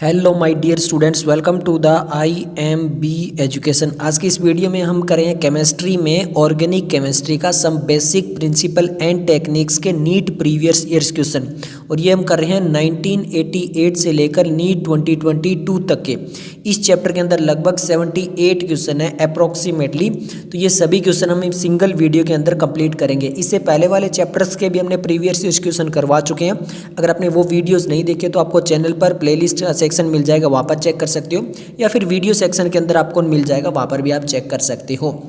Hello my dear students, welcome to the IMB education. आज की इस वीडियो में हम करें केमिस्ट्री में ऑर्गेनिक केमिस्ट्री का some basic principle and techniques के नीट प्रीवियस ईयर्स क्वेश्चन। और ये हम कर रहे हैं 1988 से लेकर नीट 2022 तक के। इस चैप्टर के अंदर लगभग 78 क्वेश्चन है अप्रॉक्सीमेटली। तो ये सभी क्वेश्चन हम सिंगल वीडियो के अंदर कंप्लीट करेंगे। इससे पहले वाले चैप्टर्स के भी हमने प्रीवियस ईयर्स क्वेश्चन करवा चुके हैं। अगर आपने वो वीडियोस नहीं देखे तो आपको चैनल पर प्लेलिस्ट सेक्शन मिल जाएगा, वहाँ पर चेक कर सकते हो, या फिर वीडियो सेक्शन के अंदर आपको मिल जाएगा, वहाँ पर भी आप चेक कर सकते हो।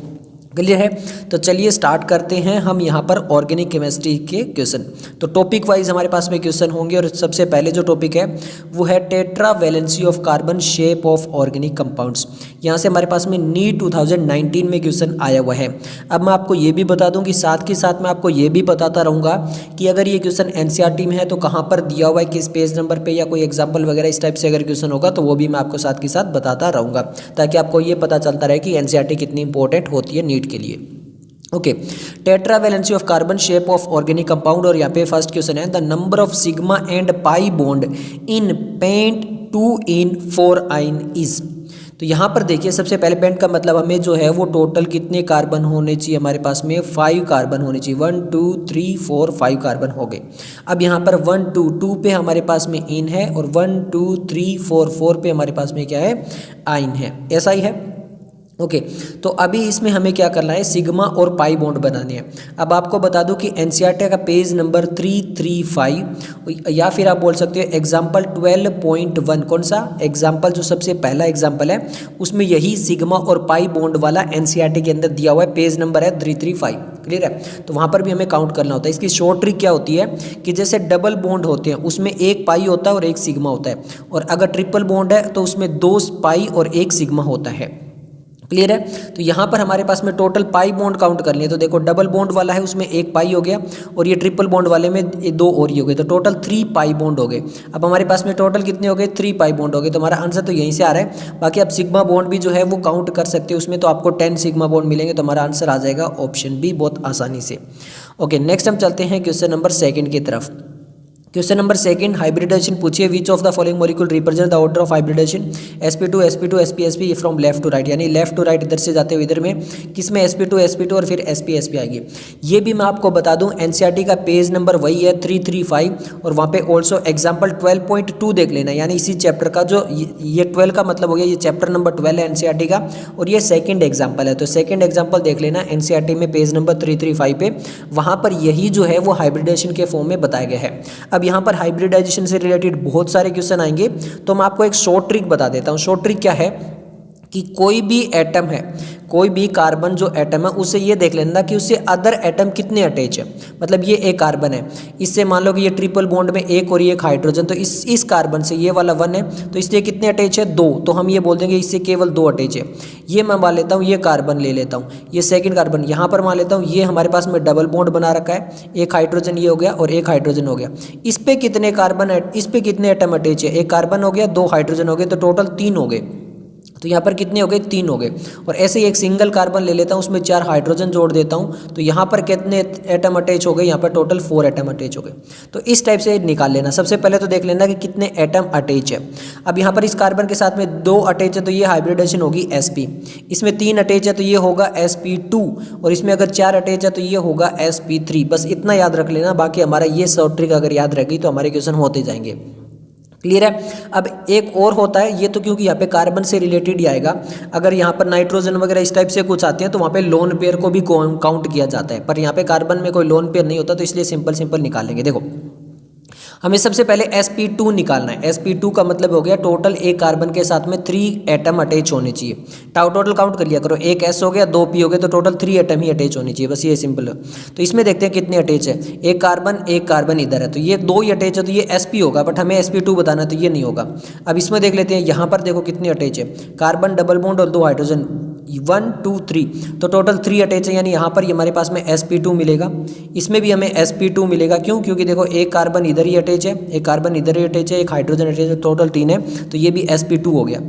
क्लियर है? तो चलिए स्टार्ट करते हैं हम यहाँ पर ऑर्गेनिक केमिस्ट्री के क्वेश्चन। तो टॉपिक वाइज हमारे पास में क्वेश्चन होंगे और सबसे पहले जो टॉपिक है वो है tetra valency of carbon shape of organic compounds. यहाँ से हमारे पास में नीट 2019 में क्वेश्चन आया हुआ है। अब मैं आपको ये भी बता दूँ कि साथ के साथ मैं आपको ये भी बताता रहूँगा कि अगर ये क्वेश्चन NCERT में है तो कहाँ पर दिया हुआ है, किस पेज नंबर पर, या कोई एग्जाम्पल वगैरह इस टाइप से अगर क्वेश्चन होगा तो वो भी मैं आपको साथ के साथ बताता रहूँगा, ताकि आपको ये पता चलता रहे कि NCERT कितनी इंपॉर्टेंट होती है नीट के लिए। Okay, tetra valency of carbon shape of organic compound. और यहाँ पे फर्स्ट क्वेश्चन है, the number of sigma and pi bond in pent 2 in 4 ine is. तो यहाँ पर देखिए, सबसे पहले पेंट का मतलब हमें जो है वो टोटल कितने कार्बन होने चाहिए, हमारे पास में 5 कार्बन होने चाहिए। 1 2 3 4 5 कार्बन हो गए। अब यहाँ पर 1 2 2 पे हमारे पास में इन है, और 1 2 3 4 4 पे हमारे पास में क्या है, आइन है। ऐसा ही है। ओके, तो अभी इसमें हमें क्या करना है, सिग्मा और पाई बॉन्ड बनाने हैं। अब आपको बता दूं कि NCERT का पेज नंबर 335, या फिर आप बोल सकते हो एग्जाम्पल 12.1। कौन सा एग्जाम्पल? जो सबसे पहला एग्जाम्पल है उसमें यही सिग्मा और पाई बॉन्ड वाला NCERT के अंदर दिया हुआ है। पेज नंबर है 335। क्लियर है? तो वहाँ पर भी हमें काउंट करना होता है। इसकी शॉर्ट ट्रिक क्या होती है कि जैसे डबल बॉन्ड होते हैं उसमें एक पाई होता है और एक सिग्मा होता है, और अगर ट्रिपल बॉन्ड है तो उसमें 2 पाई और एक सिग्मा होता है। क्लियर है? तो यहाँ पर हमारे पास में टोटल पाई बॉन्ड काउंट कर लिए। तो देखो, डबल बॉन्ड वाला है उसमें एक पाई हो गया, और ये ट्रिपल बॉन्ड वाले में 2 और ही हो गए, तो टोटल 3 पाई बॉन्ड हो गए। अब हमारे पास में टोटल कितने हो गए, 3 पाई बॉन्ड हो गए। तो हमारा आंसर तो यहीं से आ रहा है। बाकी आप सिग्मा बॉन्ड भी जो है वो काउंट कर सकते हो उसमें, तो आपको 10 सिग्मा बॉन्ड मिलेंगे। तो हमारा आंसर आ जाएगा ऑप्शन बी, बहुत आसानी से। ओके, नेक्स्ट हम चलते हैं क्वेश्चन नंबर 2 की तरफ। क्वेश्चन नंबर 2, हाइब्रिडाइजेशन पूछिए। Which of the following molecule represent the order of hybridisation? sp2 sp2 sp sp from left to right, यानी लेफ्ट टू राइट इधर से जाते हुए इधर में किस में sp2 sp2 और फिर sp sp आएगी। ये भी मैं आपको बता दूं, NCERT का पेज नंबर वही है 335, और वहाँ पे ऑल्सो एग्जाम्पल 12.2 देख लेना, यानी इसी चैप्टर का जो ये 12 का मतलब हो गया, ये चैप्टर नंबर 12 है NCERT का, और ये सेकेंड एग्जाम्पल है। तो सेकेंड एग्जाम्पल देख लेना NCERT में पेज नंबर 335 पे, वहाँ पर यही जो है वो हाइब्रिडाइजेशन के फॉर्म में बताया गया है। अब यहाँ पर हाइब्रिडाइजेशन से रिलेटेड बहुत सारे क्वेश्चन आएंगे, तो मैं आपको एक शॉर्ट ट्रिक बता देता हूँ। शॉर्ट ट्रिक क्या है कि कोई भी एटम है, कोई भी कार्बन जो एटम है उसे ये देख लेना कि उससे अदर एटम कितने अटैच है। मतलब ये एक कार्बन है, इससे मान लो कि ये ट्रिपल बॉन्ड में एक और ये एक हाइड्रोजन, तो इस कार्बन से ये वाला 1 है, तो इसलिए कितने अटैच है, 2। तो हम ये बोल देंगे इससे केवल 2 अटैच है। ये मैं मान लेता हूँ, ये कार्बन ले लेता हूँ, ये सेकंड कार्बन यहाँ पर मान लेता हूँ, ये हमारे पास में डबल बॉन्ड बना रखा है, एक हाइड्रोजन ये हो गया और एक हाइड्रोजन हो गया। इस पे कितने कार्बन, इस पे कितने एटम अटैच है, एक कार्बन हो गया, 2 हाइड्रोजन हो गए, तो टोटल 3 हो गए। तो यहाँ पर कितने हो गए, 3 हो गए। और ऐसे ही एक सिंगल कार्बन ले लेता हूँ, उसमें 4 हाइड्रोजन जोड़ देता हूँ, तो यहाँ पर कितने एटम अटैच हो गए, यहाँ पर टोटल 4 एटम अटैच हो गए। तो इस टाइप से निकाल लेना। सबसे पहले तो देख लेना कि कितने एटम अटैच है। अब यहाँ पर इस कार्बन के साथ में 2 अटैच है, तो ये हाइब्रिडाइजेशन होगी sp। इसमें 3 अटैच है तो ये होगा sp2, और इसमें अगर 4 अटैच है तो ये होगा sp3। बस इतना याद रख लेना। बाकी हमारा ये शॉर्ट ट्रिक अगर याद रहेगी तो हमारे क्वेश्चन होते जाएंगे। क्लियर है? अब एक और होता है, ये तो क्योंकि यहाँ पे कार्बन से रिलेटेड ही आएगा। अगर यहाँ पर नाइट्रोजन वगैरह इस टाइप से कुछ आते हैं तो वहाँ पे लोन पेयर को भी काउंट किया जाता है, पर यहाँ पे कार्बन में कोई लोन पेयर नहीं होता, तो इसलिए सिंपल निकालेंगे। देखो, हमें सबसे पहले sp2 निकालना है। sp2 का मतलब हो गया टोटल एक कार्बन के साथ में 3 एटम अटैच होने चाहिए। टोटल काउंट कर लिया करो, एक s हो गया, 2 p हो गए, तो टोटल 3 एटम ही अटैच होनी चाहिए। बस ये सिंपल है। तो इसमें देखते हैं कितने अटैच है। एक कार्बन इधर है, तो ये 2 ही अटैच है, तो ये sp होगा, बट हमें sp2 बताना है तो ये नहीं होगा। अब इसमें देख लेते हैं, यहाँ पर देखो कितने अटैच है, कार्बन, डबल बॉन्ड और 2 हाइड्रोजन, 1 2 3, तो टोटल 3 अटैच है, यानी यहाँ पर हमारे पास में sp2 मिलेगा। इसमें भी हमें sp2 मिलेगा। क्यों? क्योंकि देखो एक कार्बन इधर ही अटैच है, एक कार्बन इधर ही अटैच है, एक हाइड्रोजन अटैच है, टोटल 3 है, तो ये भी sp2 हो गया।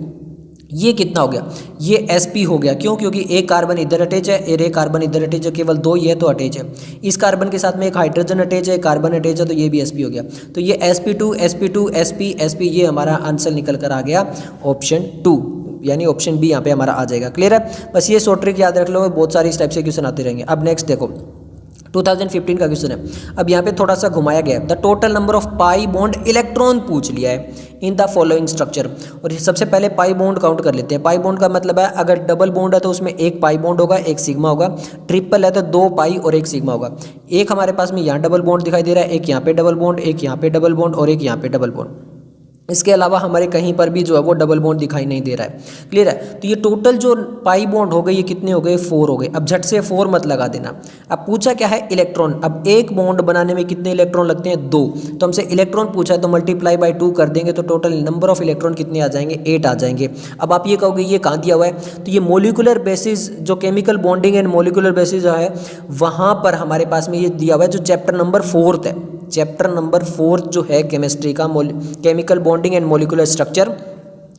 ये कितना हो गया, ये sp हो गया। क्यों? क्योंकि एक कार्बन इधर अटैच है और एक कार्बन इधर अटैच है, केवल दो ही है तो अटैच है। इस कार्बन के साथ में एक हाइड्रोजन अटैच है, एक कार्बन अटैच है, तो ये भी sp हो गया। तो ये sp2 sp2 sp sp, ये हमारा आंसर निकल कर आ गया ऑप्शन 2, यानी ऑप्शन बी यहाँ पे हमारा आ जाएगा। क्लियर है? बस ये शॉर्ट ट्रिक याद रख लो, बहुत सारे इस टाइप से क्वेश्चन आते रहेंगे। अब नेक्स्ट देखो 2015 का क्वेश्चन है। अब यहाँ पे थोड़ा सा घुमाया गया है, the total number of pi bond electron पूछ लिया है इन द फॉलोइंग स्ट्रक्चर। और सबसे पहले पाई बॉन्ड काउंट कर लेते हैं। पाई बॉन्ड का मतलब है अगर डबल बॉन्ड है तो उसमें एक पाई बॉन्ड होगा, एक सिग्मा होगा। ट्रिपल है तो दो पाई और एक सिग्मा होगा। एक हमारे पास में यहाँ डबल बॉन्ड दिखाई दे रहा है, एक यहाँ पे डबल बॉन्ड, एक यहाँ पे डबल बॉन्ड और एक यहाँ पे डबल बॉन्ड। इसके अलावा हमारे कहीं पर भी जो है वो डबल बॉन्ड दिखाई नहीं दे रहा है। क्लियर है? तो ये टोटल जो पाई बॉन्ड हो गए ये कितने हो गए, 4 हो गए। अब झट से 4 मत लगा देना। अब पूछा क्या है, इलेक्ट्रॉन। अब एक बॉन्ड बनाने में कितने इलेक्ट्रॉन लगते हैं, 2। तो हमसे इलेक्ट्रॉन पूछा है तो मल्टीप्लाई बाय 2 कर देंगे तो टोटल नंबर ऑफ इलेक्ट्रॉन कितने आ जाएंगे, 8 आ जाएंगे। अब आप ये कहोगे ये कहाँ दिया हुआ है, तो ये मोलिकुलर बेसिस जो chemical bonding and molecular basis जो है वहाँ पर हमारे पास में ये दिया हुआ है, जो चैप्टर नंबर 4 है। चैप्टर नंबर 4 जो है केमिस्ट्री का, chemical bonding and molecular structure,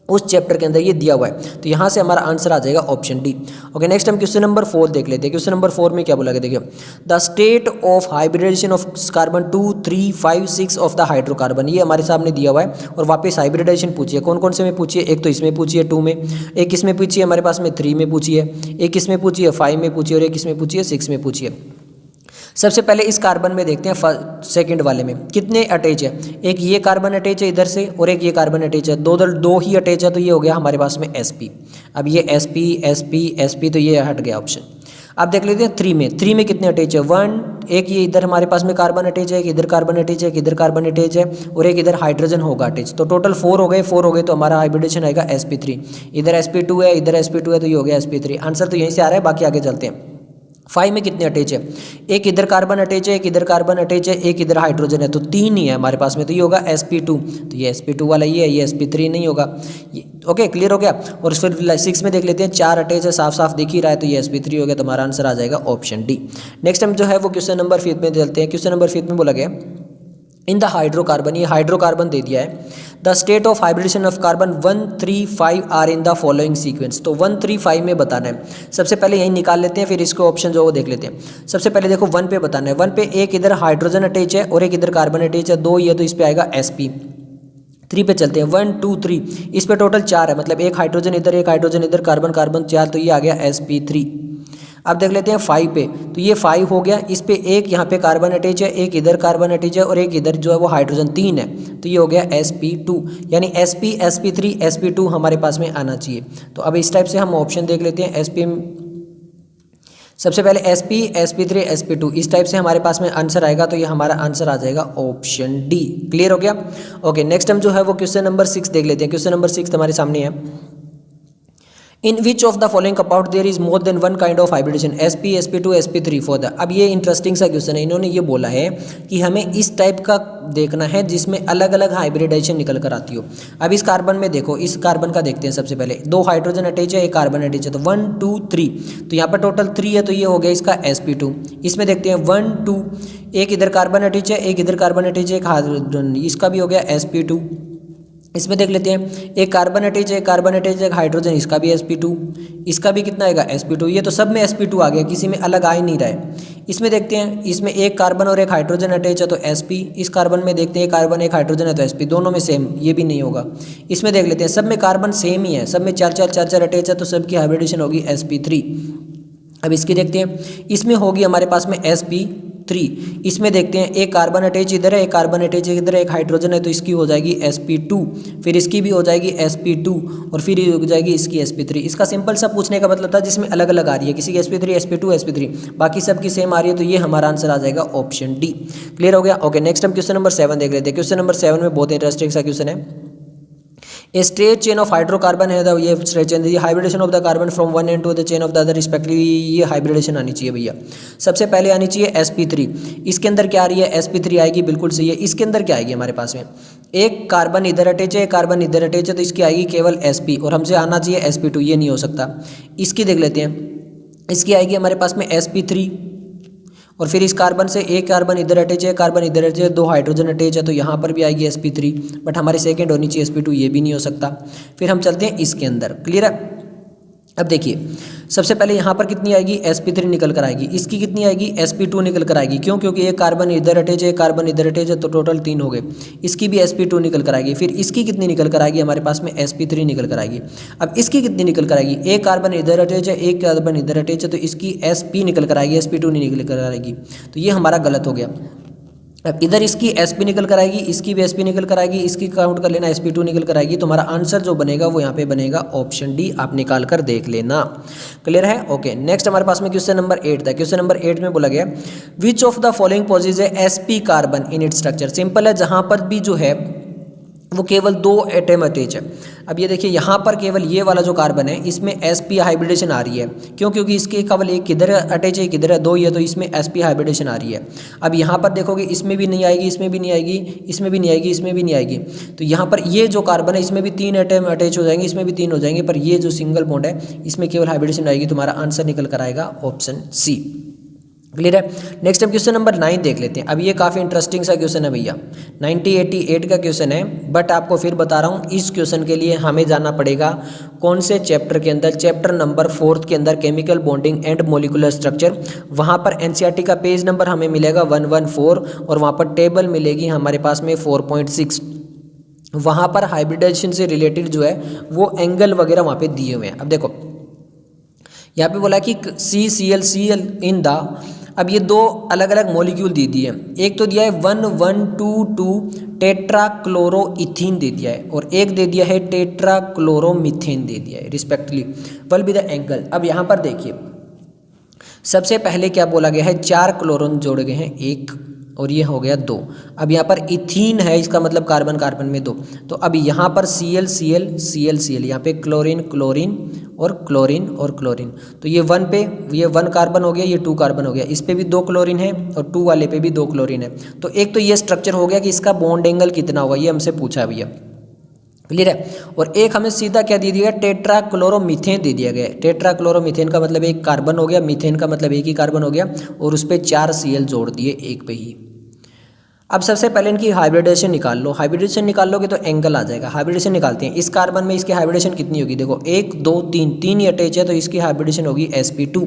उस चैप्टर के अंदर ये दिया हुआ है। तो यहाँ से हमारा आंसर आ जाएगा ऑप्शन डी। ओके, नेक्स्ट हम क्वेश्चन नंबर 4 देख लेते हैं। क्वेश्चन नंबर 4 में क्या बोला गया, देखिए the state of hybridisation of carbon 2, 3, 5, 6 of the hydrocarbon. ये हमारे सामने दिया हुआ है और वापस हाइब्रिडेशन पूछिए। कौन कौन से में पूछिए, एक तो इसमें पूछिए 2 में, एक इसमें पूछिए हमारे पास में 3 में पूछिए, एक इसमें पूछिए 5 में पूछिए और एक इसमें पूछिए 6 में पूछिए। सबसे पहले इस कार्बन में देखते हैं, सेकंड वाले में कितने अटैच है। एक ये कार्बन अटैच है इधर से और एक ये कार्बन अटैच है, दो ही अटैच है, तो ये हो गया हमारे पास में sp। अब ये sp sp sp, तो ये हट गया ऑप्शन। अब देख लेते हैं 3 में। 3 में कितने अटैच है, 1। एक ये इधर हमारे पास में कार्बन अटैच है, एक इधर कार्बन अटैच है, एक इधर कार्बन अटैच है और एक इधर हाइड्रोजन होगा अटैच। तो टोटल 4 हो गए। 4 हो गए तो हमारा हाइब्रिडेशन आएगा sp3। इधर sp2 है, इधर sp2 है, तो ये हो गया sp3। आंसर तो यहीं से आ रहा है, बाकी आगे चलते हैं। 5 में कितने अटैच है, एक इधर कार्बन अटैच है, एक इधर कार्बन अटैच है, एक इधर हाइड्रोजन है, तो 3 ही है हमारे पास में, तो ये होगा sp2। तो ये sp2 वाला ये है, ये sp3 नहीं होगा। ओके, क्लियर हो गया। और फिर 6 में देख लेते हैं, 4 अटैच है, साफ साफ दिख ही रहा है, तो ये sp3 हो गया। तो हमारा आंसर आ जाएगा ऑप्शन डी। नेक्स्ट हम जो है वो क्वेश्चन नंबर 5 में चलते हैं। क्वेश्चन नंबर 5 में बोला गया इन द हाइड्रोकार्बन, ये हाइड्रोकार्बन दे दिया है, the state of hybridisation of carbon 1, 3, 5 are in the following sequence. तो 1, 3, 5 में बताना है। सबसे पहले यही निकाल लेते हैं, फिर इसको ऑप्शन जो वो देख लेते हैं। सबसे पहले देखो 1 पे बताना है। 1 पे एक इधर हाइड्रोजन अटैच है और एक इधर कार्बन अटैच है, 2 ही है, तो इस पे आएगा sp। 3 पे चलते हैं, 1, 2, 3, इस पे टोटल 4 है, मतलब एक हाइड्रोजन इधर, एक हाइड्रोजन इधर, कार्बन कार्बन 4, तो ये आ गया sp3। अब देख लेते हैं 5 पे, तो ये 5 हो गया। इस पे एक यहाँ पे कार्बन अटैच है, एक इधर कार्बन अटैच है और एक इधर जो है वो हाइड्रोजन 3 है, तो ये हो गया sp2। यानी sp sp3 sp2 हमारे पास में आना चाहिए। तो अब इस टाइप से हम ऑप्शन देख लेते हैं। sp सबसे पहले sp sp3 sp2, इस टाइप से हमारे पास में आंसर आएगा, तो ये हमारा आंसर आ जाएगा ऑप्शन डी। क्लियर हो गया? ओके, नेक्स्ट हम जो है वो क्वेश्चन नंबर 6 देख लेते हैं। क्वेश्चन नंबर 6 हमारे सामने है, in which of the following compound there is more than 1 kind of hybridization, sp sp2 sp3 for the. अब ये इंटरेस्टिंग सा क्वेश्चन है। इन्होंने ये बोला है कि हमें इस टाइप का देखना है जिसमें अलग अलग हाइब्रिडेशन निकल कर आती हो। अब इस कार्बन में देखो, इस कार्बन का देखते हैं। सबसे पहले 2 हाइड्रोजन अटैच है, एक कार्बन अटैच है, तो 1, 2, 3, तो यहाँ पर टोटल 3 है, तो ये हो गया इसका sp2। इसमें देखते हैं 1, 2, एक इधर कार्बन अटैच है, एक इधर कार्बन अटैच है, एक हाइड्रोजन, इसका भी हो गया sp2। इसमें देख लेते हैं, एक कार्बन अटैच है, कार्बन अटैच है, हाइड्रोजन, इसका भी sp2, इसका भी कितना आएगा sp2। ये तो सब में sp2 आ गया, किसी में अलग आ ही नहीं रहा है। इसमें देखते हैं, इसमें एक कार्बन और एक हाइड्रोजन अटैच है, तो sp। इस कार्बन में देखते हैं, एक कार्बन एक हाइड्रोजन है, तो sp, दोनों में सेम, ये भी नहीं होगा। इसमें देख लेते हैं, सब में कार्बन सेम ही है, सब में 4 अटैच है, तो सबकी हाइब्रिडेशन होगी sp3। अब इसकी देखते हैं, इसमें होगी हमारे पास में sp3। इसमें देखते हैं, एक कार्बन अटैच इधर है, एक कार्बन अटैच इधर है, एक हाइड्रोजन है, तो इसकी हो जाएगी sp2, फिर इसकी भी हो जाएगी sp2 और फिर हो जाएगी इसकी sp3। इसका सिंपल सा पूछने का मतलब था जिसमें अलग अलग आ रही है, किसी की sp3 sp2 sp3, बाकी सबकी सेम आ रही है, तो ये हमारा आंसर आ जाएगा ऑप्शन डी। क्लियर हो गया? ओके, नेक्स्ट हम क्वेश्चन नंबर 7 देख लेते हैं। क्वेश्चन नंबर 7 में बहुत इंटरेस्टिंग सा क्वेश्चन है, a straight chain of hydrocarbon है, ये स्ट्रेट चेन, ये hybridisation of the carbon from one end to the chain of the other respectively, ये हाइब्रिडेशन आनी चाहिए भैया। सबसे पहले आनी चाहिए sp3। इसके अंदर क्या आ रही है, sp3 आएगी, बिल्कुल सही है। इसके अंदर क्या आएगी हमारे पास में, एक कार्बन इधर अटैच है, एक कार्बन इधर अटैच है, तो इसकी आएगी केवल sp और हमसे आना चाहिए sp2, ये नहीं हो सकता। इसकी देख लेते हैं, इसकी आएगी हमारे पास में sp3 और फिर इस कार्बन से एक कार्बन इधर अटैच है, कार्बन इधर अटैच है, 2 हाइड्रोजन अटैच है, तो यहाँ पर भी आएगी sp3, बट हमारे सेकेंड होनी चाहिए sp2, ये भी नहीं हो सकता। फिर हम चलते हैं इसके अंदर, क्लियर है। अब देखिए सबसे पहले यहाँ पर कितनी आएगी, sp3 निकल कर आएगी, इसकी कितनी आएगी, sp2 निकल कर आएगी, क्यों, क्योंकि एक कार्बन इधर अटैच है, कार्बन इधर अटैच है, तो टोटल 3 हो गए। इसकी भी sp2 निकल कर आएगी। फिर इसकी कितनी निकल कर आएगी, हमारे पास में sp3 निकल कर आएगी। अब इसकी कितनी निकल कर आएगी, एक कार्बन इधर अटैच है, एक कार्बन इधर अटैच है, तो इसकी sp निकल कर आएगी, sp2 नहीं निकल कर आएगी, तो ये हमारा गलत हो गया। अब इधर इसकी sp निकल कर आएगी, इसकी भी sp निकल कर आएगी, इसकी काउंट कर लेना, sp2 निकल कर आएगी, तो हमारा आंसर जो बनेगा वो यहाँ पे बनेगा ऑप्शन डी, आप निकाल कर देख लेना। क्लियर है, ओके। नेक्स्ट हमारे पास में क्वेश्चन नंबर 8 था। क्वेश्चन नंबर 8 में बोला गया which of the following poses A sp carbon in its structure. Simple है, जहाँ पर भी जो है वो केवल 2 एटम अटैच है। अब ये देखिए यहाँ पर केवल ये वाला जो कार्बन है इसमें sp हाइब्रिडेशन आ रही है, क्यों, क्योंकि इसके केवल एक किधर अटैच है, किधर है, 2 ही है, तो इसमें sp हाइब्रिडेशन आ रही है। अब यहाँ पर देखोगे इसमें भी नहीं आएगी, इसमें भी नहीं आएगी, इसमें भी नहीं आएगी, इसमें भी नहीं आएगी, तो यहाँ पर ये जो कार्बन है इसमें भी 3 एटम अटैच हो जाएंगे, इसमें भी 3 हो जाएंगे, पर ये जो सिंगल बॉन्ड है इसमें केवल हाइब्रिडेशन आएगी, तुम्हारा आंसर निकल कर आएगा ऑप्शन सी। क्लियर है। नेक्स्ट हम क्वेश्चन नंबर 9 देख लेते हैं। अब ये काफ़ी इंटरेस्टिंग सा क्वेश्चन है भैया, 1988 का क्वेश्चन है, बट आपको फिर बता रहा हूँ इस क्वेश्चन के लिए हमें जाना पड़ेगा कौन से चैप्टर के अंदर, चैप्टर नंबर 4 के अंदर chemical bonding and molecular structure. वहाँ पर एनसीईआरटी का पेज नंबर हमें मिलेगा 114 और वहाँ पर टेबल मिलेगी हमारे पास में 4.6। वहाँ पर हाइब्रिडाइजेशन से रिलेटेड जो है वो एंगल वगैरह वहाँ पे दिए हुए हैं। अब देखो यहाँ पे बोला कि CCl इन द, अब ये 2 अलग अलग मॉलिक्यूल दे दिए हैं, एक तो दिया है 1122 टेट्राक्लोरोइथीन दे दिया है, और एक दे दिया है टेट्राक्लोरोमीथेन दे दिया है respectively, will be the angle. अब यहाँ पर देखिए सबसे पहले क्या बोला गया है, 4 क्लोरोन जोड़े गए हैं, 1 और ये हो गया 2। अब यहाँ पर इथीन है, इसका मतलब कार्बन कार्बन में 2, तो अब यहाँ पर Cl यहाँ पे क्लोरीन क्लोरीन और क्लोरीन और क्लोरीन, तो ये 1 पे ये 1 कार्बन हो गया, ये 2 कार्बन हो गया, इस पे भी 2 क्लोरीन है और 2 वाले पे भी 2 क्लोरीन है। तो एक तो ये स्ट्रक्चर हो गया कि इसका बॉन्ड एंगल कितना होगा, ये हमसे पूछा है भैया, क्लियर है। और एक हमें सीधा क्या दे दिया, टेट्राक्लोरोमीथेन दे दिया गया है। टेट्राक्लोरोमीथेन का मतलब 1 कार्बन हो गया, मीथेन का मतलब 1 ही कार्बन हो गया, और उस पर 4 Cl जोड़ दिए 1 पे ही। अब सबसे पहले इनकी हाइब्रिडेशन निकाल लो, हाइब्रिडेशन निकाल लोगे तो एंगल आ जाएगा। हाइब्रिडेशन निकालते हैं, इस कार्बन में इसकी हाइब्रिडेशन कितनी होगी, देखो 1 2 3 ही अटैच है, तो इसकी हाइब्रिडेशन होगी sp2।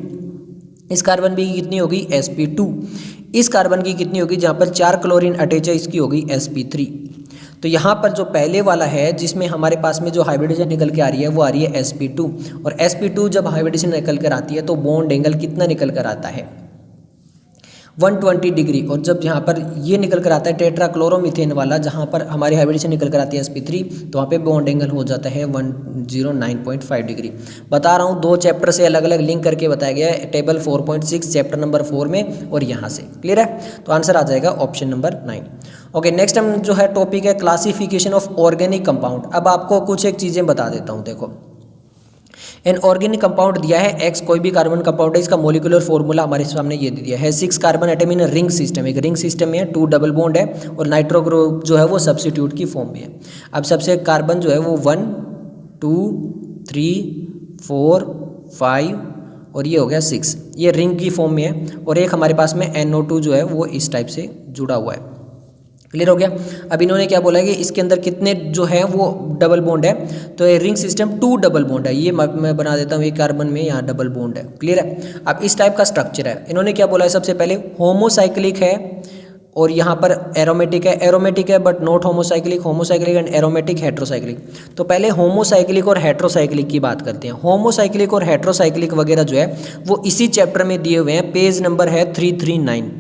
इस कार्बन की कितनी होगी, sp2। इस कार्बन की कितनी होगी, जहाँ पर 4 क्लोरीन अटैच है, इसकी होगी sp3। तो यहाँ पर जो पहले वाला है जिसमें हमारे पास में जो हाइब्रिडेशन निकल के आ रही है वो आ रही है sp2, और sp2 जब हाइब्रिडेशन निकल कर आती है तो बॉन्ड एंगल कितना निकल कर आता है, 120 डिग्री। और जब यहाँ पर ये निकल कर आता है टेट्राक्लोरोमीथेन वाला, जहाँ पर हमारी हाइब्रिडेशन निकल कर आती है sp3, तो वहाँ पे बॉन्ड एंगल हो जाता है 109.5 डिग्री। बता रहा हूँ 2 चैप्टर से अलग अलग लिंक करके बताया गया है, टेबल 4.6 चैप्टर नंबर 4 में और यहाँ से, क्लियर है। तो आंसर आ जाएगा ऑप्शन नंबर 9। ओके, नेक्स्ट हम जो है टॉपिक है क्लासिफिकेशन ऑफ ऑर्गेनिक कंपाउंड। अब आपको कुछ एक चीज़ें बता देता हूँ, देखो एन ऑर्गेनिक कंपाउंड दिया है X, कोई भी कार्बन कंपाउंड है, इसका मोलिकुलर फॉर्मूला हमारे सामने ये दे दिया है, 6 carbon atom in ring system, एक रिंग सिस्टम में है, 2 डबल बॉन्ड है, और नाइट्रो ग्रुप जो है वो सब्स्टिट्यूट की फॉर्म में है। अब सबसे कार्बन जो है वो 1 2 3 4 5 और ये हो गया 6, ये रिंग की फॉर्म में है, और एक हमारे पास में NO2 जो है वो इस टाइप से जुड़ा हुआ है। क्लियर हो गया। अब इन्होंने क्या बोला है कि इसके अंदर कितने जो है वो डबल बॉन्ड है, तो ये रिंग सिस्टम 2 डबल बॉन्ड है, ये मैं बना देता हूँ, एक कार्बन में यहाँ डबल बॉन्ड है, क्लियर है। अब इस टाइप का स्ट्रक्चर है। इन्होंने क्या बोला है, सबसे पहले होमोसाइक्लिक है और यहाँ पर एरोमेटिक है, एरोमेटिक है but not homocyclic, homocyclic and aromatic, heterocyclic. तो पहले होमोसाइक्लिक और हेट्रोसाइक्लिक की बात करते हैं। होमोसाइक्लिक और हेट्रोसाइक्लिक वगैरह जो है वो इसी चैप्टर में दिए हुए हैं, पेज नंबर है 339,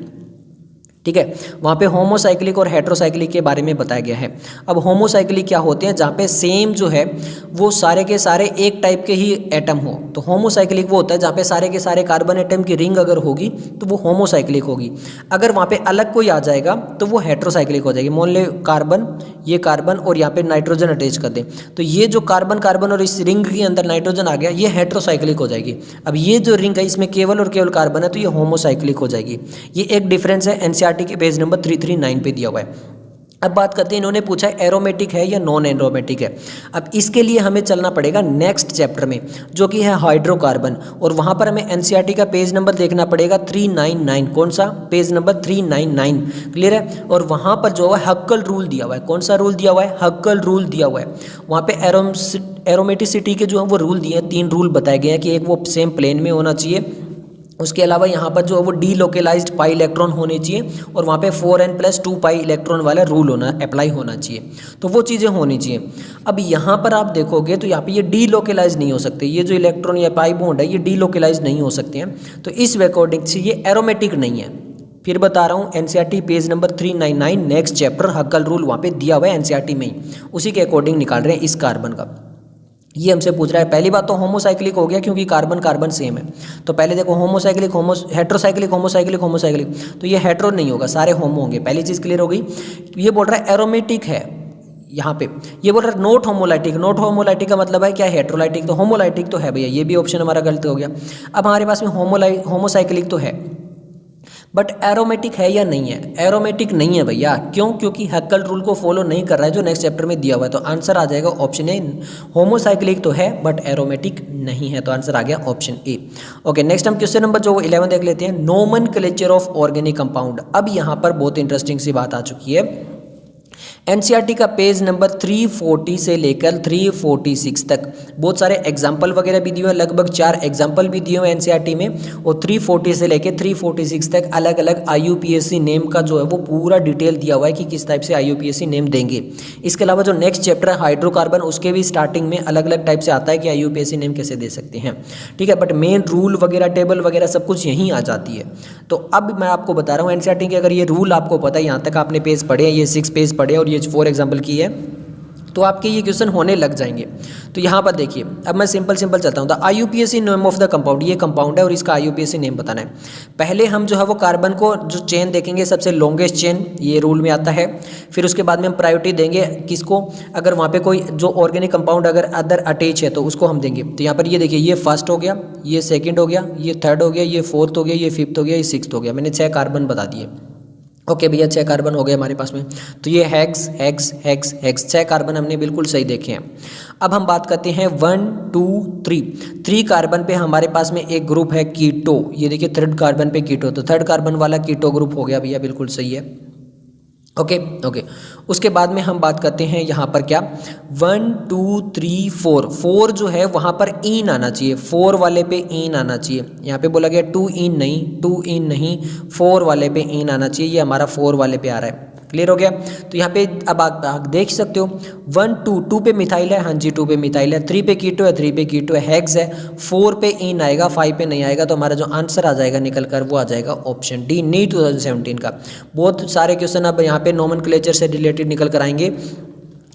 ठीक है। वहाँ पे होमोसाइक्लिक और हेट्रोसाइक्लिक के बारे में बताया गया है। अब होमोसाइक्लिक क्या होते हैं, जहाँ पे सेम जो है वो सारे के सारे एक टाइप के ही एटम हो, तो होमोसाइक्लिक वो होता है जहाँ पे सारे के सारे कार्बन एटम की रिंग अगर होगी तो वो होमोसाइक्लिक होगी। अगर वहाँ पे अलग कोई आ जाएगा तो वो हेट्रोसाइक्लिक हो जाएगी। मान ले कार्बन, ये कार्बन और यहाँ पे नाइट्रोजन अटैच कर दें, तो ये जो कार्बन कार्बन और इस रिंग के अंदर नाइट्रोजन आ गया, ये हेट्रोसाइक्लिक हो जाएगी। अब ये जो रिंग है इसमें केवल और केवल कार्बन है, तो ये होमोसाइक्लिक हो जाएगी। ये एक डिफरेंस है, एनसीईआरटी के पेज नंबर 339 पे दिया हुआ है। अब बात करते हैं, इन्होंने पूछा है एरोमेटिक है या नॉन एरोमेटिक है। अब इसके लिए हमें चलना पड़ेगा नेक्स्ट चैप्टर में, जो कि है हाइड्रोकार्बन, और वहाँ पर हमें एनसीईआरटी का पेज नंबर देखना पड़ेगा 399। कौन सा पेज नंबर 399, क्लियर है। और वहाँ पर जो है हक्कल रूल दिया हुआ है। कौन सा रूल दिया हुआ है? हक्कल रूल दिया हुआ है। वहाँ पे एरोमेटिसिटी के जो है वो रूल दिए हैं, 3 रूल बताए गए हैं कि एक वो सेम प्लेन में होना चाहिए, उसके अलावा यहाँ पर जो है वो डी लोकेलाइज्ड पाई इलेक्ट्रॉन होने चाहिए, और वहाँ पे 4n+2 पाई इलेक्ट्रॉन वाला रूल होना अप्लाई होना चाहिए। तो वो चीज़ें होनी चाहिए। अब यहाँ पर आप देखोगे तो यहाँ पे ये डी लोकेलाइज नहीं हो सकते, ये जो इलेक्ट्रॉन या पाई बॉन्ड है ये डी लोकेलाइज नहीं हो सकते हैं। तो इस अकॉर्डिंग से ये एरोमेटिक नहीं है। फिर बता रहा हूँ, NCERT page number 399 next chapter Huckel rule वहाँ पे दिया हुआ है एनसीईआरटी में ही, उसी के अकॉर्डिंग निकाल रहे हैं इस कार्बन का। ये हमसे पूछ रहा है। पहली बात तो होमोसाइक्लिक हो गया, क्योंकि कार्बन कार्बन सेम है। तो पहले देखो होमोसाइक्लिक, हेट्रोसाइक्लिक, होमोसाइक्लिक, होमोसाइक्लिक, तो ये हेट्रो नहीं होगा, सारे होमो होंगे। पहली चीज़ क्लियर हो गई। ये बोल रहा है एरोमेटिक है, यहाँ पे ये बोल रहा है नोट होमोलाइटिक। नोट होमोलाइटिक का मतलब है क्या? हेट्रोलाइटिक। तो होमोलाइटिक तो है भैया, ये भी ऑप्शन हमारा गलत हो गया। अब हमारे पास में होमोसाइक्लिक तो है, बट एरोमेटिक है या नहीं है? एरोमेटिक नहीं है भैया। क्यों? क्योंकि हक्कल रूल को फॉलो नहीं कर रहा है जो नेक्स्ट चैप्टर में दिया हुआ है। तो आंसर आ जाएगा ऑप्शन ए, होमोसाइक्लिक तो है बट एरोमेटिक नहीं है। तो आंसर आ गया ऑप्शन ए। ओके, नेक्स्ट हम क्वेश्चन नंबर जो 11 देख लेते हैं, नोमेनक्लेचर ऑफ ऑर्गेनिक कंपाउंड। अब यहाँ पर बहुत इंटरेस्टिंग सी बात आ चुकी है। एनसीईआरटी का पेज नंबर 340 से लेकर 346 तक बहुत सारे एग्जाम्पल वगैरह भी दिए हुए हैं, लगभग 4 एग्जाम्पल भी दिए हुए हैं एनसीईआरटी में। और 340 से लेकर 346 तक अलग अलग आईयूपीएसी नेम का जो है वो पूरा डिटेल दिया हुआ है कि किस टाइप से आईयूपीएसी नेम देंगे। इसके अलावा जो नेक्स्ट चैप्टर है हाइड्रोकार्बन, उसके भी स्टार्टिंग में अलग अलग टाइप से आता है कि आईयूपीएसी नेम कैसे दे सकते हैं, ठीक है। बट मेन रूल वगैरह, टेबल वगैरह सब कुछ यहीं आ जाती है। तो अब मैं आपको बता रहा हूँ एनसीईआरटी के अगर ये रूल आपको पता है, यहाँ तक आपने पेज पढ़े, ये 6 पेज पढ़े और ये 4 एग्जाम्पल की है, तो आपके ये क्वेश्चन होने लग जाएंगे। तो यहाँ पर देखिए, अब मैं सिंपल चलता हूँ। The IUPAC name of the compound, ये कंपाउंड है और इसका आईयूपीएसी नेम बताना है। पहले हम जो है वो कार्बन को जो चेन देखेंगे, सबसे लॉन्गेस्ट चेन, ये रूल में आता है। फिर उसके बाद में हम प्रायोरिटी देंगे किसको? अगर वहाँ पे कोई जो ऑर्गेनिक कंपाउंड अगर अदर अटैच है तो उसको हम देंगे। तो यहाँ पर ये देखिए, ये फर्स्ट हो गया, ये सेकेंड हो गया, ये थर्ड हो गया, ये फोर्थ हो गया, ये फिफ्थ हो गया, ये सिक्स्थ हो गया। मैंने 6 कार्बन बता दिए। ओके भैया, 6 कार्बन हो गए हमारे पास में। तो ये hex hex hex hex 6 carbon हमने बिल्कुल सही देखे हैं। अब हम बात करते हैं 1 2 3 कार्बन पे हमारे पास में एक ग्रुप है कीटो। ये देखिए 3rd कार्बन पे कीटो, तो 3rd कार्बन वाला कीटो ग्रुप हो गया भैया, बिल्कुल सही है। ओके। उसके बाद में हम बात करते हैं यहाँ पर क्या, 1 2 3 4 जो है वहाँ पर इन आना चाहिए, 4 वाले पे इन आना चाहिए। यहाँ पे बोला गया 2 इन नहीं, 4 वाले पे इन आना चाहिए। ये हमारा 4 वाले पे आ रहा है, क्लियर हो गया। तो यहाँ पे अब आप देख सकते हो 1 2 पे मिथाइल है, हाँ जी 2 पे मिथाइल है, 3 पे कीटो है, 3 पे कीटो है, हेक्स है, 4 पे इन आएगा, 5 पे नहीं आएगा। तो हमारा जो आंसर आ जाएगा निकल कर वो आ जाएगा ऑप्शन डी, नी 2017 का। बहुत सारे क्वेश्चन अब यहाँ पे नोमेनक्लेचर से रिलेटेड निकल कर आएंगे।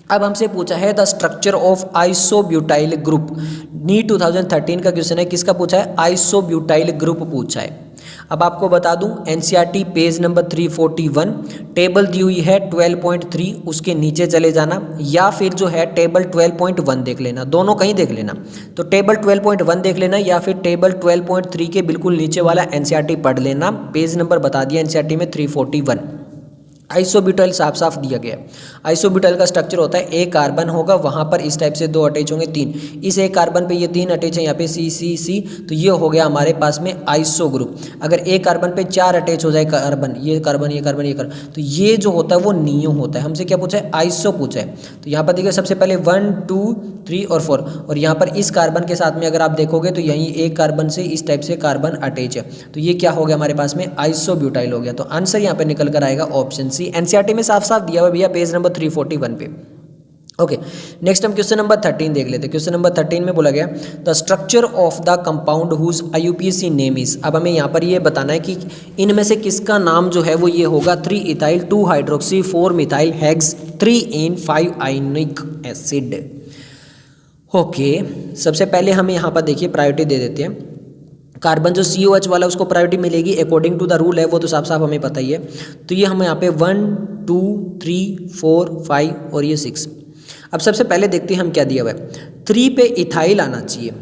अब हमसे पूछा है the structure of isobutyl group, NEET 2013 का क्वेश्चन है। किसका पूछा है? आइसोब्यूटाइल ग्रुप पूछा है। अब आपको बता दूं, एनसीईआरटी पेज नंबर 341 टेबल दी हुई है 12.3, उसके नीचे चले जाना, या फिर जो है टेबल 12.1 देख लेना, दोनों कहीं देख लेना। तो टेबल 12.1 देख लेना या फिर टेबल 12.3 के बिल्कुल नीचे वाला एनसीईआरटी पढ़ लेना। पेज नंबर बता दिया एनसीईआरटी में 341। आइसोब्यूटाइल साफ साफ दिया गया है। आइसोब्यूटाइल का स्ट्रक्चर होता है, एक कार्बन होगा, वहाँ पर इस टाइप से 2 अटैच होंगे, 3, इस एक कार्बन पे ये 3 अटैच है, यहाँ पे C, तो ये हो गया हमारे पास में आइसो ग्रुप। अगर एक कार्बन पे 4 अटैच हो जाए कार्बन, ये कार्बन ये कार्बन ये कार्बन, तो ये जो होता है वो नियो होता है। हमसे क्या पूछा है? आइसो पूछा है। तो यहाँ पर देखिए सबसे पहले 1 2 3 और 4, और यहाँ पर इस कार्बन के साथ में अगर आप देखोगे तो यहीं एक कार्बन से इस टाइप से कार्बन अटैच है, तो ये क्या हो गया हमारे पास में? आइसोब्यूटाइल हो गया। तो आंसर यहाँ पे निकल कर आएगा ऑप्शन सी। एनसीईआरटी में साफ साफ दिया हुआ भैया पेज नंबर 341 पे। ओके, नेक्स्ट हम क्वेश्चन नंबर 13 देख लेते हैं। क्वेश्चन नंबर 13 में बोला गया the structure of the compound whose IUPAC name is. अब हमें यहाँ पर ये बताना है कि इनमें से किसका नाम जो है वो ये होगा 3 इथाइल 2 हाइड्रोक्सी 4 मिथाइल हेक्स 3 इन 5 आयनिक एसिड। ओके, सबसे पहले हमें यहाँ पर देखिए प्रायोरिटी दे देते हैं। कार्बन जो COH वाला उसको प्रायोरिटी मिलेगी अकॉर्डिंग टू द रूल है, वो तो साफ साफ हमें पता ही है। तो ये हम यहाँ पे 1 2 3 4 5 और ये 6। अब सबसे पहले देखते हैं हम क्या दिया हुआ है। 3 पे इथाइल आना चाहिए,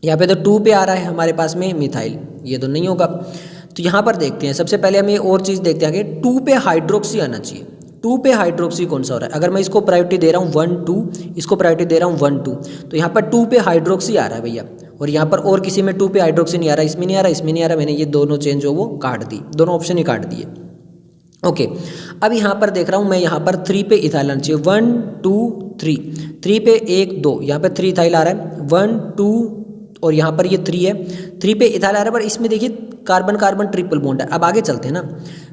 यहाँ पे तो 2 पे आ रहा है हमारे पास में मिथाइल, ये तो नहीं होगा। तो यहाँ पर देखते हैं, सबसे पहले हम ये और चीज़ देखते हैं कि 2 पे हाइड्रोक्सी आना चाहिए। 2 पे हाइड्रोक्सी कौन सा हो रहा है, अगर मैं इसको प्रायोरिटी दे रहा हूँ 1 2, इसको प्रायोरिटी दे रहा हूँ 1 2, तो यहाँ पर 2 पे हाइड्रोक्सी आ रहा है भैया, और यहाँ पर और किसी में 2 पे हाइड्रोक्सी नहीं आ रहा, इसमें नहीं आ रहा, इसमें नहीं आ रहा, मैंने ये दोनों चेंज हो वो काट दी, दोनों ऑप्शन ही काट दिए। ओके, अब यहाँ पर देख रहा हूँ मैं, यहाँ पर 3 पे इथाइल आना चाहिए, 1 2 3, 3 पे 1 2, यहाँ पे 3 इथाइल आ रहा है, 1 2 और यहाँ पर ये 3 है, 3 पे इथाइल आ रहा है, पर इसमें देखिए कार्बन कार्बन ट्रिपल बॉन्ड है। अब आगे चलते हैं ना,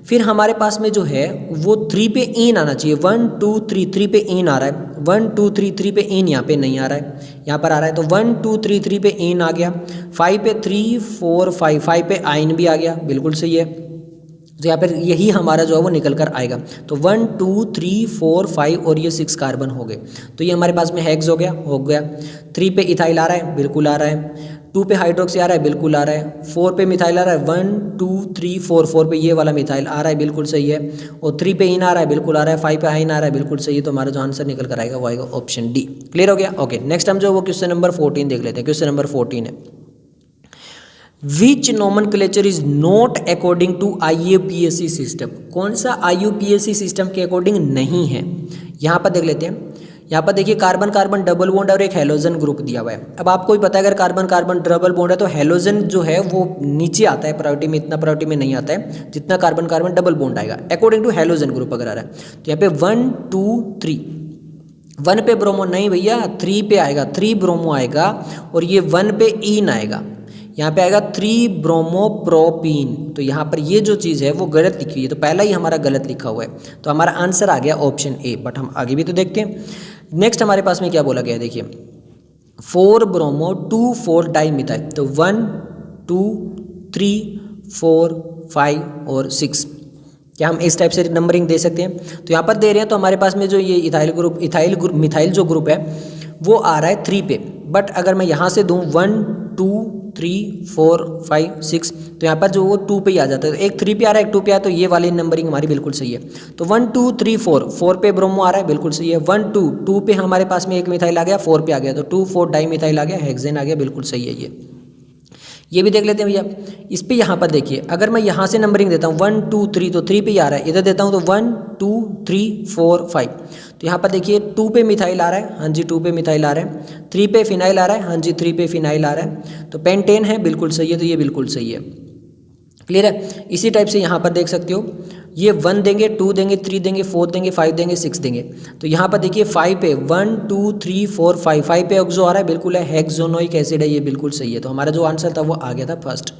फिर हमारे पास में जो है वो 3 पे इन आना चाहिए, 1 2 3, 3 पे इन आ रहा है, 1 2 3, 3 पे इन यहाँ पे नहीं आ रहा है, यहाँ पर आ रहा है, तो 1 2 3, 3 पे इन आ गया, 5 पे 3 4 5, 5 पे आइन भी आ गया, बिल्कुल सही है, तो यहाँ पर यही हमारा जो है वो निकल कर आएगा। तो 1 2 3 4 5 और ये 6 कार्बन हो गए, तो ये हमारे पास में हेक्स हो गया। 3 पे इथाइल आ रहा है, बिल्कुल आ रहा है, 2 पे हाइड्रोक्सी आ रहा है, बिल्कुल आ रहा है, 4 पे मिथाइल आ रहा है, 1 2 3 4, 4 पे ये वाला मिथाइल आ रहा है, बिल्कुल सही है, और 3 पे इन आ रहा है, बिल्कुल आ रहा है, 5 पे आइन आ रहा है, बिल्कुल सही है, तो हमारा जो आंसर निकल कर आएगा वो आएगा ऑप्शन डी। क्लियर हो गया? ओके, नेक्स्ट हम जो वो क्वेश्चन नंबर 14 देख लेते हैं। क्वेश्चन नंबर 14 है, which nomenclature is not according to IUPAC system, कौन सा IUPAC सिस्टम के अकॉर्डिंग नहीं है, यहाँ पर देख लेते हैं। यहाँ पर देखिए कार्बन कार्बन डबल बॉन्ड और एक हेलोजन ग्रुप दिया हुआ है। अब आपको भी पता है अगर कार्बन कार्बन डबल बॉन्ड है तो हेलोजन जो है वो नीचे आता है प्रायोरिटी में, इतना प्रायोरिटी में नहीं आता है जितना कार्बन कार्बन डबल बॉन्ड आएगा अकॉर्डिंग टू हेलोजन ग्रुप अगर आ रहा है। तो यहाँ पे 1 2 3, 1 पे ब्रोमो नहीं भैया, 3 पे आएगा, 3 ब्रोमो आएगा, और ये 1 पे इन आएगा, यहाँ पे आएगा 3 ब्रोमोप्रोपीन। तो यहाँ पर ये जो चीज़ है वो गलत लिखी हुई है, तो पहला ही हमारा गलत लिखा हुआ है, तो हमारा आंसर आ गया ऑप्शन ए। बट हम आगे भी तो देखते हैं। नेक्स्ट हमारे पास में क्या बोला गया, देखिए 4 ब्रोमो 2 4 डाई मिथाइल, तो 1 2 3 4 5 और 6, क्या हम इस टाइप से नंबरिंग दे सकते हैं? तो यहाँ पर दे रहे हैं, तो हमारे पास में जो ये मिथाइल जो ग्रुप है वो आ रहा है 3 पे, बट अगर मैं यहाँ से दूँ 1 2 3 4 5 6, तो यहाँ पर जो वो 2 पे ही आ जाता है, तो एक 3 पे आ रहा है, एक 2 पे आ, तो ये वाली नंबरिंग हमारी बिल्कुल सही है। तो 1 2 3 4, 4 पे ब्रोमो आ रहा है, बिल्कुल सही है। 1 2, 2 पे हमारे पास में एक मिथाइल आ गया, 4 पे आ गया, तो 2 4 डाई मिथाइल आ गया, हेक्सेन आ गया, बिल्कुल सही है। ये भी देख लेते हैं भैया। इस पे यहाँ पर देखिए अगर मैं यहाँ से नंबरिंग देता हूँ 1 2 3, तो 3 पे ही आ रहा है, इधर देता हूँ तो 1 2 3 4 5, तो यहाँ पर देखिए 2 पे मिथाइल आ रहा है, हाँ जी 2 पे मिथाइल आ रहा है, 3 पे फिनाइल आ रहा है, हाँ जी 3 पे फिनाइल आ रहा है, तो पेंटेन है, बिल्कुल सही है, तो ये बिल्कुल सही है। क्लियर है? इसी टाइप से यहाँ पर देख सकते हो, ये 1 देंगे, 2 देंगे, 3 देंगे, 4 देंगे, 5 देंगे, 6 देंगे, तो यहाँ पर देखिए 5 पे 1 2 3 4 5, 5 पे ऑक्सो आ रहा है, बिल्कुल है, हेक्सोनोइक एसिड है, ये बिल्कुल सही है, तो हमारा जो आंसर था वो आ गया था फर्स्ट।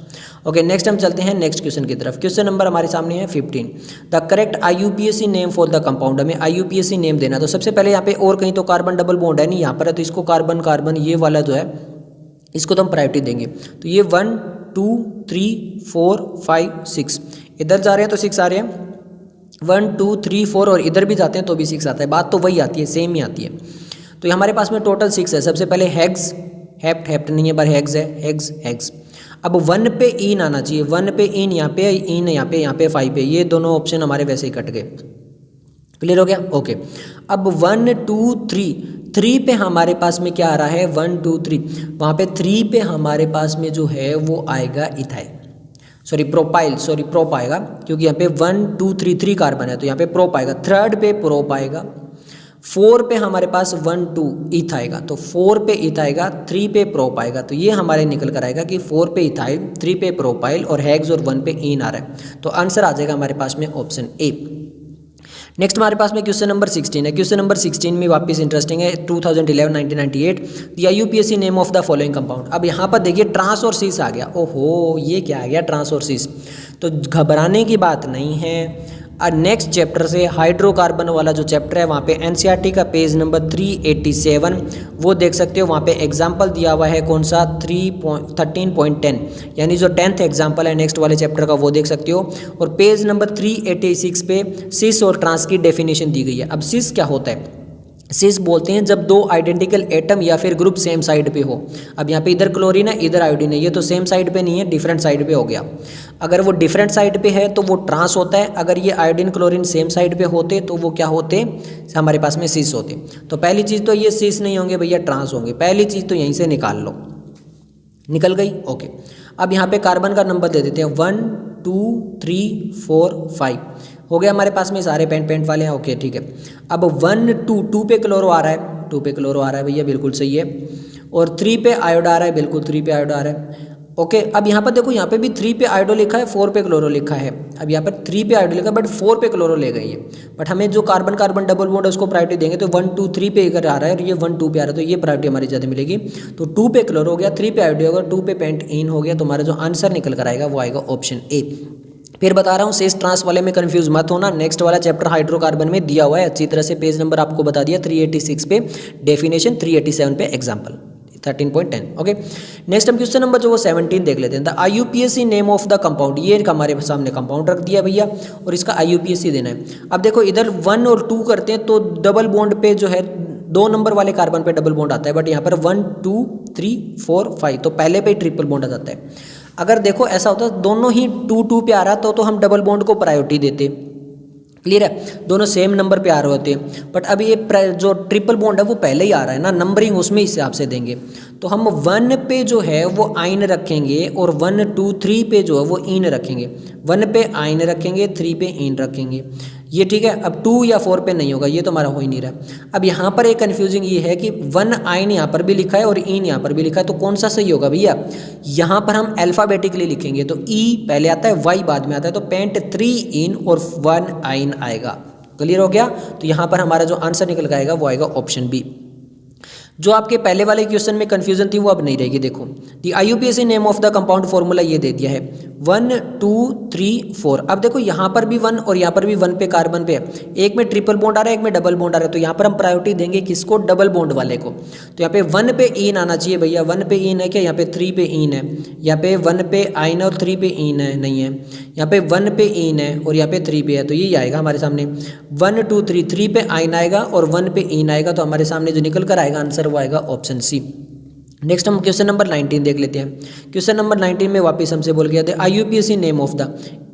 ओके, नेक्स्ट हम चलते हैं नेक्स्ट क्वेश्चन की तरफ। क्वेश्चन नंबर हमारे सामने है 15, the correct IUPAC name for the compound, हमें IUPAC नेम देना। तो सबसे पहले यहाँ पे और कहीं तो कार्बन डबल बॉन्ड है नहीं, यहाँ पर है, तो इसको कार्बन कार्बन ये वाला जो है इसको तो हम प्रायोरिटी देंगे, तो ये 1 2 3 4 5 6, इधर जा रहे हैं तो 6 आ रहे हैं, 1 2 3 4 और इधर भी जाते हैं तो भी 6 आता है, बात तो वही आती है, सेम ही आती है। तो हमारे पास में टोटल 6 है। सबसे पहले हेक्स, हेप्ट नहीं है पर हेक्स है, हेक्स। अब 1 पे इन आना चाहिए, 1 पे इन यहाँ पे, इन यहाँ पे 5 पे, ये दोनों ऑप्शन हमारे वैसे ही कट गए। क्लियर हो गया? ओके, अब 1 2 3 पे हमारे पास में क्या आ रहा है, 1 2 3, वहाँ पे 3 पे हमारे पास में जो है वो आएगा इथाइल, प्रोप आएगा, क्योंकि यहाँ पे 1 2 3 कार्बन है, तो यहाँ पे प्रोप आएगा। 3rd पे प्रोप आएगा, 4 पे हमारे पास 1 2 इथ आएगा, तो 4 पे इथ आएगा, 3 पे प्रोप आएगा, तो ये हमारे निकल कर आएगा कि 4 पे इथाइल, 3 पे प्रोपाइल और हेक्स और 1 पे इन आ रहा है, तो आंसर आ जाएगा हमारे पास में ऑप्शन ए। नेक्स्ट हमारे पास में क्वेश्चन नंबर 16 है। क्वेश्चन नंबर 16 में वापस इंटरेस्टिंग है, 2011-1998 the IUPAC name of the following compound. अब यहाँ पर देखिए ट्रांस और सीस आ गया, ओहो ये क्या आ गया ट्रांस और सीस, तो घबराने की बात नहीं है। नेक्स्ट चैप्टर से हाइड्रोकार्बन वाला जो चैप्टर है वहाँ पे NCERT का पेज नंबर 387 वो देख सकते हो, वहाँ पे एग्जाम्पल दिया हुआ है कौन सा 13.10, यानी जो 10th एग्जाम्पल है नेक्स्ट वाले चैप्टर का वो देख सकते हो। और पेज नंबर 386 पे सिस और ट्रांस की डेफिनेशन दी गई है। अब सिस क्या होता है? सिस बोलते हैं जब 2 आइडेंटिकल एटम या फिर ग्रुप सेम साइड पे हो। अब यहाँ पे इधर क्लोरीन है इधर आयोडीन है, ये तो सेम साइड पे नहीं है, डिफरेंट साइड पे हो गया। अगर वो डिफरेंट साइड पे है तो वो ट्रांस होता है, अगर ये आयोडीन क्लोरीन सेम साइड पे होते तो वो क्या होते, हमारे पास में सिस होते। तो पहली चीज़ तो ये सिस नहीं होंगे भैया, ट्रांस होंगे, पहली चीज़ तो यहीं से निकाल लो, निकल गई। ओके, अब यहाँ पे कार्बन का नंबर दे देते हैं 1 2 3 4 5। हो गया हमारे पास में सारे पेंट पेंट वाले हैं, ओके ठीक है। अब 1 2 2 पे क्लोरो आ रहा है, 2 पे क्लोरो आ रहा है भैया, बिल्कुल सही है। और 3 पे आयोडा आ रहा है, बिल्कुल 3 पे आयोडा आ रहा है, ओके। अब यहाँ पर देखो, यहाँ पे भी 3 पे आयोडो लिखा है, 4 पे क्लोरो लिखा है। अब यहाँ पर 3 पे आयोडो लिखा है बट 4 पे क्लोरो ले गई है। बट हमें जो कार्बन कार्बन डबल बॉन्ड है उसको प्रायोरिटी देंगे, तो 1 2 3 पे अगर आ रहा है और ये 1 2 पे आ रहा है तो ये प्रायोरिटी हमारी ज़्यादा मिलेगी। तो 2 पे क्लोरो हो गया, 3 पे आयोडो होगा, 2 पे पेंट इन हो गया, तो हमारा जो आंसर निकल कर आएगा वो आएगा ऑप्शन ए। फिर बता रहा हूँ, सेस ट्रांस वाले में कंफ्यूज मत होना, नेक्स्ट वाला चैप्टर हाइड्रोकार्बन में दिया हुआ है अच्छी तरह से, पेज नंबर आपको बता दिया 386 पे डेफिनेशन, 387 पे एग्जाम्पल 13.10, ओके। नेक्स्ट हम क्वेश्चन नंबर जो वो 17 देख लेते हैं। The IUPAC name of the compound, ये हमारे सामने कंपाउंड रख दिया भैया और इसका IUPAC देना है। अब देखो इधर 1 और 2 करते हैं तो डबल बॉन्ड पे जो है 2 नंबर वाले कार्बन पे डबल बॉन्ड आता है, बट यहाँ पर 1 2 3 4 5 तो पहले पे ही ट्रिपल बॉन्ड आ जाता है। अगर देखो ऐसा होता है दोनों ही 2 2 पे आ रहा तो हम डबल बॉन्ड को प्रायोरिटी देते, क्लियर है, दोनों सेम नंबर पे आ रहे होते हैं। बट अब ये जो ट्रिपल बॉन्ड है वो पहले ही आ रहा है ना, नंबरिंग उसमें हिसाब से देंगे, तो हम 1 पे जो है वो आइन रखेंगे और 1 2 3 पे जो है वो इन रखेंगे। 1 पे आइन रखेंगे, 3 पे इन रखेंगे, ये ठीक है। अब 2 या 4 पे नहीं होगा, ये तो हमारा हो ही नहीं रहा। अब यहाँ पर एक कन्फ्यूजिंग ये है कि 1 आइन यहाँ पर भी लिखा है और इन यहाँ पर भी लिखा है, तो कौन सा सही होगा भैया? यहाँ पर हम अल्फ़ाबेटिकली लिखेंगे, तो ई पहले आता है, वाई बाद में आता है, तो पेंट 3 इन और 1 आइन आएगा। क्लियर हो गया? तो यहाँ पर हमारा जो आंसर निकल आएगा वो आएगा ऑप्शन बी। जो आपके पहले वाले क्वेश्चन में कंफ्यूजन थी वो अब नहीं रहेगी। देखो दी IUPAC name of the compound formula ये दे दिया है 1 2 3 4। अब देखो यहाँ पर भी 1 और यहाँ पर भी 1 पे कार्बन पे है, एक में ट्रिपल बॉन्ड आ रहा है, एक में डबल बॉन्ड आ रहा है, तो यहाँ पर हम प्रायोरिटी देंगे किसको? डबल बॉन्ड वाले को। तो यहाँ पे 1 पे इन आना चाहिए भैया, 1 पे इन है क्या? यहाँ पे 3 पे इन है, यहाँ पे 1 पे आइन और 3 पे इन है, नहीं है, यहाँ पे 1 पे इन है और यहाँ पे 3 पे है, तो यही आएगा हमारे सामने 1 2 3, 3 पे आइन आएगा और 1 पे इन आएगा, तो हमारे सामने जो निकल कर आएगा आंसर वो आएगा ऑप्शन सी। नेक्स्ट हम क्वेश्चन नंबर 19 देख लेते हैं। क्वेश्चन नंबर 19 में वापस हमसे बोल गया था IUPAC नेम ऑफ द,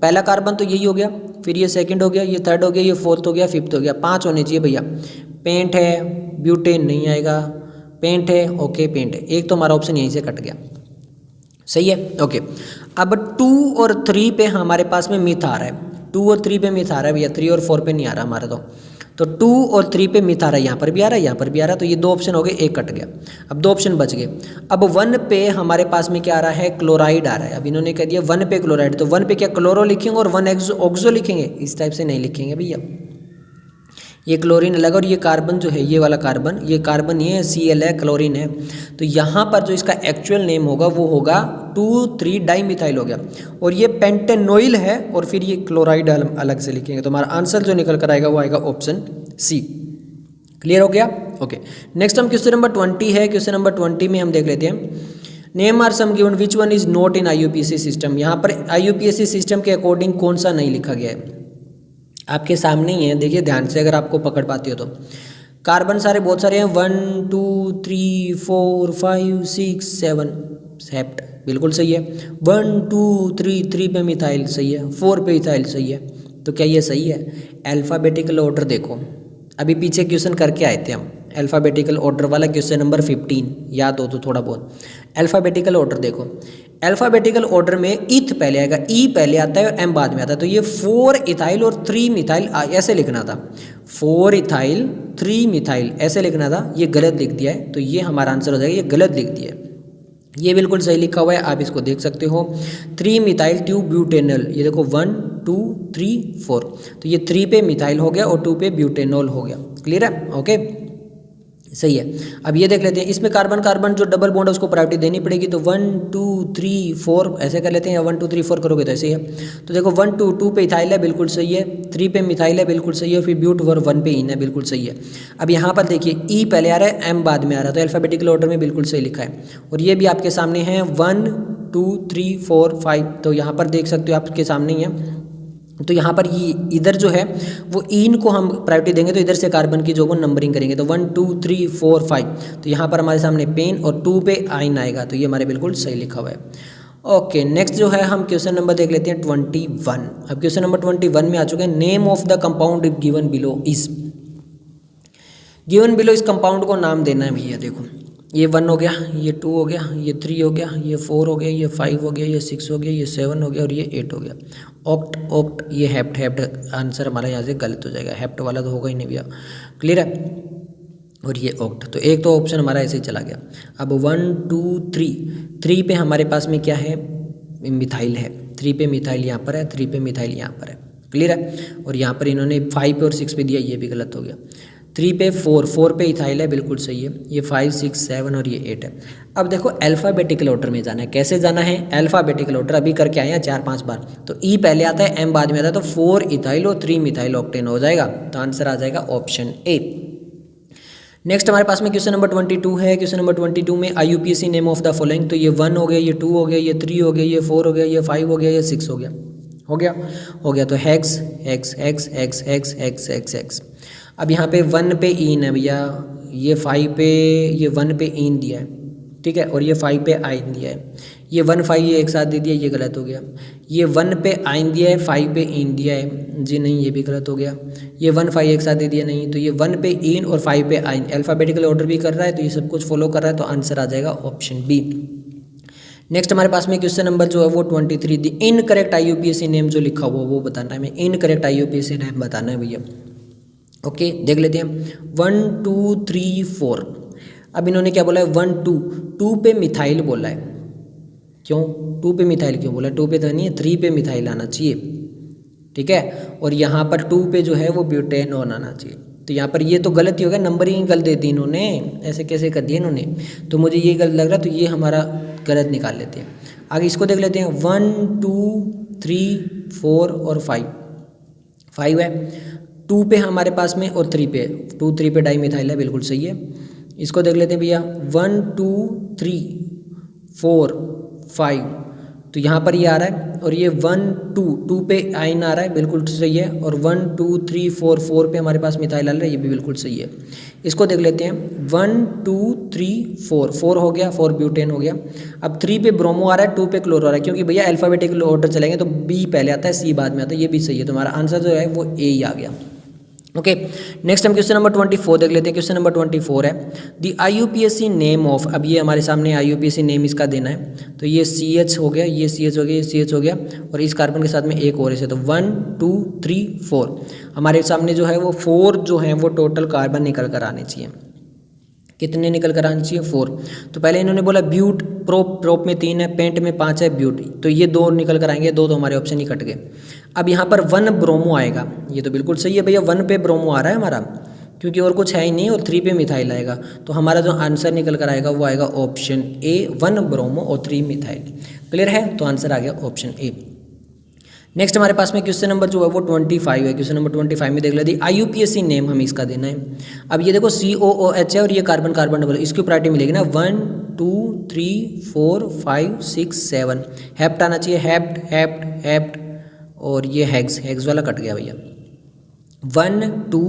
पहला कार्बन तो यही हो गया, फिर ये सेकंड हो गया, ये थर्ड हो गया, ये फोर्थ हो गया, फिफ्थ हो गया, 5 होने चाहिए भैया। पेंट है, ब्यूटेन नहीं आएगा, पेंट है, ओके पेंट है, एक तो हमारा ऑप्शन यहीं से कट गया, सही है, ओके। अब 2 और 3 पे हमारे पास में मिथ आ रहा है, 2 और 3 पे मिथ आ रहा है भैया, 3 और 4 पे नहीं आ रहा हमारा, तो 2 और 3 पे मिथ आ रहा है, यहाँ पर भी आ रहा है, यहाँ पर भी आ रहा है, तो ये 2 ऑप्शन हो गए, एक कट गया, अब 2 ऑप्शन बच गए। अब 1 पे हमारे पास में क्या आ रहा है? क्लोराइड आ रहा है। अब इन्होंने कह दिया 1 पे क्लोराइड, तो 1 पे क्या क्लोरो लिखेंगे और 1 ऑक्सो लिखेंगे? इस टाइप से नहीं लिखेंगे भैया, ये क्लोरीन अलग और ये कार्बन जो है, ये वाला कार्बन, ये कार्बन ये Cl है, क्लोरीन है, तो यहाँ पर जो इसका एक्चुअल नेम होगा वो होगा 2 3 डाइमिथाइल हो गया, और ये पेंटेनोइल है और फिर ये क्लोराइड अलग से लिखेंगे, तो हमारा आंसर जो निकल कर आएगा वो आएगा ऑप्शन सी। क्लियर हो गया? ओके। नेक्स्ट हम क्वेश्चन नंबर 20 है। क्वेश्चन नंबर 20 में हम देख लेते हैं, name are some given which one is not in IUPAC system. यहाँ पर IUPAC सिस्टम के अकॉर्डिंग कौन सा नहीं लिखा गया है? आपके सामने ही है, देखिए ध्यान से अगर आपको पकड़ पाती हो तो। कार्बन सारे बहुत सारे हैं, 1 2 3 4 5 6 7, सेप्ट बिल्कुल सही है, 1 2 3 3 पे मिथाइल सही है, 4 पे इथाइल सही है, तो क्या ये सही है? अल्फ़ाबेटिकल ऑर्डर देखो, अभी पीछे क्वेश्चन करके आए थे हम, अल्फ़ाबेटिकल ऑर्डर वाला क्वेश्चन नंबर 15 याद हो तो थोड़ा बहुत। अल्फ़ाबेटिकल ऑर्डर देखो, अल्फ़ाबेटिकल ऑर्डर में इथ पहले आएगा, ई पहले आता है और एम बाद में आता है, तो ये 4 इथाइल और 3 मिथाइल ऐसे लिखना था, 4 इथाइल 3 मिथाइल ऐसे लिखना था, ये गलत लिख दिया है, तो ये हमारा आंसर हो जाएगा, ये गलत लिख दिया है, ये बिल्कुल सही लिखा हुआ है, आप इसको देख सकते हो, 3 मिथाइल 2 ब्यूटेनॉल, ये देखो 1 2 3 4, तो ये 3 पे मिथाइल हो गया और 2 पे ब्यूटेनॉल हो गया। क्लियर है? ओके सही है। अब ये देख लेते हैं, इसमें कार्बन कार्बन जो डबल बॉन्ड है उसको प्रायोरिटी देनी पड़ेगी, तो 1 2 3 4 ऐसे कर लेते हैं, या 1 2 3 4 करोगे तो ऐसे ही है। तो देखो 1 2 2 पे इथाइल है, बिल्कुल सही है, 3 पे मिथाइल है, बिल्कुल सही है, फिर ब्यूट और 1 पे इन है, बिल्कुल सही है। अब यहाँ पर देखिए ई पहले आ रहा है, एम बाद में आ रहा है, तो अल्फ़ाबेटिकल ऑर्डर में बिल्कुल सही लिखा है, और ये भी आपके सामने है 1 2 3 4 5, तो यहाँ पर देख सकते हो आपके सामने ही है, तो यहाँ पर ये इधर जो है वो इन को हम प्रायोरिटी देंगे, तो इधर से कार्बन की जो वो नंबरिंग करेंगे, तो 1 2 3 4 5, तो यहाँ पर हमारे सामने पेन और 2 पे आइन आएगा, तो ये हमारे बिल्कुल सही लिखा हुआ है। ओके नेक्स्ट जो है हम क्वेश्चन नंबर देख लेते हैं 21। अब क्वेश्चन नंबर 21 में आ चुके हैं, name of the compound given below is, given below इस कंपाउंड को नाम देना है भैया। देखो ये 1 हो गया, ये 2 हो गया, ये 3 हो गया, ये 4 हो गया, ये 5 हो गया, ये 6 हो गया, ये 7 हो गया और ये 8 हो गया। ऑक्ट ऑक्ट ये हेप्ट हेप्ट आंसर हमारा यहाँ से गलत हो जाएगा, हेप्ट वाला तो होगा ही नहीं भैया। क्लियर है, और ये ऑक्ट, तो एक तो ऑप्शन हमारा ऐसे ही चला गया। अब 1 2 3 पे हमारे पास में क्या है, मिथाइल है। 3 पे मिथाइल यहाँ पर है, 3 पे मिथाइल यहाँ पर है। क्लियर है, और यहाँ पर इन्होंने 5 पे और 6 पे दिया, ये भी गलत हो गया। 3 पे 4 पे इथाइल है, बिल्कुल सही है। ये 5 6 7 और ये 8 है। अब देखो अल्फ़ाबेटिकल ऑर्डर में जाना है। कैसे जाना है, अल्फ़ाबेटिकल ऑर्डर अभी करके आए हैं 4-5 बार। तो ई पहले आता है, एम बाद में आता है, तो 4 इथाइल और 3 मिथाइल ऑक्टेन हो जाएगा। तो आंसर आ जाएगा ऑप्शन ए। नेक्स्ट हमारे पास में क्वेश्चन नंबर 22 है। क्वेश्चन नंबर 22 में IUPAC name of the following, तो ये 1 हो गया, ये 2 हो गया, ये 3 हो गया, ये 4 हो गया, ये 5 हो गया, ये 6 हो गया। हो गया तो hex hex hex hex hex hex hex hex. अब यहाँ पे 1 पे इन है भैया, ये 5 पे, ये 1 पे इन दिया है, ठीक है, और ये 5 पे आइन दिया है। ये 1 5 ये एक साथ दे दिया, ये गलत हो गया। ये 1 पे आइन दिया है, 5 पे इन दिया है, जी नहीं, ये भी गलत हो गया। ये 1 5 एक साथ दे दिया, नहीं, तो ये 1 पे इन और 5 पे आइन, अल्फ़ाबेटिकल ऑर्डर भी कर रहा है, तो ये सब कुछ फॉलो कर रहा है, तो आंसर आ जाएगा ऑप्शन बी। नेक्स्ट हमारे पास में क्वेश्चन नंबर जो है वो 23, द इनकरेक्ट IUPAC नेम जो लिखा हुआ वो बताना है, हमें इनकरेक्ट IUPAC नेम बताना है भैया। ओके, देख लेते हैं। 1 2 3 4। अब इन्होंने क्या बोला है, 1 2 पे मिथाइल बोला है। क्यों 2 पे मिथाइल क्यों बोला, 2 पे तो नहीं है, 3 पे मिथाइल आना चाहिए, ठीक है, और यहाँ पर 2 पे जो है वो ब्यूटेनॉन आना चाहिए। तो यहाँ पर ये तो गलत ही हो गया, नंबरिंग गलत दे दी इन्होंने, ऐसे कैसे कर दिया इन्होंने, तो मुझे ये गलत लग रहा है, तो ये हमारा गलत निकाल लेते हैं। आगे इसको देख लेते हैं। 1 2 3 4 और 5 है। 2 पे हमारे पास में और 3 पे, 2 3 पे डाई मिथाइल है, बिल्कुल सही है। इसको देख लेते हैं भैया। 1 2 3 4 5, तो यहाँ पर ये आ रहा है, और ये 1 2 पे आइन आ रहा है, बिल्कुल सही है, और 1 2 3 4 पे हमारे पास मिथाइल आ रहा है, ये भी बिल्कुल सही है। इसको देख लेते हैं। 1 2 3 4 हो गया, 4 ब्यूटेन हो गया। अब 3 पे ब्रोमो आ रहा है, 2 पे क्लोरो आ रहा है, क्योंकि भैया अल्फ़ाबेटिकल ऑर्डर चलेंगे तो बी पहले आता है, सी बाद में आता है, ये भी सही है, तो हमारा आंसर जो है वो ए ही आ गया। ओके, नेक्स्ट हम क्वेश्चन नंबर 24 देख लेते हैं। क्वेश्चन नंबर 24 है, द IUPAC नेम ऑफ, अब ये हमारे सामने IUPAC नेम इसका देना है, तो ये CH हो गया, ये CH हो गया, ये CH हो गया, और इस कार्बन के साथ में एक और है, तो 1 2 3 4 हमारे सामने जो है वो 4 जो है वो टोटल कार्बन निकल कर आने चाहिए। कितने निकल कर आने चाहिए, 4। तो पहले इन्होंने बोला ब्यूट, प्रोप में 3 है, पेंट में 5 है, ब्यूट, तो ये 2 निकल कर आएंगे, 2 तो हमारे ऑप्शन ही कट गए। अब यहाँ पर 1 ब्रोमो आएगा, ये तो बिल्कुल सही है भैया, 1 पे ब्रोमो आ रहा है हमारा, क्योंकि और कुछ है ही नहीं, और 3 पे मिथाइल आएगा, तो हमारा जो आंसर निकल कर आएगा वो आएगा ऑप्शन ए, 1 ब्रोमो और 3 मिथाइल। क्लियर है, तो आंसर आ गया ऑप्शन ए। नेक्स्ट हमारे पास में क्वेश्चन नंबर जो है वो 25 है। क्वेश्चन नंबर 25 में देख लेते हैं। IUPAC नेम हमें इसका देना है। अब ये देखो COOH है और ये कार्बन कार्बन डबल, इसकी प्रायोरिटी मिलेगी ना, 1 2 3 4 5 6 7, हेप्ट आना चाहिए, हेप्ट हेप्ट हेप्ट, और ये हेक्स वाला कट गया भैया। 1 2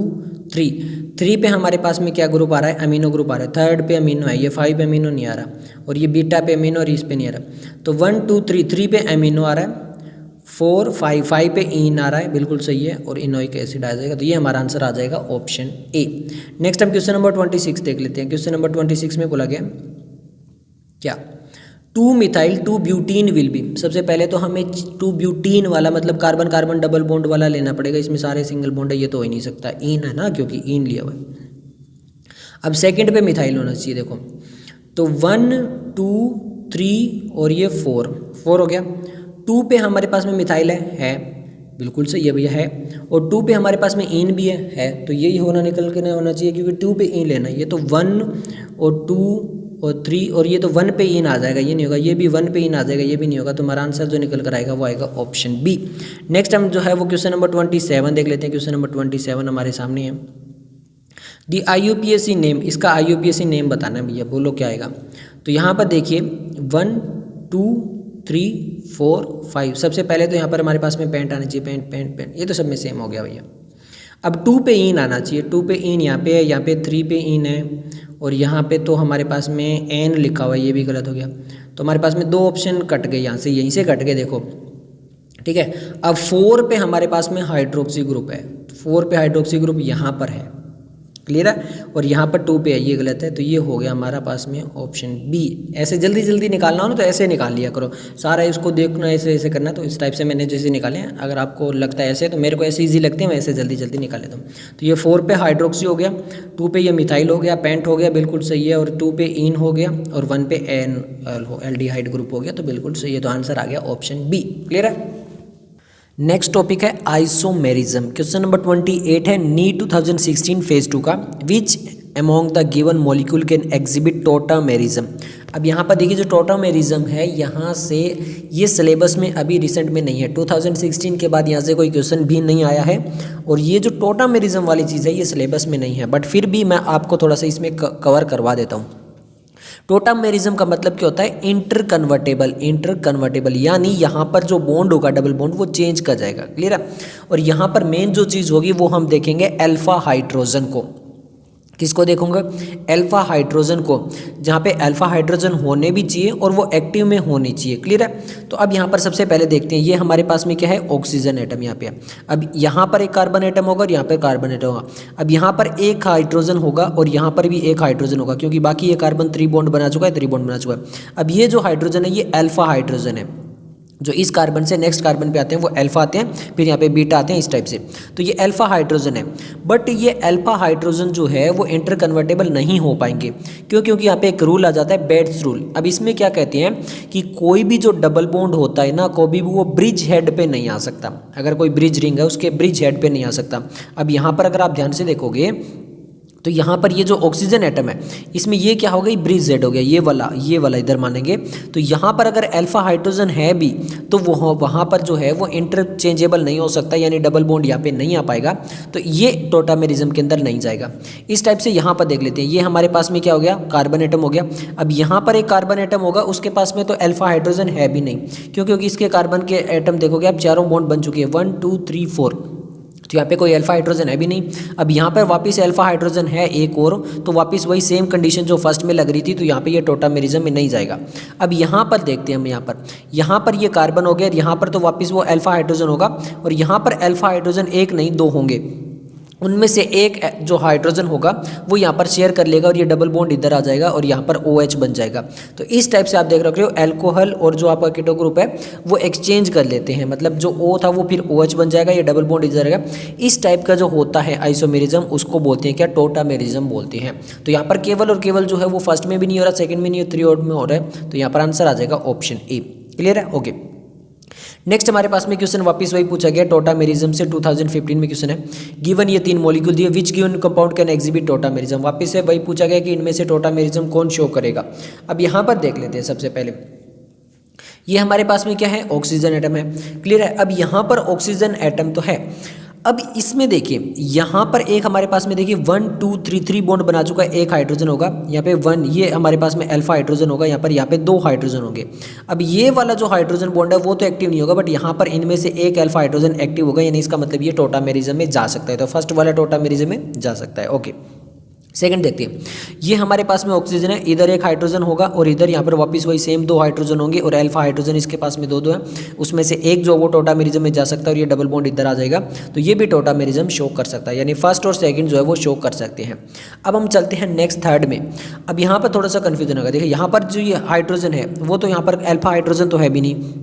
3 पे हमारे पास में क्या ग्रुप आ रहा है, अमीनो ग्रुप आ रहा है, 3rd पे अमीनो है, ये 5 पे अमीनो नहीं आ रहा, और ये बीटा पे अमीनो और इस पे नहीं आ रहा, तो 1 2 3 पे अमीनो आ रहा है, 4 5 पे इन आ रहा है, बिल्कुल सही है, और इनोइक एसिड आ जाएगा, तो ये हमारा आंसर आ जाएगा ऑप्शन ए। नेक्स्ट हम क्वेश्चन नंबर 26 देख लेते हैं। क्वेश्चन नंबर 26 में बोला गया क्या, 2 मिथाइल 2 ब्यूटीन विल बी। सबसे पहले तो हमें 2 ब्यूटीन वाला मतलब कार्बन कार्बन डबल बॉन्ड वाला लेना पड़ेगा, इसमें सारे सिंगल बॉन्ड है, ये तो हो ही नहीं सकता, इन है ना, क्योंकि इन लिया हुआ है। अब सेकंड पे मिथाइल होना चाहिए, देखो, तो 1 2 3 और ये 4 हो गया। 2 पे हमारे पास में मिथाइल है, बिल्कुल सही है भैया, है, और 2 पे हमारे पास में इन भी है, तो यही होना निकल के नहीं होना चाहिए, क्योंकि 2 पे इन लेना है, ये तो 1 और 2 और 3, और ये तो 1 पे इन आ जाएगा, ये नहीं होगा, ये भी 1 पे इन आ जाएगा, ये भी नहीं होगा, तो हमारा आंसर जो निकल कर आएगा वो आएगा ऑप्शन बी। नेक्स्ट हम जो है वो क्वेश्चन नंबर 27 देख लेते हैं। क्वेश्चन नंबर 27 हमारे सामने है। दी IUPAC नेम, इसका IUPAC नेम बताना है भैया, बोलो क्या आएगा। तो यहाँ पर देखिए 1 2 3 4 5, सबसे पहले तो यहाँ पर हमारे पास में पेंट आना चाहिए, पेंट, ये तो सब में सेम हो गया भैया। अब 2 पे इन आना चाहिए, 2 पे इन यहाँ पे है, यहाँ पे 3 पे इन है, और यहाँ पे तो हमारे पास में एन लिखा हुआ है, ये भी गलत हो गया, तो हमारे पास में 2 ऑप्शन कट गए, यहाँ से यहीं से कट गए, देखो, ठीक है। अब 4 पे हमारे पास में हाइड्रोक्सी ग्रुप है, 4 पे हाइड्रोक्सी ग्रुप यहाँ पर है, क्लियर है। और यहाँ पर 2 पे है, ये गलत है, तो ये हो गया हमारा पास में ऑप्शन बी। ऐसे जल्दी जल्दी निकालना हो ना तो ऐसे निकाल लिया करो, सारा इसको देखना ऐसे ऐसे करना। तो इस टाइप से मैंने जैसे निकाले हैं, अगर आपको लगता है ऐसे, तो मेरे को ऐसे ईजी लगते हैं, मैं ऐसे जल्दी जल्दी निकाल लेता हूँ। तो ये 4 पे हाइड्रोक्सी हो गया, 2 पे ये मिथाइल हो गया, पेंट हो गया, बिल्कुल सही है, और 2 पे इन हो गया, और 1 पे एल्डिहाइड ग्रुप हो गया, तो बिल्कुल सही है। तो आंसर आ गया ऑप्शन बी। क्लियर है। नेक्स्ट टॉपिक है आइसोमेरिज्म। क्वेश्चन नंबर 28 है नीट 2016 फेज 2 का, which among the given molecule can exhibit tautomerism. अब यहाँ पर देखिए जो टोटामेरिज्म है, यहाँ से ये सिलेबस में अभी रिसेंट में नहीं है, 2016 के बाद यहाँ से कोई क्वेश्चन भी नहीं आया है, और ये जो टोटामेरिज्म वाली चीज़ है ये सिलेबस में नहीं है, बट फिर भी मैं आपको थोड़ा सा इसमें कवर करवा देता हूँ। टोटामेरिज्म का मतलब क्या होता है, इंटर कन्वर्टेबल, यानी यहाँ पर जो बॉन्ड होगा डबल बॉन्ड वो चेंज कर जाएगा। क्लियर है। और यहाँ पर मेन जो चीज़ होगी वो हम देखेंगे अल्फा हाइड्रोजन को। किसको देखूंगा, अल्फा हाइड्रोजन को, जहाँ पे अल्फा हाइड्रोजन होने भी चाहिए और वो एक्टिव में होनी चाहिए। क्लियर है। तो अब यहाँ पर सबसे पहले देखते हैं, ये हमारे पास में क्या है, ऑक्सीजन एटम यहाँ पे है। अब यहाँ पर एक कार्बन एटम होगा और यहाँ पर कार्बन एटम होगा। अब यहाँ पर एक हाइड्रोजन होगा और यहाँ पर भी एक हाइड्रोजन होगा, क्योंकि बाकी ये कार्बन 3 बॉन्ड बना चुका है, 3 बॉन्ड बना चुका है। अब ये जो हाइड्रोजन है ये अल्फा हाइड्रोजन है, जो इस कार्बन से नेक्स्ट कार्बन पे आते हैं वो अल्फा आते हैं, फिर यहाँ पे बीटा आते हैं, इस टाइप से। तो ये अल्फा हाइड्रोजन है, बट ये अल्फा हाइड्रोजन जो है वो इंटर कन्वर्टेबल नहीं हो पाएंगे। क्यों? क्योंकि यहाँ पे एक रूल आ जाता है, बेट्स रूल। अब इसमें क्या कहते हैं कि कोई भी जो डबल बॉन्ड होता है ना, कोई भी वो ब्रिज हेड पे नहीं आ सकता। अगर कोई ब्रिज रिंग है उसके ब्रिज हेड पे नहीं आ सकता। अब यहाँ पर अगर आप ध्यान से देखोगे तो यहाँ पर ये जो ऑक्सीजन एटम है इसमें ये क्या हो गई, ब्रिज जेड हो गया, ये वाला इधर मानेंगे। तो यहाँ पर अगर अल्फा हाइड्रोजन है भी तो वहाँ पर जो है वो इंटरचेंजेबल नहीं हो सकता, यानी डबल बॉन्ड यहाँ पे नहीं आ पाएगा, तो ये टोटामेरिज्म के अंदर नहीं जाएगा। इस टाइप से यहाँ पर देख लेते हैं, ये हमारे पास में क्या हो गया, कार्बन एटम हो गया। अब यहाँ पर एक कार्बन एटम होगा, उसके पास में तो अल्फा हाइड्रोजन है भी नहीं, क्योंकि इसके कार्बन के एटम देखोगे आप, चारों बॉन्ड बन चुके हैं, 1 2 3 4, तो यहाँ पे कोई अल्फा हाइड्रोजन है भी नहीं। अब यहाँ पर वापस अल्फा हाइड्रोजन है एक और, तो वापस वही सेम कंडीशन जो फर्स्ट में लग रही थी, तो यहाँ पे ये टोटामेरिज्म में नहीं जाएगा। अब यहाँ पर देखते हैं हम, यहाँ पर ये कार्बन हो गया, यहाँ पर तो वापस वो अल्फा हाइड्रोजन होगा, और यहाँ पर अल्फा हाइड्रोजन एक नहीं 2 होंगे, उनमें से एक जो हाइड्रोजन होगा वो यहाँ पर शेयर कर लेगा और ये डबल बॉन्ड इधर आ जाएगा और यहाँ पर OH बन जाएगा। तो इस टाइप से आप देख रहे हो अल्कोहल और जो आपका कीटो ग्रुप है वो एक्सचेंज कर लेते हैं, मतलब जो O था वो फिर OH बन जाएगा, ये डबल बॉन्ड इधर आएगा। इस टाइप का जो होता है आइसोमेरिज्म, उसको बोलते हैं क्या, टोटामेरिज्म बोलते हैं। तो यहाँ पर केवल और केवल जो है वो फर्स्ट में भी नहीं हो रहा, सेकंड में नहीं हो, थर्ड में हो रहा है, तो यहाँ पर आंसर आ जाएगा ऑप्शन ए। क्लियर है। ओके, नेक्स्ट हमारे पास में क्वेश्चन वापस वही पूछा गया, टोटामेरिज्म से 2015 में क्वेश्चन है। गिवन ये 3 मॉलिक्यूल दिए, विच गिवन कंपाउंड कैन एग्जिबिट टोटामेरिज्म। वापस से वही पूछा गया कि इनमें से टोटामेरिज्म कौन शो करेगा। अब यहाँ पर देख लेते हैं, सबसे पहले ये हमारे पास में क्या है, ऑक्सीजन एटम है। क्लियर है। अब यहाँ पर ऑक्सीजन एटम तो है, अब इसमें देखिए यहाँ पर एक हमारे पास में देखिए 1 2 3 बॉन्ड बना चुका है, एक हाइड्रोजन होगा यहाँ पे 1, ये हमारे पास में अल्फा हाइड्रोजन होगा, यहाँ पे 2 हाइड्रोजन होंगे। अब ये वाला जो हाइड्रोजन बॉन्ड है वो तो एक्टिव नहीं होगा, बट यहाँ पर इनमें से एक अल्फा हाइड्रोजन एक्टिव होगा, यानी इसका मतलब ये टोटामेरिज्म में जा सकता है। तो फर्स्ट वाला टोटामेरिज्म में जा सकता है। ओके, सेकंड देखते हैं, ये हमारे पास में ऑक्सीजन है, इधर एक हाइड्रोजन होगा और इधर यहाँ पर वापस वही सेम 2 हाइड्रोजन होंगे और अल्फा हाइड्रोजन इसके पास में 2 है, उसमें से एक जो वो टोटामेरिज्म में जा सकता है और ये डबल बॉन्ड इधर आ जाएगा, तो ये भी टोटामेरिज्म शो कर सकता है, यानी फर्स्ट और सेकंड जो है वो शो कर सकते हैं। अब हम चलते हैं नेक्स्ट थर्ड में। अब यहाँ पर थोड़ा सा कन्फ्यूजन होगा, देखिए यहाँ पर जो ये हाइड्रोजन है वो तो यहाँ पर अल्फा हाइड्रोजन तो है भी नहीं।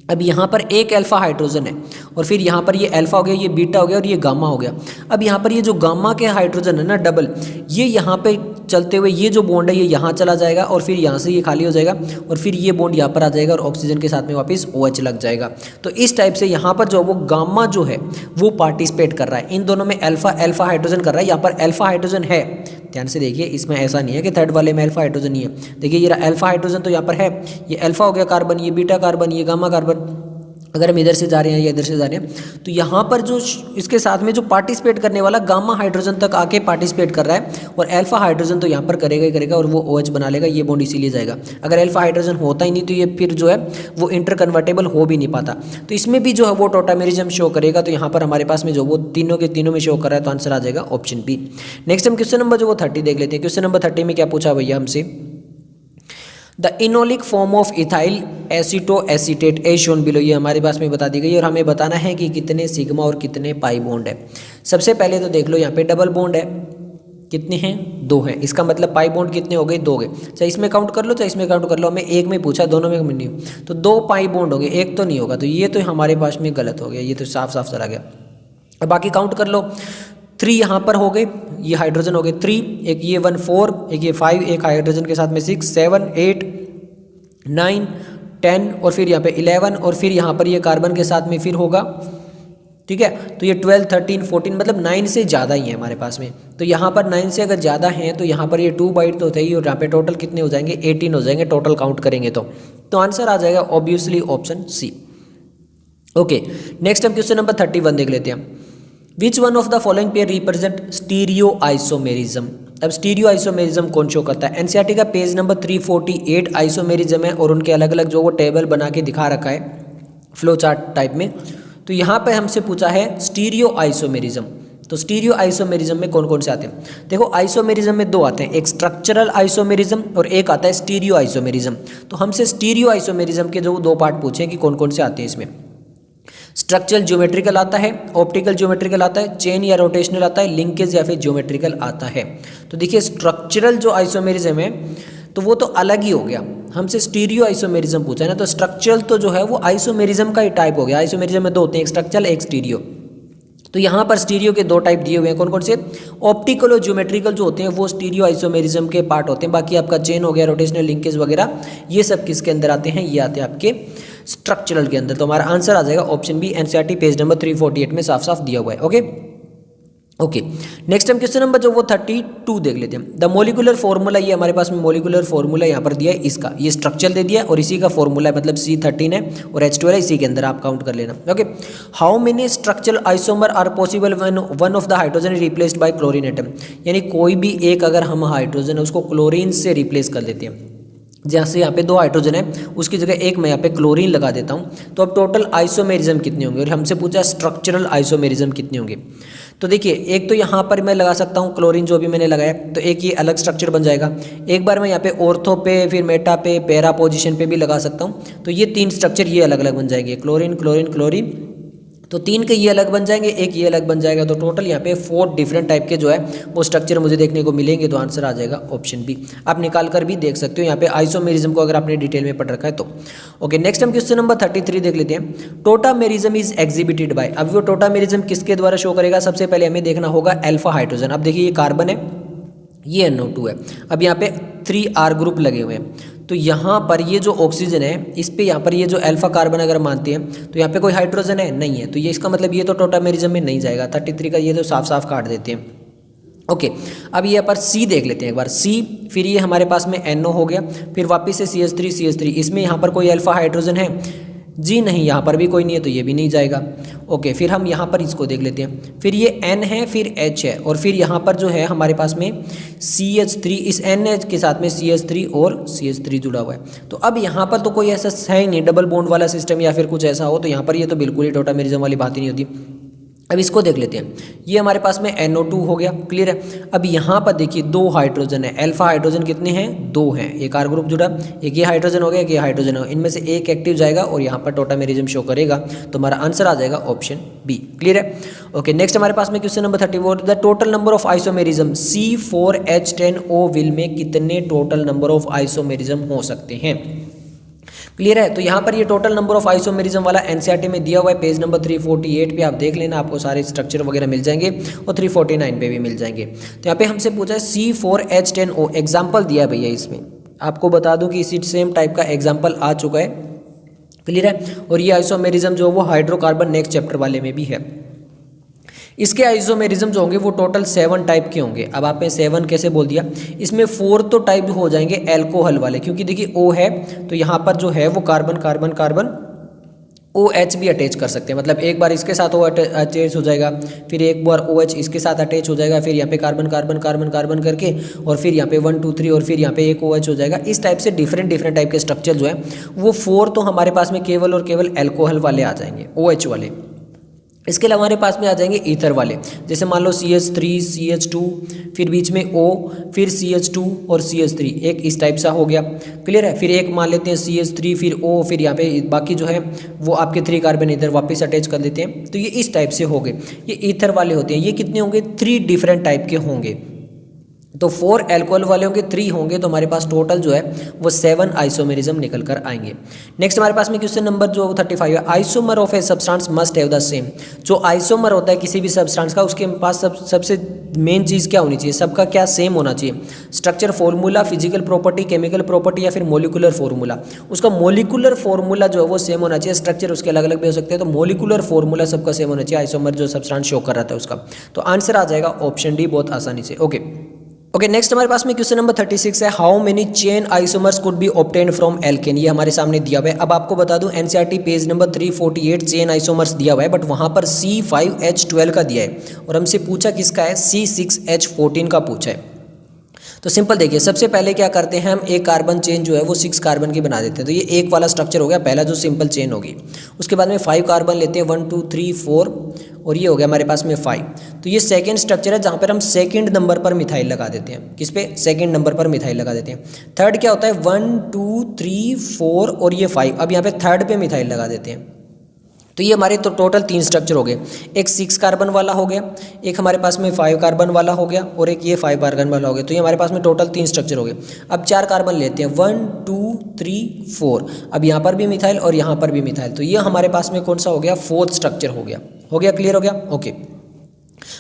अब यहाँ पर एक अल्फा हाइड्रोजन है और फिर यहाँ पर ये अल्फा हो गया, ये बीटा हो गया और ये गामा हो गया। अब यहाँ पर ये जो गामा के हाइड्रोजन है ना डबल, ये यहाँ पे चलते हुए ये जो बॉन्ड है ये यहाँ चला जाएगा और फिर यहाँ से ये खाली हो जाएगा और फिर ये बॉन्ड यहाँ पर आ जाएगा और ऑक्सीजन के साथ में वापस OH लग जाएगा। तो इस टाइप से यहाँ पर जो वो गामा जो है वो पार्टिसिपेट कर रहा है, इन दोनों में अल्फा हाइड्रोजन कर रहा है, यहाँ पर अल्फा हाइड्रोजन है। ध्यान से देखिए, इसमें ऐसा नहीं है कि थर्ड वाले में अल्फा हाइड्रोजन नहीं है। देखिए ये अल्फा हाइड्रोजन तो यहाँ पर है, ये अल्फा हो गया कार्बन, ये बीटा कार्बन, ये गामा कार्बन। अगर हम इधर से जा रहे हैं या इधर से जा रहे हैं तो यहाँ पर जो इसके साथ में जो पार्टिसिपेट करने वाला गामा हाइड्रोजन तक आके पार्टिसिपेट कर रहा है और अल्फा हाइड्रोजन तो यहाँ पर करेगा ही करेगा और वो OH बना लेगा, ये बॉन्ड इसीलिए जाएगा। अगर अल्फा हाइड्रोजन होता ही नहीं तो ये फिर जो है वो इंटर कन्वर्टेबल हो भी नहीं पाता। तो इसमें भी जो है वो टोटामेरिज्म शो करेगा। तो यहाँ पर हमारे पास में जो वो तीनों के तीनों में शो कर रहा है, तो आंसर आ जाएगा ऑप्शन बी। नेक्स्ट हम क्वेश्चन नंबर जो वो 30 देख लेते हैं। क्वेश्चन नंबर 30 में क्या पूछा भैया हमसे, the enolic form of ethyl acetoacetate A shown below, ये हमारे पास में बता दी गई और हमें बताना है कि कितने सिग्मा और कितने पाई बॉन्ड है। सबसे पहले तो देख लो यहाँ पे डबल बॉन्ड है, कितने हैं, 2 हैं। इसका मतलब पाई बॉन्ड कितने हो गए, 2 हो गए। चाहे इसमें काउंट कर लो चाहे इसमें काउंट कर लो, हमें एक में पूछा, दोनों में नहीं, तो 2 पाई बॉन्ड हो गए, एक तो नहीं होगा, तो ये तो हमारे पास में गलत हो गया, ये तो साफ साफ चला गया। अब बाकी काउंट कर लो, 3 यहाँ पर हो गए, ये हाइड्रोजन हो गए 3, एक ये 1 4, एक ये 5, एक हाइड्रोजन के साथ में 6 7 8 9 10 और फिर यहाँ पे 11 और फिर यहाँ पर ये कार्बन के साथ में फिर होगा, ठीक है। तो ये 12 13 14 मतलब 9 से ज़्यादा ही है हमारे पास में। तो यहाँ पर 9 से अगर ज़्यादा हैं तो यहाँ पर ये 2 बाइट तो होता ही, और यहाँ पे टोटल कितने हो जाएंगे, 18 हो जाएंगे टोटल काउंट करेंगे तो आंसर आ जाएगा obviously option C. Okay, next हम क्वेश्चन नंबर 31 देख लेते हैं। Which one of the following pair represent stereo isomerism. अब स्टीरियो आइसोमेरिज्म कौन शो करता है, एनसीईआरटी का पेज नंबर 348 आइसोमेरिज्म है और उनके अलग अलग जो वो टेबल बना के दिखा रखा है फ्लो चार्ट टाइप में। तो यहाँ पे हमसे पूछा है स्टीरियो आइसोमेरिज्म, तो स्टीरियो आइसोमेरिज्म में कौन कौन से आते हैं। देखो आइसोमेरिज्म में 2 आते हैं, एक स्ट्रक्चरल आइसोमेरिज्म और एक आता है स्टीरियो आइसोमेरिज्म। तो हमसे स्टीरियो आइसोमेरिज्म के जो 2 पार्ट पूछे कि कौन कौन से आते हैं इसमें। स्ट्रक्चरल ज्योमेट्रिकल आता है, ऑप्टिकल ज्योमेट्रिकल आता है, चेन या रोटेशनल आता है, लिंकेज या फिर ज्योमेट्रिकल आता है। तो देखिए स्ट्रक्चरल जो आइसोमेरिज्म है तो वो तो अलग ही हो गया, हमसे स्टीरियो आइसोमेरिज्म पूछा है ना, तो स्ट्रक्चरल तो जो है वो आइसोमेरिज्म का ही टाइप हो गया। आइसोमेरिज्म में 2 होते हैं, एक स्ट्रक्चरल एक स्टीरियो। तो यहाँ पर स्टीरियो के 2 टाइप दिए हुए हैं, कौन कौन से, ऑप्टिकल और ज्योमेट्रिकल जो होते हैं वो स्टीरियो आइसोमेरिज्म के पार्ट होते हैं। बाकी आपका चेन हो गया, रोटेशनल लिंकेज वगैरह, ये सब किसके अंदर आते हैं, ये आते हैं आपके स्ट्रक्चरल के अंदर। तो हमारा आंसर आ जाएगा option B, NCERT page number 348 में साफ साफ दिया हुआ है। ओके, नेक्स्ट हम क्वेश्चन नंबर जो वो 32 देख लेते हैं। द मोलिकुलर फॉर्मूला, ये हमारे पास में मोलिकुलर फॉर्मूला यहाँ पर दिया है, इसका ये स्ट्रक्चर दे दिया और इसी का फॉर्मूला है, मतलब C13 है और H12 है, इसी के अंदर आप काउंट कर लेना। Okay, how many structural isomer are possible when one of the hydrogen replaced by chlorine atom. यानी कोई भी एक अगर हम हाइड्रोजन है उसको क्लोरीन से रिप्लेस कर देते हैं, जैसे यहाँ पे 2 हाइड्रोजन है उसकी जगह एक मैं यहाँ पे क्लोरीन लगा देता हूँ, तो अब टोटल आइसोमेरिज्म कितने होंगे, और हमसे पूछा स्ट्रक्चरल आइसोमेरिज्म कितने होंगे। तो देखिए एक तो यहाँ पर मैं लगा सकता हूँ क्लोरीन जो भी मैंने लगाया, तो एक ये अलग स्ट्रक्चर बन जाएगा। एक बार मैं यहाँ पे ऑर्थो पे, फिर मेटा पे, पैरा पोजीशन पे भी लगा सकता हूँ, तो ये 3 स्ट्रक्चर ये अलग अलग बन जाएंगे, क्लोरीन क्लोरीन क्लोरीन, तो 3 के ये अलग बन जाएंगे, एक ये अलग बन जाएगा। तो टोटल यहाँ पे 4 डिफरेंट टाइप के जो है वो स्ट्रक्चर मुझे देखने को मिलेंगे। तो आंसर आ जाएगा ऑप्शन बी। आप निकाल कर भी देख सकते हो यहाँ पे आइसोमेरिज्म को अगर आपने डिटेल में पढ़ रखा है तो। ओके, नेक्स्ट हम क्वेश्चन नंबर 33 देख लेते हैं। टोटामेरिज्म इज एग्जिबिटेड बाय। अब वो टोटामेरिज्म किसके द्वारा शो करेगा, सबसे पहले हमें देखना होगा अल्फा हाइड्रोजन। अब देखिए ये कार्बन है, ये NO2 है, अब यहाँ पे 3R ग्रुप लगे हुए हैं, तो यहाँ पर ये जो ऑक्सीजन है इस पे यहाँ पर ये जो अल्फा कार्बन अगर मानते हैं तो यहाँ पे कोई हाइड्रोजन है नहीं है, तो ये इसका मतलब ये तो टोटामेरिज्म में नहीं जाएगा। 33 का ये तो साफ साफ काट देते हैं। ओके, अब ये पर C देख लेते हैं एक बार। C, फिर ये हमारे पास में NO हो गया, फिर वापस से CH3, इसमें यहाँ पर कोई अल्फा हाइड्रोजन है जी नहीं, यहाँ पर भी कोई नहीं है तो ये भी नहीं जाएगा। ओके, फिर हम यहाँ पर इसको देख लेते हैं। फिर ये N है, फिर H है, और फिर यहाँ पर जो है हमारे पास में CH3, इस NH के साथ में CH3 और CH3 जुड़ा हुआ है। तो अब यहाँ पर तो कोई ऐसा है ही नहीं डबल बॉन्ड वाला सिस्टम या फिर कुछ ऐसा हो, तो यहाँ पर ये तो बिल्कुल ही टोटामेरिज्म वाली बात ही नहीं होती। अब इसको देख लेते हैं। ये हमारे पास में NO2 हो गया, क्लियर है। अब यहाँ पर देखिए 2 हाइड्रोजन है, अल्फा हाइड्रोजन कितने हैं, 2 हैं, एक R ग्रुप जुड़ा, एक ये हाइड्रोजन हो गया, एक ये हाइड्रोजन हो गया, इनमें से एक एक्टिव जाएगा और यहाँ पर टोटामेरिज्म शो करेगा। तो हमारा आंसर आ जाएगा ऑप्शन बी, क्लियर है। ओके, नेक्स्ट हमारे पास में question number 34। The total number of isomerism C4H10O will में कितने टोटल नंबर ऑफ आइसोमेरिज्म हो सकते हैं, क्लियर है। तो यहाँ पर ये टोटल नंबर ऑफ आइसोमेरिज्म वाला एनसीईआरटी में दिया हुआ है, पेज नंबर 348 पे आप देख लेना, आपको सारे स्ट्रक्चर वगैरह मिल जाएंगे और 349 पे भी मिल जाएंगे। तो यहाँ पे हमसे पूछा है C4H10O, एग्जाम्पल दिया है भैया इसमें, आपको बता दूं कि इसी सेम टाइप का एग्जाम्पल आ चुका है, क्लियर है। और ये आइसोमेरिज्म जो वो हाइड्रोकार्बन नेक्स्ट चैप्टर वाले में भी है। इसके आइसोमेरिज्म जो होंगे वो टोटल 7 टाइप के होंगे। अब आपने 7 कैसे बोल दिया, इसमें 4 तो टाइप हो जाएंगे एल्कोहल वाले, क्योंकि देखिए O है तो यहाँ पर जो है वो कार्बन कार्बन कार्बन OH भी अटैच कर सकते हैं, मतलब एक बार इसके साथ O अटैच हो जाएगा, फिर एक बार OH इसके साथ अटैच हो जाएगा, फिर यहाँ पे कार्बन कार्बन कार्बन कार्बन करके और फिर यहाँ पे 1 2 3 और फिर यहाँ पे एक OH हो जाएगा। इस टाइप से डिफरेंट टाइप के स्ट्रक्चर जो है वो 4 तो हमारे पास में केवल और केवल एल्कोहल वाले आ जाएंगे, OH वाले। इसके अलावा हमारे पास में आ जाएंगे ईथर वाले, जैसे मान लो CH3 CH2 फिर बीच में O फिर CH2 और CH3, एक इस टाइप सा हो गया, क्लियर है। फिर एक मान लेते हैं CH3 फिर O, फिर यहाँ पे बाकी जो है वो आपके 3 कार्बन इधर वापस अटैच कर देते हैं, तो ये इस टाइप से हो गए, ये ईथर वाले होते हैं। ये कितने होंगे, 3 डिफरेंट टाइप के होंगे, तो 4 अल्कोहल वालों के 3 होंगे, तो हमारे पास टोटल जो है वो 7 आइसोमेरिज्म निकल कर आएंगे। नेक्स्ट हमारे पास में क्वेश्चन नंबर जो 35 है, isomer of a substance must have the same. जो आइसोमर होता है किसी भी सब्सटेंस का, उसके पास सबसे मेन चीज़ क्या होनी चाहिए, सबका क्या सेम होना चाहिए, structure formula, physical property, chemical property या फिर मोलिकुलर फॉर्मूला। उसका मोलिकुलर फॉर्मूला जो है वो सेम होना चाहिए, स्ट्रक्चर उसके अलग अलग भी हो सकते हैं, तो मोलिकुलर फॉर्मूला सबका सेम होना चाहिए आइसोमर जो सब्सटेंस शो कर रहा था उसका। तो आंसर आ जाएगा ऑप्शन डी बहुत आसानी से। ओके नेक्स्ट हमारे पास में क्वेश्चन नंबर 36 है, how many chain isomers could be obtained from alkane. ये हमारे सामने दिया हुआ है। अब आपको बता दूं NCERT page number 348 chain isomers दिया हुआ है, बट वहां पर C5H12 का दिया है और हमसे पूछा किसका है, C6H14 का पूछा है। तो सिंपल देखिए, सबसे पहले क्या करते हैं हम, एक कार्बन चेन जो है वो 6 कार्बन की बना देते हैं। तो ये एक वाला स्ट्रक्चर हो गया पहला जो सिंपल चेन होगी। उसके बाद में 5 कार्बन लेते हैं, 1 2 3 4 और ये हो गया हमारे पास में 5। तो ये सेकंड स्ट्रक्चर है जहाँ पर हम सेकंड नंबर पर मिथाइल लगा देते हैं। किस पे, सेकंड नंबर पर मिथाइल लगा देते हैं। थर्ड क्या होता है, 1 2 3 4 और ये 5। अब यहाँ पे थर्ड पे मिथाइल लगा देते हैं। तो ये हमारे तो टोटल 3 स्ट्रक्चर हो गए। एक 6 कार्बन वाला हो गया, एक हमारे पास में 5 कार्बन वाला हो गया और एक ये 5 कार्बन वाला हो गया। तो ये हमारे पास में टोटल 3 स्ट्रक्चर हो गए। अब 4 कार्बन लेते हैं, 1 2 3 4। अब यहाँ पर भी मिथाइल और यहाँ पर भी मिथाइल। तो ये हमारे पास में कौन सा हो गया, 4th स्ट्रक्चर हो गया। क्लियर हो गया। ओके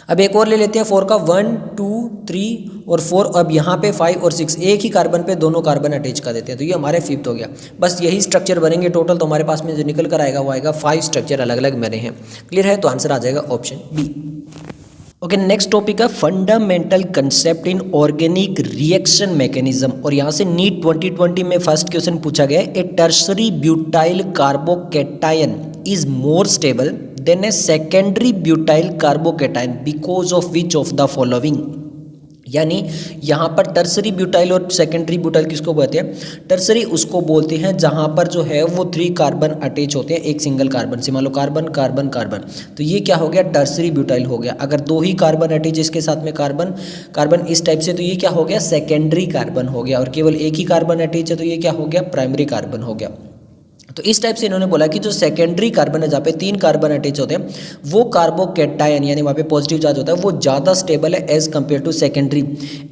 अब एक और ले लेते हैं 4 का, 1 2 3 और 4। अब यहाँ पे 5 और 6 एक ही कार्बन पे दोनों कार्बन अटैच कर देते हैं। तो ये हमारे 5th हो गया। बस यही स्ट्रक्चर बनेंगे टोटल। तो हमारे पास में जो निकल कर आएगा वो आएगा 5 स्ट्रक्चर अलग अलग बने हैं। क्लियर है, तो आंसर आ जाएगा option B. Okay next topic है fundamental concept in organic reaction mechanism. और यहाँ से नीट 2020 में फर्स्ट क्वेश्चन पूछा गया है, a tertiary butyl carbocation is more stable than a secondary butyl carbocation because of which of the following. यानी यहाँ पर टर्सरी ब्यूटाइल और सेकेंडरी ब्यूटाइल किसको बोलते हैं, टर्सरी उसको बोलते हैं जहाँ पर जो है वो 3 कार्बन अटैच होते हैं एक सिंगल कार्बन से। मान लो कार्बन कार्बन कार्बन, तो ये क्या हो गया, टर्सरी ब्यूटाइल हो गया। अगर 2 ही कार्बन अटैच इसके साथ में कार्बन कार्बन इस टाइप से, तो ये क्या हो गया, सेकेंडरी कार्बन हो गया। और केवल एक ही कार्बन अटैच है तो ये क्या हो गया, प्राइमरी कार्बन हो गया। तो इस टाइप से इन्होंने बोला कि जो सेकेंडरी कार्बन है जहाँ पे 3 कार्बन अटैच होते हैं वो कार्बोकैटायन यानी वहाँ पे पॉजिटिव चार्ज होता है वो ज़्यादा स्टेबल है एज कम्पेयर टू सेकेंडरी।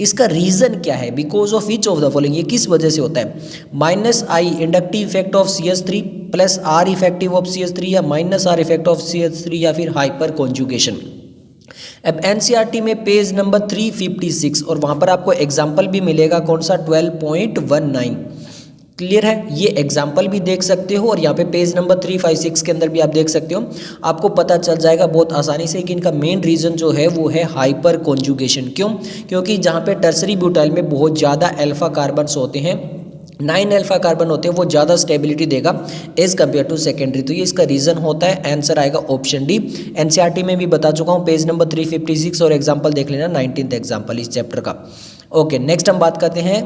इसका रीज़न क्या है, because of which of the following, ये किस वजह से होता है, -I inductive effect of CH3 plus R effective of CH3 या -R इफेक्ट ऑफ CH3 या फिर हाइपर कॉन्जुगेशन। अब एनसीईआरटी में पेज नंबर 356 और वहाँ पर आपको एग्जाम्पल भी मिलेगा कौन सा, 12.19। क्लियर है, ये एग्जाम्पल भी देख सकते हो और यहाँ पे पेज नंबर 356 के अंदर भी आप देख सकते हो। आपको पता चल जाएगा बहुत आसानी से कि इनका मेन रीज़न जो है वो है हाइपर कॉन्जुगेशन। क्यों, क्योंकि जहाँ पे टर्सरी ब्यूटाइल में बहुत ज़्यादा अल्फा कार्बन्स होते हैं, 9 अल्फा कार्बन होते हैं, वो ज़्यादा स्टेबिलिटी देगा एज कम्पेयर टू सेकेंडरी। तो ये इसका रीज़न होता है। आंसर आएगा ऑप्शन डी। एनसीईआरटी में भी बता चुका हूँ, पेज नंबर 356 और एग्जाम्पल देख लेना, 19th एग्जाम्पल इस चैप्टर का। ओके नेक्स्ट हम बात करते हैं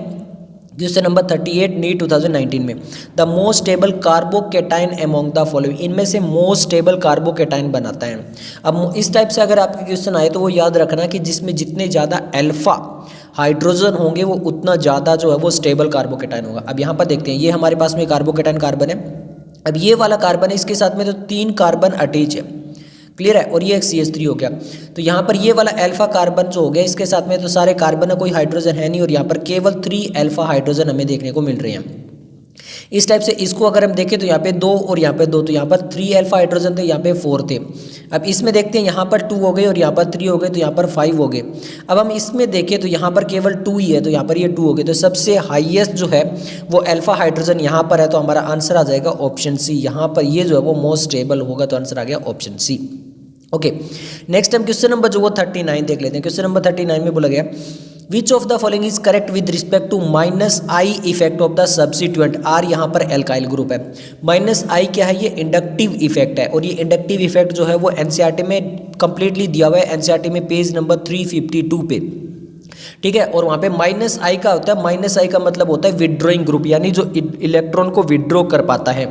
क्वेश्चन नंबर 38 नीट 2019 में, the most stable carbocation among the following. इनमें से मोस्ट स्टेबल कार्बोकैटायन बनाता है। अब इस टाइप से अगर आपके क्वेश्चन आए तो वो याद रखना कि जिसमें जितने ज़्यादा अल्फा हाइड्रोजन होंगे वो उतना ज़्यादा जो है वो स्टेबल कार्बोकैटायन होगा। अब यहाँ पर देखते हैं, ये हमारे पास में कार्बोकैटायन कार्बन है। अब ये वाला कार्बन है, इसके साथ में तो 3 कार्बन अटैच है। क्लियर है, और ये एक CH3 हो गया। तो यहाँ पर ये वाला अल्फा कार्बन जो हो गया इसके साथ में तो सारे कार्बन है, कोई हाइड्रोजन है नहीं, और यहाँ पर केवल 3 अल्फा हाइड्रोजन हमें देखने को मिल रहे हैं। इस टाइप से इसको अगर हम देखें तो यहाँ पे 2 और यहाँ पे 2, तो यहाँ पर 3 अल्फा हाइड्रोजन थे, यहाँ पे 4 थे। अब इसमें देखते हैं, यहाँ पर 2 हो गए और यहाँ पर 3 हो गए, तो यहाँ पर 5 हो गए। अब हम इसमें देखें तो यहाँ पर केवल 2 ही है, तो यहाँ पर ये 2 हो गए। तो सबसे हाईएस्ट जो है वो अल्फा हाइड्रोजन यहाँ पर है, तो हमारा आंसर आ जाएगा ऑप्शन सी। यहाँ पर ये जो है वो मोस्ट स्टेबल होगा, तो आंसर आ गया ऑप्शन सी। ओके नेक्स्ट हम क्वेश्चन नंबर जो वो 39 देख लेते हैं। क्वेश्चन नंबर 39 में बोला गया, which of the following is correct with respect to -I effect of the substituent. R यहाँ पर एल्काइल ग्रुप है, -I क्या है, ये इंडक्टिव इफेक्ट है। और ये इंडक्टिव इफेक्ट जो है वो एनसीईआरटी में कंप्लीटली दिया हुआ है, एनसीईआरटी में पेज नंबर 352 पे। ठीक है, और वहाँ पे -I का होता है, -I का मतलब होता है विड्रॉइंग ग्रुप, यानी जो इलेक्ट्रॉन को विड्रॉ कर पाता है,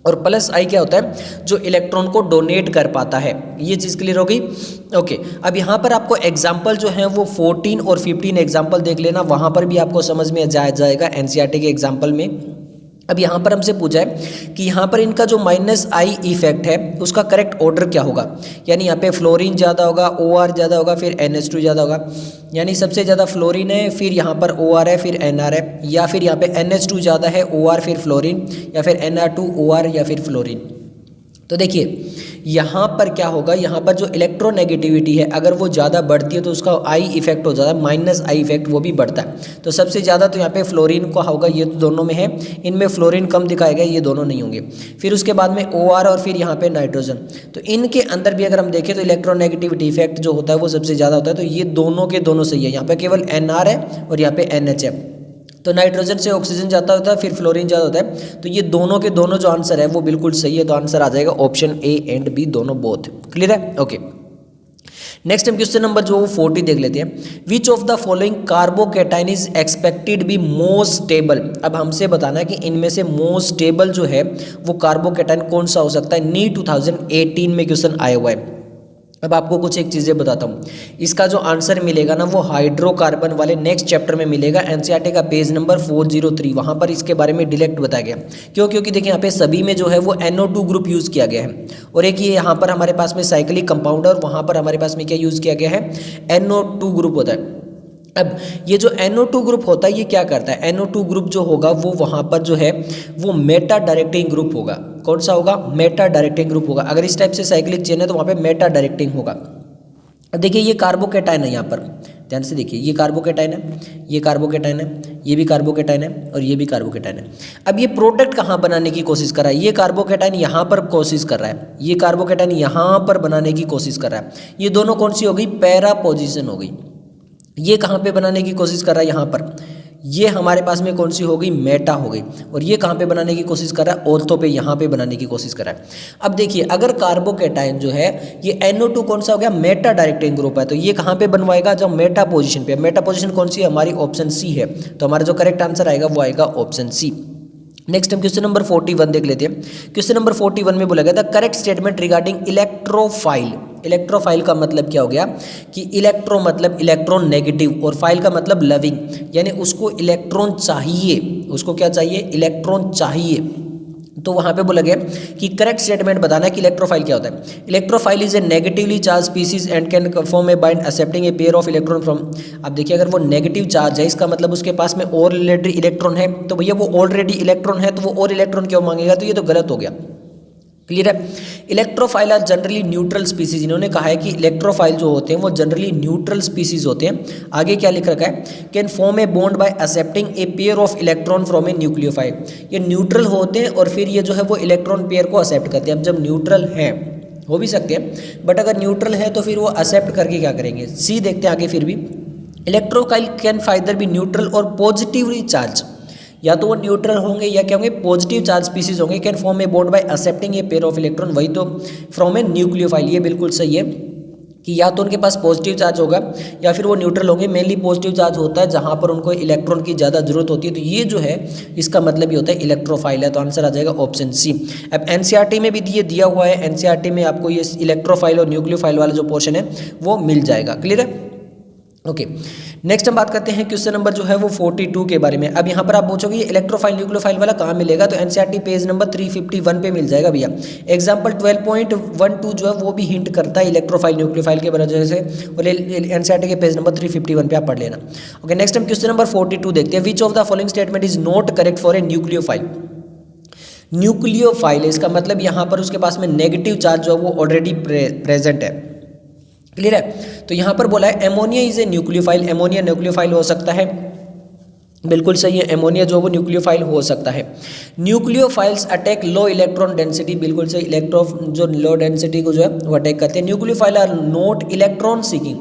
और +I क्या होता है, जो इलेक्ट्रॉन को डोनेट कर पाता है। ये चीज़ क्लियर हो गई। ओके अब यहाँ पर आपको एग्जाम्पल जो है वो 14 और 15 एग्जाम्पल देख लेना, वहाँ पर भी आपको समझ में जाएगा एनसीईआरटी के एग्जाम्पल में। अब यहाँ पर हमसे पूछा है कि यहाँ पर इनका जो -I इफेक्ट है उसका करेक्ट ऑर्डर क्या होगा, यानी यहाँ पे फ्लोरीन ज़्यादा होगा, OR ज़्यादा होगा, फिर NH2 ज़्यादा होगा, यानी सबसे ज़्यादा फ्लोरीन है, फिर यहाँ पर OR है, फिर NR है, या फिर यहाँ पे NH2 ज़्यादा है, OR फिर फ्लोरीन, या फिर NR2 OR या फिर फ्लोरीन। तो देखिए यहाँ पर क्या होगा, यहाँ पर जो इलेक्ट्रोनेगेटिविटी है अगर वो ज़्यादा बढ़ती है तो उसका I इफेक्ट हो जाता है, -I इफेक्ट वो भी बढ़ता है। तो सबसे ज़्यादा तो यहाँ पे फ्लोरीन का होगा, ये तो दोनों में है, इनमें फ्लोरीन कम दिखाया गया, ये दोनों नहीं होंगे। फिर उसके बाद में OR और फिर यहाँ पे नाइट्रोजन। तो इनके अंदर भी अगर हम देखें तो इलेक्ट्रोनेगेटिविटी इफेक्ट जो होता है वो सबसे ज़्यादा होता है। तो ये दोनों के दोनों सही है, यहाँ पर केवल NR है और यहाँ पे NH है। तो नाइट्रोजन से ऑक्सीजन जाता होता है, फिर फ्लोरीन ज़्यादा होता है। तो ये दोनों के दोनों जो आंसर है वो बिल्कुल सही है। तो आंसर आ जाएगा ऑप्शन A एंड B दोनों बोथ। क्लियर है? ओके, नेक्स्ट हम क्वेश्चन नंबर जो 40 देख लेते हैं। विच of the following carbocation is expected be most stable. अब हमसे बताना है कि इनमें से मोस्ट स्टेबल जो है वो कार्बोकैटायन कौन सा हो सकता है। नी 2018 में क्वेश्चन आया हुआ है। अब आपको कुछ एक चीज़ें बताता हूँ, इसका जो आंसर मिलेगा ना वो हाइड्रोकार्बन वाले नेक्स्ट चैप्टर में मिलेगा, एनसीईआरटी का पेज नंबर 403, वहाँ पर इसके बारे में डायरेक्ट बताया गया। क्यों? क्योंकि देखिए यहाँ पे सभी में जो है वो NO2 ग्रुप यूज़ किया गया है, और एक ये यहाँ पर हमारे पास में साइक्लिक कंपाउंड है और वहाँ पर हमारे पास में क्या यूज़ किया गया है, NO2 ग्रुप होता है। अब ये जो NO2 ग्रुप होता है ये क्या करता है, NO2 ग्रुप जो होगा वो वहाँ पर जो है वो मेटा डायरेक्टिंग ग्रुप होगा। कौन सा होगा? मेटा डायरेक्टिंग ग्रुप होगा। अगर इस टाइप से साइक्लिक चेन है तो वहाँ पे मेटा डायरेक्टिंग होगा। अब देखिए ये कार्बोकैटायन है, यहाँ पर ध्यान से देखिए, ये कार्बोकैटायन है, ये कार्बोकैटायन है, ये भी कार्बोकैटायन है और ये भी कार्बोकैटायन है। अब ये प्रोडक्ट कहाँ बनाने की कोशिश कर रहा है, ये कार्बोकैटायन यहाँ पर कोशिश कर रहा है, ये कार्बोकैटायन यहाँ पर बनाने की कोशिश कर रहा है। ये दोनों कौन सी हो गई? पैरा पोजिशन हो गई। ये कहाँ पे बनाने की कोशिश कर रहा है? यहाँ पर। ये हमारे पास में कौन सी हो गई? मेटा हो गई। और ये कहाँ पे बनाने की कोशिश कर रहा है? ऑर्थो पे, यहाँ पे बनाने की कोशिश कर रहा है। अब देखिए अगर कार्बोकैटायन जो है ये NO2 कौन सा हो गया? मेटा डायरेक्टिंग ग्रुप है। तो ये कहाँ पे बनवाएगा? जब मेटा पोजिशन पे। मेटा पोजिशन कौन सी है हमारी? ऑप्शन सी है। तो हमारा जो करेक्ट आंसर आएगा वो आएगा ऑप्शन सी। नेक्स्ट हम क्वेश्चन नंबर 41 देख लेते हैं। क्वेश्चन नंबर 41 में बोला गया था correct statement regarding electrophile. Electrophile का मतलब क्या हो गया कि इलेक्ट्रो मतलब इलेक्ट्रॉन नेगेटिव और फाइल का मतलब लविंग, यानी उसको इलेक्ट्रॉन चाहिए। उसको क्या चाहिए? इलेक्ट्रॉन चाहिए। तो वहाँ पे बोला गया कि करेक्ट स्टेटमेंट बताना है कि इलेक्ट्रोफाइल क्या होता है। Electrophile is a negatively charge species and can form A bind accepting a pair of electron from. अब देखिए अगर वो नेगेटिव चार्ज है इसका मतलब उसके पास में ऑलरेडी इलेक्ट्रॉन है, तो भैया वो ऑलरेडी इलेक्ट्रॉन है तो वो और इलेक्ट्रॉन क्यों मांगेगा? तो ये तो गलत हो गया। क्लियर है? Electrophile are generally neutral species. इन्होंने कहा है कि इलेक्ट्रोफाइल जो होते हैं वो जनरली न्यूट्रल स्पीसीज होते हैं। आगे क्या लिख रखा है? Can form a bond by accepting a pair of electron from a nucleophile. ये न्यूट्रल होते हैं और फिर ये जो है वो इलेक्ट्रॉन पेयर को एक्सेप्ट करते हैं। अब जब न्यूट्रल है हो भी सकते हैं, बट अगर न्यूट्रल है तो फिर वो एक्सेप्ट करके क्या करेंगे? सी देखते हैं आगे। फिर भी इलेक्ट्रोफाइल कैन फाइदर बी न्यूट्रल और पॉजिटिवली चार्ज, या तो वो न्यूट्रल होंगे या क्या होंगे? पॉजिटिव चार्ज स्पीसीज होंगे। Can form a bond by accepting a pair of electron, वही तो फ्रॉम ए न्यूक्लियोफाइल। ये बिल्कुल सही है कि या तो उनके पास पॉजिटिव चार्ज होगा या फिर वो न्यूट्रल होंगे। मेनली पॉजिटिव चार्ज होता है जहाँ पर उनको इलेक्ट्रॉन की ज़्यादा जरूरत होती है। तो ये जो है इसका मतलब ये होता है इलेक्ट्रोफाइल है। तो आंसर आ जाएगा ऑप्शन सी। अब एनसीईआरटी में भी ये दिया हुआ है, एनसीईआरटी में आपको ये इलेक्ट्रोफाइल और न्यूक्लियोफाइल वाला जो पोर्शन है वो मिल जाएगा। क्लियर है? ओके, नेक्स्ट हम बात करते हैं क्वेश्चन नंबर जो है वो 42 के बारे में। अब यहाँ पर आप पूछोगे ये इलेक्ट्रोफाइल न्यूक्लियोफाइल वाला कहाँ मिलेगा? तो एनसीईआरटी पेज नंबर 351 पे मिल जाएगा भैया। एग्जाम्पल 12.12 जो है वो भी हिंट करता है इलेक्ट्रोफाइल न्यूक्लियोफाइल के वजह से, और एनसीईआरटी के पेज नंबर 351 पे आप पढ़ लेना। ओके, नेक्स्ट हम क्वेश्चन नंबर 42 देखते हैं। विच of the following statement is not correct for a nucleophile. Nucleophile इसका मतलब यहाँ पर उसके पास में नेगेटिव चार्ज जो है वो ऑलरेडी प्रेजेंट है। क्लियर है? तो यहाँ पर बोला है ammonia is a nucleophile. Ammonia nucleophile हो सकता है, बिल्कुल सही है। एमोनिया जो वो न्यूक्लियोफाइल हो सकता है। Nucleophiles attack low electron density, बिल्कुल सही। इलेक्ट्रॉन जो लो डेंसिटी को जो है वो अटैक करते हैं। Nucleophile are not electron seeking.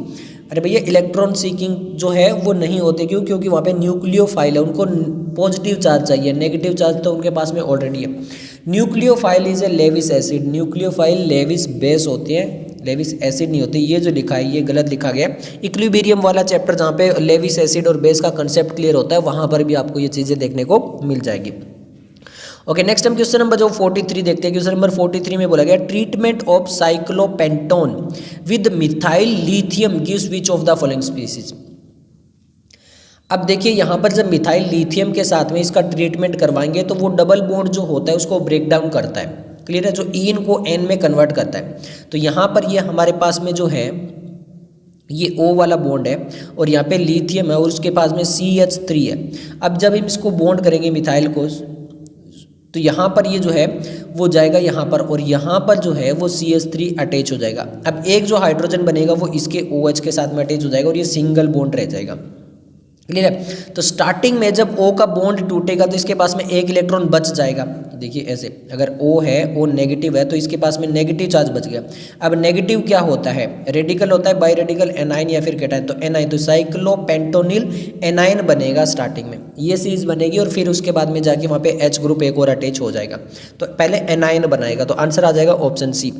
अरे भैया इलेक्ट्रॉन सीकिंग जो है वो नहीं होते। क्यों? क्योंकि वहाँ पे न्यूक्लियोफाइल है, उनको पॉजिटिव चार्ज चाहिए, नेगेटिव चार्ज तो उनके पास में ऑलरेडी है। Nucleophile is a Lewis acid. Nucleophile Lewis base होते हैं, लेविस एसिड नहीं होते। ये जो लिखा है ये गलत लिखा गया है। इक्विलिब्रियम वाला चैप्टर जहाँ पे लेविस एसिड और बेस का कंसेप्ट क्लियर होता है वहाँ पर भी आपको ये चीज़ें देखने को मिल जाएगी। ओके, नेक्स्ट हम क्वेश्चन नंबर जो 43 देखते हैं। क्वेश्चन नंबर 43 में बोला गया treatment of cyclopentanone with methyl lithium gives which of the following species. अब देखिए यहाँ पर जब मिथाइल लिथियम के साथ में इसका ट्रीटमेंट करवाएंगे तो वो डबल बॉन्ड जो होता है उसको ब्रेक डाउन करता है, क्लियर है, जो इन को एन में कन्वर्ट करता है। तो यहाँ पर ये हमारे पास में जो है ये O वाला बॉन्ड है और यहाँ पे लिथियम है और उसके पास में CH3 है। अब जब हम इसको बॉन्ड करेंगे मिथाइल को तो यहाँ पर ये जो है वो जाएगा यहाँ पर और यहाँ पर जो है वो CH3 अटैच हो जाएगा। अब एक जो हाइड्रोजन बनेगा वो इसके OH के साथ में अटैच हो जाएगा और ये सिंगल बॉन्ड रह जाएगा, क्लियर है। तो स्टार्टिंग में जब O का बॉन्ड टूटेगा तो इसके पास में एक इलेक्ट्रॉन बच जाएगा। देखिए ऐसे, अगर O है, O नेगेटिव है तो इसके पास में नेगेटिव चार्ज बच गया। अब नेगेटिव क्या होता है, रेडिकल होता है, बाई रेडिकल एनाइन या फिर कैटाइन। तो एनाइन तो साइक्लोपेंटोनिल एनाइन बनेगा स्टार्टिंग में, ये सीरीज बनेगी और फिर उसके बाद में जाके वहाँ पे H ग्रुप एक और अटैच हो जाएगा। तो पहले एनाइन बनाएगा, तो आंसर आ जाएगा ऑप्शन सी।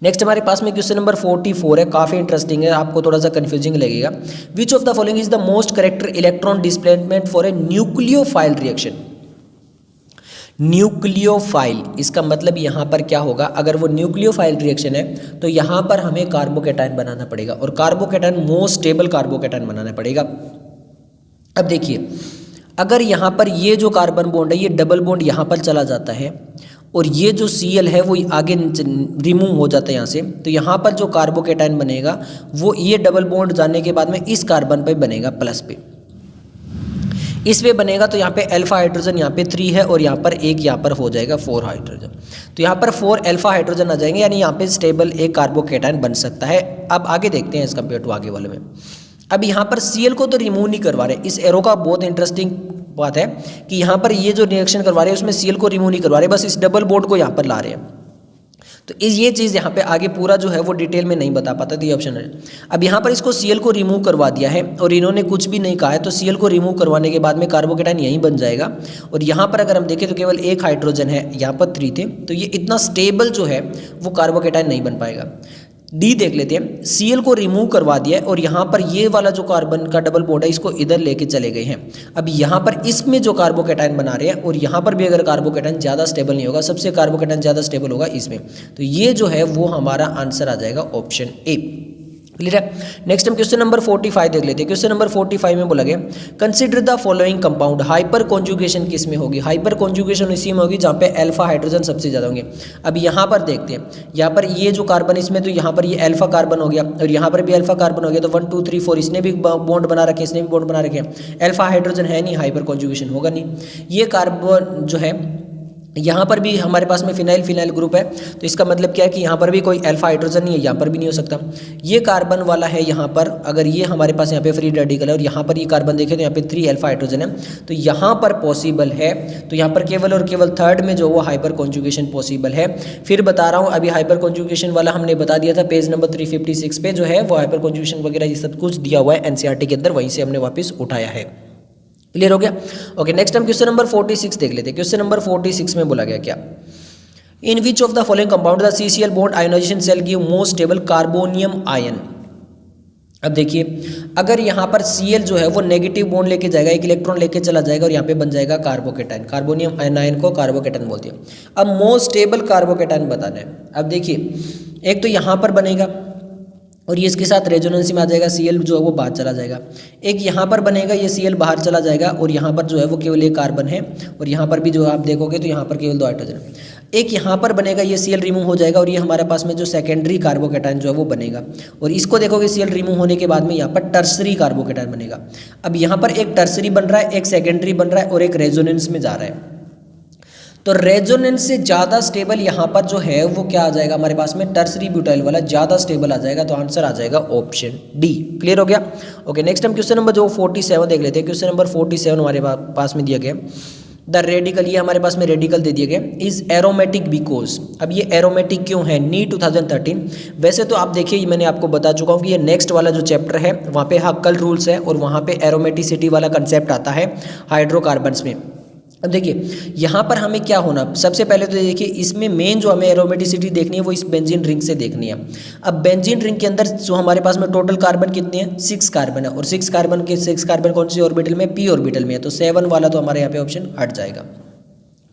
नेक्स्ट हमारे पास में क्वेश्चन नंबर 44 है, काफ़ी इंटरेस्टिंग है, आपको थोड़ा सा कंफ्यूजिंग लगेगा। विच of the following is the most correct electron displacement for a nucleophile reaction. Nucleophile, इसका मतलब यहाँ पर क्या होगा, अगर वो न्यूक्लियोफाइल रिएक्शन है तो यहाँ पर हमें कार्बोकैटायन बनाना पड़ेगा और कार्बोकैटायन मोस्ट स्टेबल कार्बोकैटायन बनाना पड़ेगा। अब देखिए, अगर यहाँ पर ये जो कार्बन बॉन्ड है ये डबल बॉन्ड यहाँ पर चला जाता है और ये जो Cl है वो आगे रिमूव हो जाता है यहाँ से, तो यहाँ पर जो कार्बोकैटायन बनेगा वो ये डबल बॉन्ड जाने के बाद में इस कार्बन पे बनेगा प्लस पे, इस पे बनेगा। तो यहाँ पे अल्फा हाइड्रोजन यहाँ पे 3 है और यहाँ पर एक यहाँ पर हो जाएगा 4 हाइड्रोजन। तो यहाँ पर 4 अल्फा हाइड्रोजन आ जाएंगे, यानी यहाँ पे स्टेबल एक कार्बोकैटायन बन सकता है। अब आगे देखते हैं इस कंपेयर टू आगे वाले में। अब यहाँ पर Cl को तो रिमूव नहीं करवा रहे, इस एरो का बहुत इंटरेस्टिंग बात है कि यहाँ पर ये जो रिएक्शन करवा रहे हैं उसमें Cl को रिमूव नहीं करवा रहे, बस इस डबल बॉन्ड को यहाँ पर ला रहे हैं। तो ये चीज़ यहाँ पे आगे पूरा जो है वो डिटेल में नहीं बता पाता, तो ये ऑप्शन है। अब यहाँ पर इसको Cl को रिमूव करवा दिया है और इन्होंने कुछ भी नहीं कहा है, तो Cl को रिमूव करवाने के बाद में कार्बोकैटायन यहीं बन जाएगा। और यहाँ पर अगर हम देखें तो केवल एक हाइड्रोजन है, यहाँ पर 3 थे, तो ये इतना स्टेबल जो है वो कार्बोकैटायन नहीं बन पाएगा। डी देख लेते हैं, Cl को रिमूव करवा दिया है और यहाँ पर ये वाला जो कार्बन का डबल बॉन्ड है इसको इधर लेके चले गए हैं। अब यहाँ पर इसमें जो कार्बोकैटायन बना रहे हैं और यहाँ पर भी अगर कार्बोकैटायन ज़्यादा स्टेबल नहीं होगा, सबसे कार्बोकैटायन ज़्यादा स्टेबल होगा इसमें, तो ये जो है वो हमारा आंसर आ जाएगा ऑप्शन ए, क्लियर है। नेक्स्ट हम क्वेश्चन नंबर 45 देख लेते हैं। क्वेश्चन नंबर 45 में बोला गया consider the following compound, hyper conjugation किस में होगी, हाइपर कॉन्जुगेशन इसी में होगी जहाँ पे अल्फा हाइड्रोजन सबसे ज़्यादा होंगे। अब यहाँ पर देखते हैं, यहाँ पर ये जो कार्बन इसमें, तो यहाँ पर ये अल्फा कार्बन हो गया और यहाँ पर भी अल्फा कार्बन हो गया, तो 1 2 3 4 इसने भी बॉन्ड बना रखे, इसने भी बॉन्ड बना रखे। अल्फा हाइड्रोजन है नहीं, हाइपर कॉन्जुगेशन होगा नहीं। ये कार्बन जो है यहाँ पर भी हमारे पास में फिनाइल ग्रुप है, तो इसका मतलब क्या है कि यहाँ पर भी कोई अल्फा हाइड्रोजन नहीं है, यहाँ पर भी नहीं हो सकता। ये कार्बन वाला है यहाँ पर, अगर ये हमारे पास यहाँ पे फ्री रेडिकल है और यहाँ पर ये कार्बन देखें तो यहाँ पे 3 अल्फा हाइड्रोजन है, तो यहाँ पर पॉसिबल है। तो यहाँ पर केवल और केवल थर्ड में जो वो हाइपर कॉन्जुगेशन पॉसिबल है। फिर बता रहा हूँ, अभी हाइपर कॉन्जुगेशन वाला हमने बता दिया था पेज नंबर 356 पे जो है वो हाइपर कॉन्जुगेशन वगैरह ये सब कुछ दिया हुआ है NCERT के अंदर, वहीं से हमने वापस उठाया है। क्लियर हो गया। ओके, नेक्स्ट हम क्वेश्चन नंबर 46 देख लेते हैं। क्वेश्चन नंबर 46 में बोला गया क्या, in which of the following compound the CCl bond ionization shall give most stable carbonium ion. अब देखिए, अगर यहाँ पर Cl जो है वो नेगेटिव बॉन्ड लेके जाएगा, एक इलेक्ट्रॉन लेके चला जाएगा और यहाँ पे बन जाएगा कार्बोकैटायन, कार्बोनियम आयन को कार्बोकैटायन बोलते हैं। अब मोस्ट स्टेबल कार्बोकैटायन बताना है। अब देखिए, एक तो यहाँ पर बनेगा और ये इसके साथ रेजोनेंस में आ जाएगा, Cl जो है वो बाहर चला जाएगा। एक यहाँ पर बनेगा, ये Cl बाहर चला जाएगा और यहाँ पर जो है वो केवल एक कार्बन है और यहाँ पर भी जो आप देखोगे तो यहाँ पर केवल 2 हाइड्रोजन है। एक यहाँ पर बनेगा, ये Cl रिमूव हो जाएगा और ये हमारे पास में जो सेकेंडरी कार्बोकैटायन जो है वो बनेगा। और इसको देखोगे Cl रिमूव होने के बाद में यहाँ पर टर्सरी कार्बोकैटायन बनेगा। अब यहाँ पर एक टर्सरी बन रहा है, एक सेकेंडरी बन रहा है और एक रेजोनेंस में जा रहा है। तो रेजोनेंस से ज़्यादा स्टेबल यहाँ पर जो है वो क्या आ जाएगा हमारे पास में, टर्सरी ब्यूटाइल वाला ज़्यादा स्टेबल आ जाएगा। तो आंसर आ जाएगा ऑप्शन डी। क्लियर हो गया। ओके, नेक्स्ट हम क्वेश्चन नंबर जो 47 देख लेते हैं। क्वेश्चन नंबर 47 हमारे पास में दिया गया, द रेडिकल, ये हमारे पास में रेडिकल दे दिए गए, इज एरोमेटिक बिकॉज। अब ये एरोमेटिक क्यों है, नी 2013। वैसे तो आप देखिए, मैंने आपको बता चुका हूँ कि ये नेक्स्ट वाला जो चैप्टर है वहाँ पे हक्कल रूल्स है और वहाँ पे एरोमेटिसिटी वाला कंसेप्ट आता है हाइड्रोकार्बन्स में। अब देखिए, यहाँ पर हमें क्या होना, सबसे पहले तो देखिए इसमें मेन जो हमें एरोमेटिसिटी देखनी है वो इस बेंजीन रिंग से देखनी है। अब बेंजीन रिंग के अंदर जो हमारे पास में टोटल कार्बन कितने हैं, 6 कार्बन है और 6 कार्बन कौन सी ऑर्बिटल में, p ऑर्बिटल में है, तो 7 वाला तो हमारे यहाँ पे ऑप्शन हट जाएगा।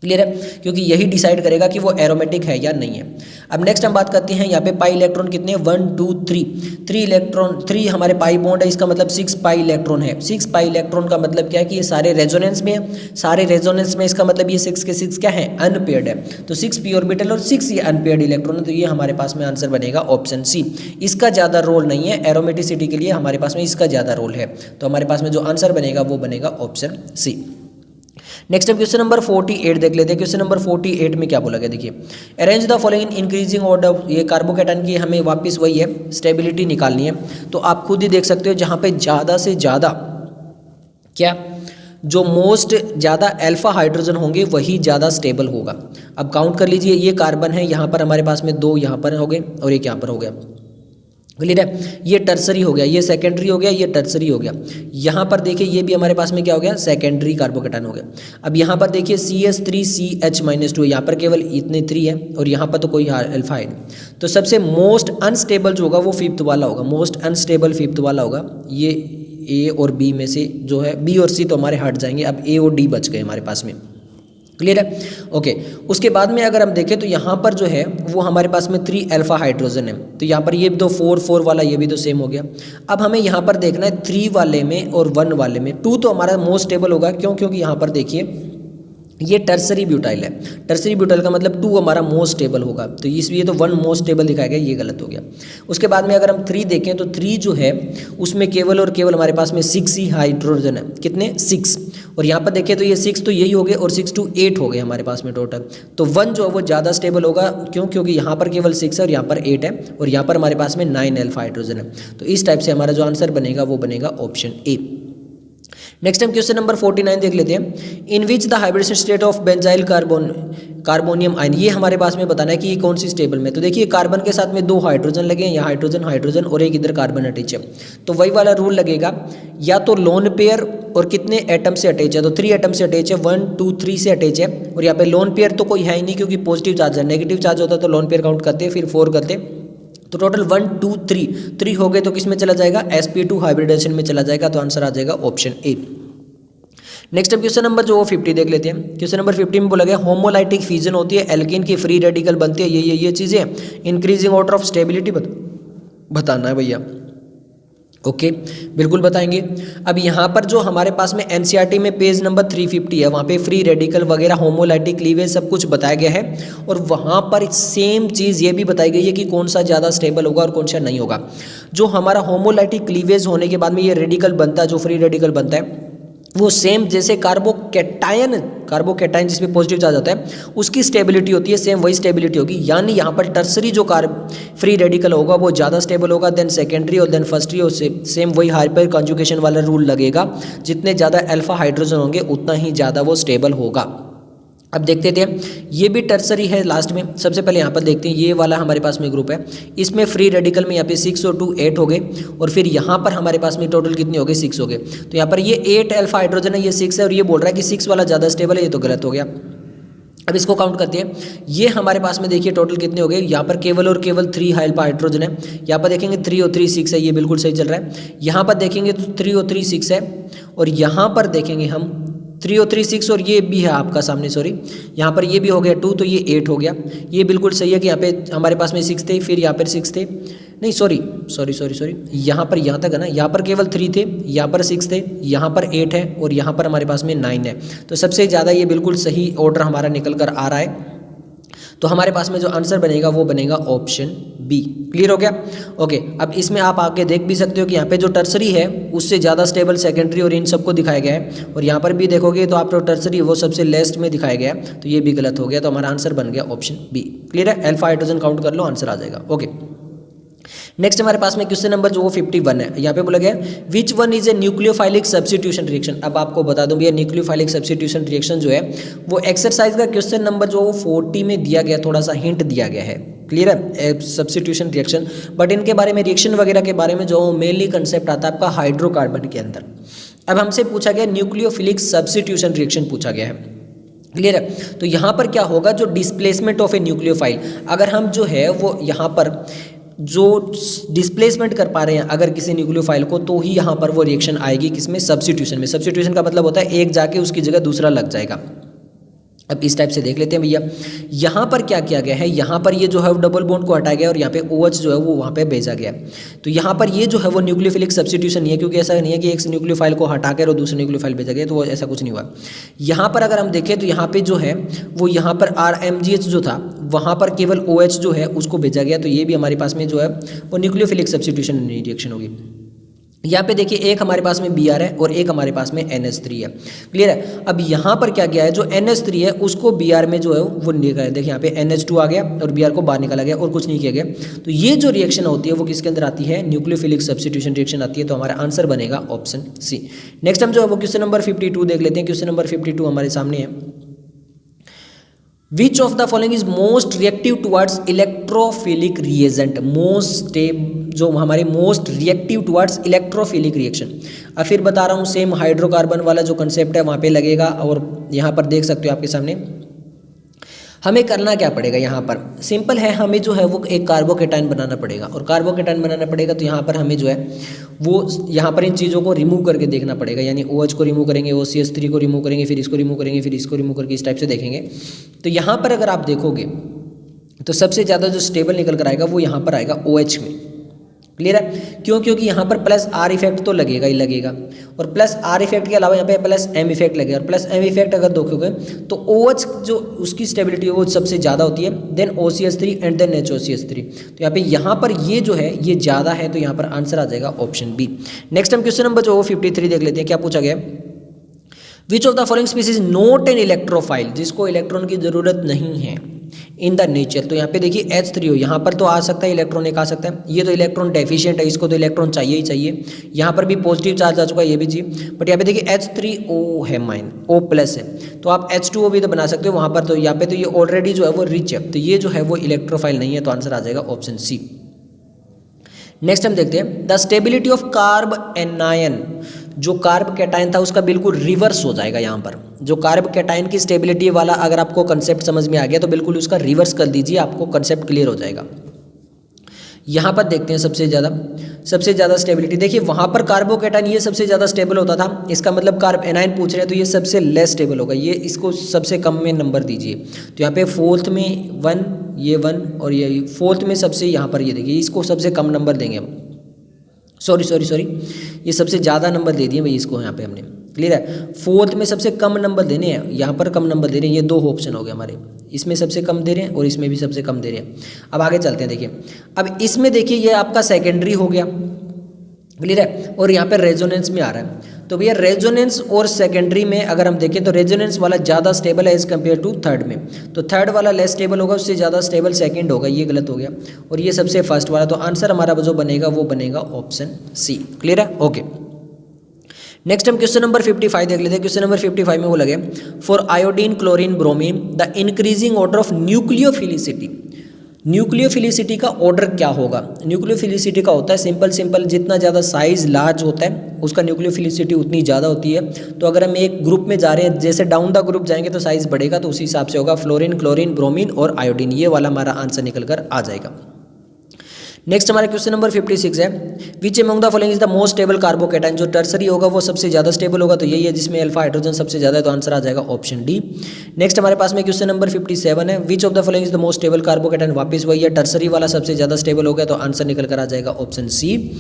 क्लियर है, क्योंकि यही डिसाइड करेगा कि वो एरोमेटिक है या नहीं है। अब नेक्स्ट हम बात करते हैं यहाँ पे पाई इलेक्ट्रॉन कितने, 1 2 3 3 इलेक्ट्रॉन, 3 हमारे पाई बॉन्ड है, इसका मतलब 6 पाई इलेक्ट्रॉन है। 6 पाई इलेक्ट्रॉन का मतलब क्या है कि ये सारे रेजोनेंस में है, सारे रेजोनेंस में, इसका मतलब ये 6 के 6 क्या है, अनपेयर्ड है। तो 6 पी ऑर्बिटल और 6 ये अनपेयर्ड इलेक्ट्रॉन है, तो ये हमारे पास में आंसर बनेगा ऑप्शन सी। इसका ज़्यादा रोल नहीं है, एरोमेटिसिटी के लिए हमारे पास में इसका ज़्यादा रोल है, तो हमारे पास में जो आंसर बनेगा वो बनेगा ऑप्शन सी। नेक्स्ट हम क्वेश्चन नंबर 48 देख लेते हैं। क्वेश्चन नंबर 48 में क्या बोला गया, देखिए arrange the following increasing order. ये कार्बोकेटाइन की हमें वापस वही है, स्टेबिलिटी निकालनी है। तो आप खुद ही देख सकते हो, जहाँ पे ज़्यादा से ज़्यादा क्या, जो मोस्ट ज़्यादा अल्फा हाइड्रोजन होंगे वही ज़्यादा स्टेबल होगा। अब काउंट कर लीजिए, ये कार्बन है, यहाँ पर हमारे पास में 2 यहाँ पर हो गए और एक यहाँ पर हो गया। क्लियर है, ये टर्सरी हो गया, ये सेकेंडरी हो गया, ये टर्सरी हो गया। यहाँ पर देखिए ये भी हमारे पास में क्या हो गया, सेकेंडरी कार्बोकेटाइन हो गया। अब यहाँ पर देखिए CH3CH-2, यहाँ पर केवल इतने 3 है और यहाँ पर तो कोई अल्फा है नहीं। तो सबसे मोस्ट अनस्टेबल जो होगा वो 5th वाला होगा, मोस्ट अनस्टेबल 5th वाला होगा। ये ए और बी में से जो है, बी और सी तो हमारे हट जाएंगे, अब ए और डी बच गए हमारे पास में। क्लियर है, ओके। उसके बाद में अगर हम देखें तो यहाँ पर जो है वो हमारे पास में 3 अल्फा हाइड्रोजन है, तो यहाँ पर ये भी तो 4 वाला ये भी तो सेम हो गया। अब हमें यहाँ पर देखना है 3 वाले में और 1 वाले में। 2 तो हमारा मोस्ट स्टेबल होगा, क्यों, क्योंकि यहाँ पर देखिए ये टर्सरी ब्यूटाइल है। टर्सरी ब्यूटाइल का मतलब 2 हमारा मोस्ट स्टेबल होगा, तो इसलिए तो 1 मोस्ट स्टेबल दिखाया गया, ये गलत हो गया। उसके बाद में अगर हम 3 देखें तो 3 जो है उसमें केवल और केवल हमारे पास में 6 ही हाइड्रोजन है, कितने, 6। और यहाँ पर देखें तो ये 6 तो यही हो गए और 6 to 8 हो गए हमारे पास में टोटल। तो 1 जो है वो ज़्यादा स्टेबल होगा, क्यों, क्योंकि यहाँ पर केवल 6 है और यहाँ पर 8 है और यहाँ पर हमारे पास में 9 अल्फा हाइड्रोजन है। तो इस टाइप से हमारा जो आंसर बनेगा वो बनेगा ऑप्शन ए। नेक्स्ट हम क्वेश्चन नंबर 49 देख लेते हैं। In which the hybridization state of benzyl carbonium ion, ये हमारे पास में बताना है कि ये कौन सी स्टेबल में। तो देखिए कार्बन के साथ में 2 हाइड्रोजन लगे हैं, यहाँ हाइड्रोजन हाइड्रोजन और एक इधर कार्बन अटैच है, तो वही वाला रूल लगेगा, या तो लोन पेयर और कितने एटम से अटैच है, तो 3 एटम से अटैच है, 1 2 3 से अटैच है। और यहाँ पे लोन पेयर तो कोई है ही नहीं, क्योंकि पॉजिटिव चार्ज है, नेगेटिव चार्ज होता तो लोन पेयर काउंट करते, फिर 4 करते, तो टोटल 1 2 3 हो गए, तो किस में चला जाएगा, sp2 हाइब्रिडेशन में चला जाएगा, तो आंसर आ जाएगा ऑप्शन ए। नेक्स्ट हम क्वेश्चन नंबर जो 50 देख लेते हैं। क्वेश्चन नंबर 50 में बोला गया होमोलाइटिक फ्यूजन होती है, एल्कीन की फ्री रेडिकल बनती है, ये चीज़ें, इंक्रीजिंग ऑर्डर ऑफ स्टेबिलिटी बताना है भैया। ओके बिल्कुल बताएंगे। अब यहाँ पर जो हमारे पास में एनसीईआरटी में पेज नंबर 350 है, वहाँ पे फ्री रेडिकल वगैरह होमोलाइटिक क्लीवेज सब कुछ बताया गया है, और वहाँ पर सेम चीज़ ये भी बताई गई है कि कौन सा ज़्यादा स्टेबल होगा और कौन सा नहीं होगा। जो हमारा होमोलाइटिक क्लीवेज होने के बाद में ये रेडिकल बनता है, जो फ्री रेडिकल बनता है, वो सेम जैसे कार्बोकैटायन जिसमें पॉजिटिव चार्ज होता है उसकी स्टेबिलिटी होती है, सेम वही स्टेबिलिटी होगी। यानी यहाँ पर टर्सरी जो फ्री रेडिकल होगा वो ज़्यादा स्टेबल होगा देन सेकेंडरी और देन फर्स्टरी, और सेम वही हाइपर कॉन्जुगेशन वाला रूल लगेगा, जितने ज़्यादा अल्फा हाइड्रोजन होंगे उतना ही ज़्यादा वो स्टेबल होगा। अब देखते थे, ये भी टर्सरी है लास्ट में। सबसे पहले यहाँ पर देखते हैं, ये वाला हमारे पास में ग्रुप है, इसमें फ्री रेडिकल में यहाँ पे 6 और 2 8 हो गए, और फिर यहाँ पर हमारे पास में टोटल कितने हो गए, 6 हो गए। तो यहाँ पर ये 8 अल्फा हाइड्रोजन है, ये 6 है, और ये बोल रहा है कि 6 वाला ज़्यादा स्टेबल है, ये तो गलत हो गया। अब इसको काउंट करते हैं, ये हमारे पास में देखिए टोटल कितने हो गए, यहाँ पर केवल और केवल 3 अल्फा हाइड्रोजन है, यहाँ पर देखेंगे 3 और 3 6 है, ये बिल्कुल सही चल रहा है। यहाँ पर देखेंगे तो 3 और 3 6 है, और यहाँ पर देखेंगे हम 3 और 3 6, और ये भी है आपका सामने, सॉरी यहाँ पर ये भी हो गया 2, तो ये 8 हो गया। ये बिल्कुल सही है कि यहाँ पे हमारे पास में 6 थे, फिर यहाँ पर 6 थे, नहीं सॉरी यहाँ पर यहाँ तक है ना, यहाँ पर केवल 3 थे, यहाँ पर 6 थे, यहाँ पर 8 है, और यहाँ पर हमारे पास में 9 है। तो सबसे ज़्यादा ये बिल्कुल सही ऑर्डर हमारा निकल कर आ रहा है, तो हमारे पास में जो आंसर बनेगा वो बनेगा ऑप्शन बी। क्लियर हो गया, ओके। अब इसमें आप आगे देख भी सकते हो कि यहाँ पे जो टर्सरी है उससे ज़्यादा स्टेबल सेकेंडरी और इन सबको दिखाया गया है, और यहाँ पर भी देखोगे तो आप जो टर्सरी वो सबसे लेस्ट में दिखाया गया है, तो ये भी गलत हो गया, तो हमारा आंसर बन गया ऑप्शन बी। क्लियर है, अल्फा हाइड्रोजन काउंट कर लो, आंसर आ जाएगा। ओके, नेक्स्ट हमारे पास में क्वेश्चन नंबर जो 51 है, यहाँ पे बोला गया which one is a nucleophilic substitution reaction. अब आपको बता दूं भैया, न्यूक्लियोफाइलिक सब्स्टिट्यूशन रिएक्शन जो है वो एक्सरसाइज का क्वेश्चन नंबर जो 40 में दिया गया, थोड़ा सा हिंट दिया गया है। क्लियर है, सब्स्टिट्यूशन रिएक्शन, बट इनके बारे में, रिएक्शन वगैरह के बारे में जो मेनली कंसेप्ट आता है आपका हाइड्रोकार्बन के अंदर। अब हमसे पूछा गया न्यूक्लियोफिलिक सब्स्टिट्यूशन रिएक्शन पूछा गया है। क्लियर है, तो यहाँ पर क्या होगा, जो डिस्प्लेसमेंट ऑफ ए न्यूक्लियोफाइल, अगर हम जो है वो यहाँ पर जो डिस्प्लेसमेंट कर पा रहे हैं अगर किसी न्यूक्लियोफाइल को, तो ही यहाँ पर वो रिएक्शन आएगी, किसमें, सब्स्टिट्यूशन में। सब्स्टिट्यूशन का मतलब होता है एक जाके उसकी जगह दूसरा लग जाएगा। अब इस टाइप से देख लेते हैं भैया, यहाँ पर क्या किया गया है, यहाँ पर ये जो है वो डबल बॉन्ड को हटाया गया और यहाँ पे OH जो है वो वहाँ पे भेजा गया। तो यहाँ पर ये जो है वो न्यूक्लियोफिलिक सब्स्टिट्यूशन नहीं है, क्योंकि ऐसा नहीं है कि एक न्यूक्लियोफाइल को हटाकर और दूसरे न्यूक्लियोफाइल भेजा गया, तो वो ऐसा कुछ नहीं हुआ। यहाँ पर अगर हम देखें तो यहाँ पे जो है वो यहाँ पर RMGH जो था वहाँ पर केवल OH जो है उसको भेजा गया, तो ये भी हमारे पास में जो है वो न्यूक्लियोफिलिक सब्स्टिट्यूशन रिएक्शन होगी। यहाँ पे देखिए एक हमारे पास में Br है और एक हमारे पास में NH3 है, क्लियर है। अब यहाँ पर क्या गया है, जो NH3 है उसको Br में जो है वो निकाला है, देखिए यहाँ पे NH2 आ गया और Br को बाहर निकाला गया और कुछ नहीं किया गया। तो ये जो रिएक्शन होती है वो किसके अंदर आती है, न्यूक्लियोफिलिक सब्स्टिट्यूशन रिएक्शन आती है, तो हमारा आंसर बनेगा ऑप्शन सी। नेक्स्ट हम जो है वो क्वेश्चन नंबर 52 देख लेते हैं। क्वेश्चन नंबर 52 हमारे सामने है, Which of the following is most reactive towards electrophilic reagent? जो हमारे most reactive towards electrophilic reaction. अब फिर बता रहा हूँ, सेम हाइड्रोकार्बन वाला जो कंसेप्ट है वहाँ पे लगेगा, और यहाँ पर देख सकते हो आपके सामने। हमें करना क्या पड़ेगा, यहाँ पर सिंपल है, हमें जो है वो एक कार्बोकेटाइन बनाना पड़ेगा, और कार्बोकेटाइन बनाना पड़ेगा तो यहाँ पर हमें जो है वो यहाँ पर इन चीज़ों को रिमूव करके देखना पड़ेगा, यानी OH को रिमूव करेंगे, OCH3 को रिमूव करेंगे, फिर इसको रिमूव करेंगे, फिर इसको रिमूव करके इस टाइप से देखेंगे। तो यहाँ पर अगर आप देखोगे तो सबसे ज़्यादा जो स्टेबल निकल कर आएगा वो यहाँ पर आएगा OH में, क्लियर है। क्यों, क्योंकि यहाँ पर प्लस R इफेक्ट तो लगेगा ही लगेगा, और प्लस R इफेक्ट के अलावा यहाँ पे प्लस M इफेक्ट लगेगा, और प्लस M इफेक्ट अगर देखोगे तो OH जो उसकी स्टेबिलिटी है वो सबसे ज़्यादा होती है, then OCH3 and then HOCH3। तो यहाँ पर ये जो है ये ज़्यादा है, तो यहाँ पर आंसर आ जाएगा ऑप्शन बी। नेक्स्ट हम क्वेश्चन नंबर जो 53 देख लेते हैं। क्या पूछा गया, which of the following species not an electrophile, जिसको इलेक्ट्रॉन की जरूरत नहीं है इन द नेचर। तो यहाँ पे देखिए H3O, यहाँ पर तो आ सकता है इलेक्ट्रॉन, एक आ सकता है, ये तो इलेक्ट्रॉन डेफिशिएंट है, इसको तो इलेक्ट्रॉन चाहिए ही चाहिए। यहाँ पर भी पॉजिटिव चार्ज आ चुका है, ये भी जी, बट यहाँ पे देखिए H3O है माइन, O+ है, तो आप H2O भी तो बना सकते हो वहाँ पर, तो यहाँ पे तो ये ऑलरेडी जो है वो रिच है, तो ये जो है वो इलेक्ट्रोफाइल नहीं है, तो आंसर आ जाएगा ऑप्शन सी। नेक्स्ट हम देखते हैं, the stability of carb anion, जो कार्ब कैटायन था उसका बिल्कुल रिवर्स हो जाएगा। यहाँ पर जो कार्ब कैटायन की स्टेबिलिटी वाला अगर आपको कंसेप्ट समझ में आ गया तो बिल्कुल उसका रिवर्स कर दीजिए, आपको कंसेप्ट क्लियर हो जाएगा। यहाँ पर देखते हैं सबसे ज़्यादा स्टेबिलिटी, देखिए वहाँ पर कार्बोकैटायन ये सबसे ज़्यादा स्टेबल होता था, इसका मतलब कार्ब एनायन पूछ रहे हैं तो ये सबसे लेस स्टेबल होगा, ये इसको सबसे कम में नंबर दीजिए। तो यहाँ पे फोर्थ में 1, ये 1 और ये फोर्थ में सबसे यहाँ पर ये देखिए इसको सबसे कम नंबर देंगे हम, सॉरी ये सबसे ज़्यादा नंबर दे दिए भाई इसको यहाँ पे हमने, क्लियर है। फोर्थ में सबसे कम नंबर देने हैं, यहाँ पर कम नंबर दे रहे हैं, ये 2 ऑप्शन हो गए हमारे, इसमें सबसे कम दे रहे हैं और इसमें भी सबसे कम दे रहे हैं। अब आगे चलते हैं, देखिए अब इसमें देखिए ये आपका सेकेंडरी हो गया, क्लियर है, और यहाँ पे रेजोनेंस में आ रहा है। तो भैया रेजोनेंस और सेकेंडरी में अगर हम देखें तो रेजोनेंस वाला ज़्यादा स्टेबल है एज कम्पेयर टू थर्ड में, तो थर्ड वाला लेस स्टेबल होगा, उससे ज़्यादा स्टेबल सेकंड होगा, ये गलत हो गया, और ये सबसे फर्स्ट वाला, तो आंसर हमारा जो बनेगा वो बनेगा ऑप्शन सी, क्लियर है, ओके। नेक्स्ट हम क्वेश्चन नंबर 55 देख लेते हैं। क्वेश्चन नंबर 55 में वो लगे, for iodine chlorine bromine the increasing order of nucleophilicity, nucleophilicity का ऑर्डर क्या होगा। न्यूक्लियोफिलिसिटी का होता है सिंपल जितना ज़्यादा साइज लार्ज होता है उसका न्यूक्लियोफिलिसिटी उतनी ज़्यादा होती है। तो अगर हम एक ग्रुप में जा रहे हैं, जैसे डाउन द ग्रुप जाएंगे तो साइज बढ़ेगा, तो उसी हिसाब से होगा फ्लोरीन, क्लोरीन, ब्रोमीन और आयोडीन, ये वाला हमारा आंसर निकल कर आ जाएगा। नेक्स्ट हमारा क्वेश्चन नंबर 56 है, which among the following is the most stable carbocation, जो टर्सरी होगा वो सबसे ज़्यादा स्टेबल होगा, तो यही है जिसमें अल्फा हाइड्रोजन सबसे ज़्यादा है, तो आंसर आ जाएगा ऑप्शन डी। नेक्स्ट हमारे पास में क्वेश्चन नंबर 57 है, विच of the following is the most stable carbocation, वापस वही है, टर्सरी वाला सबसे ज़्यादा स्टेबल हो गया, तो आंसर निकल कर आ जाएगा ऑप्शन सी।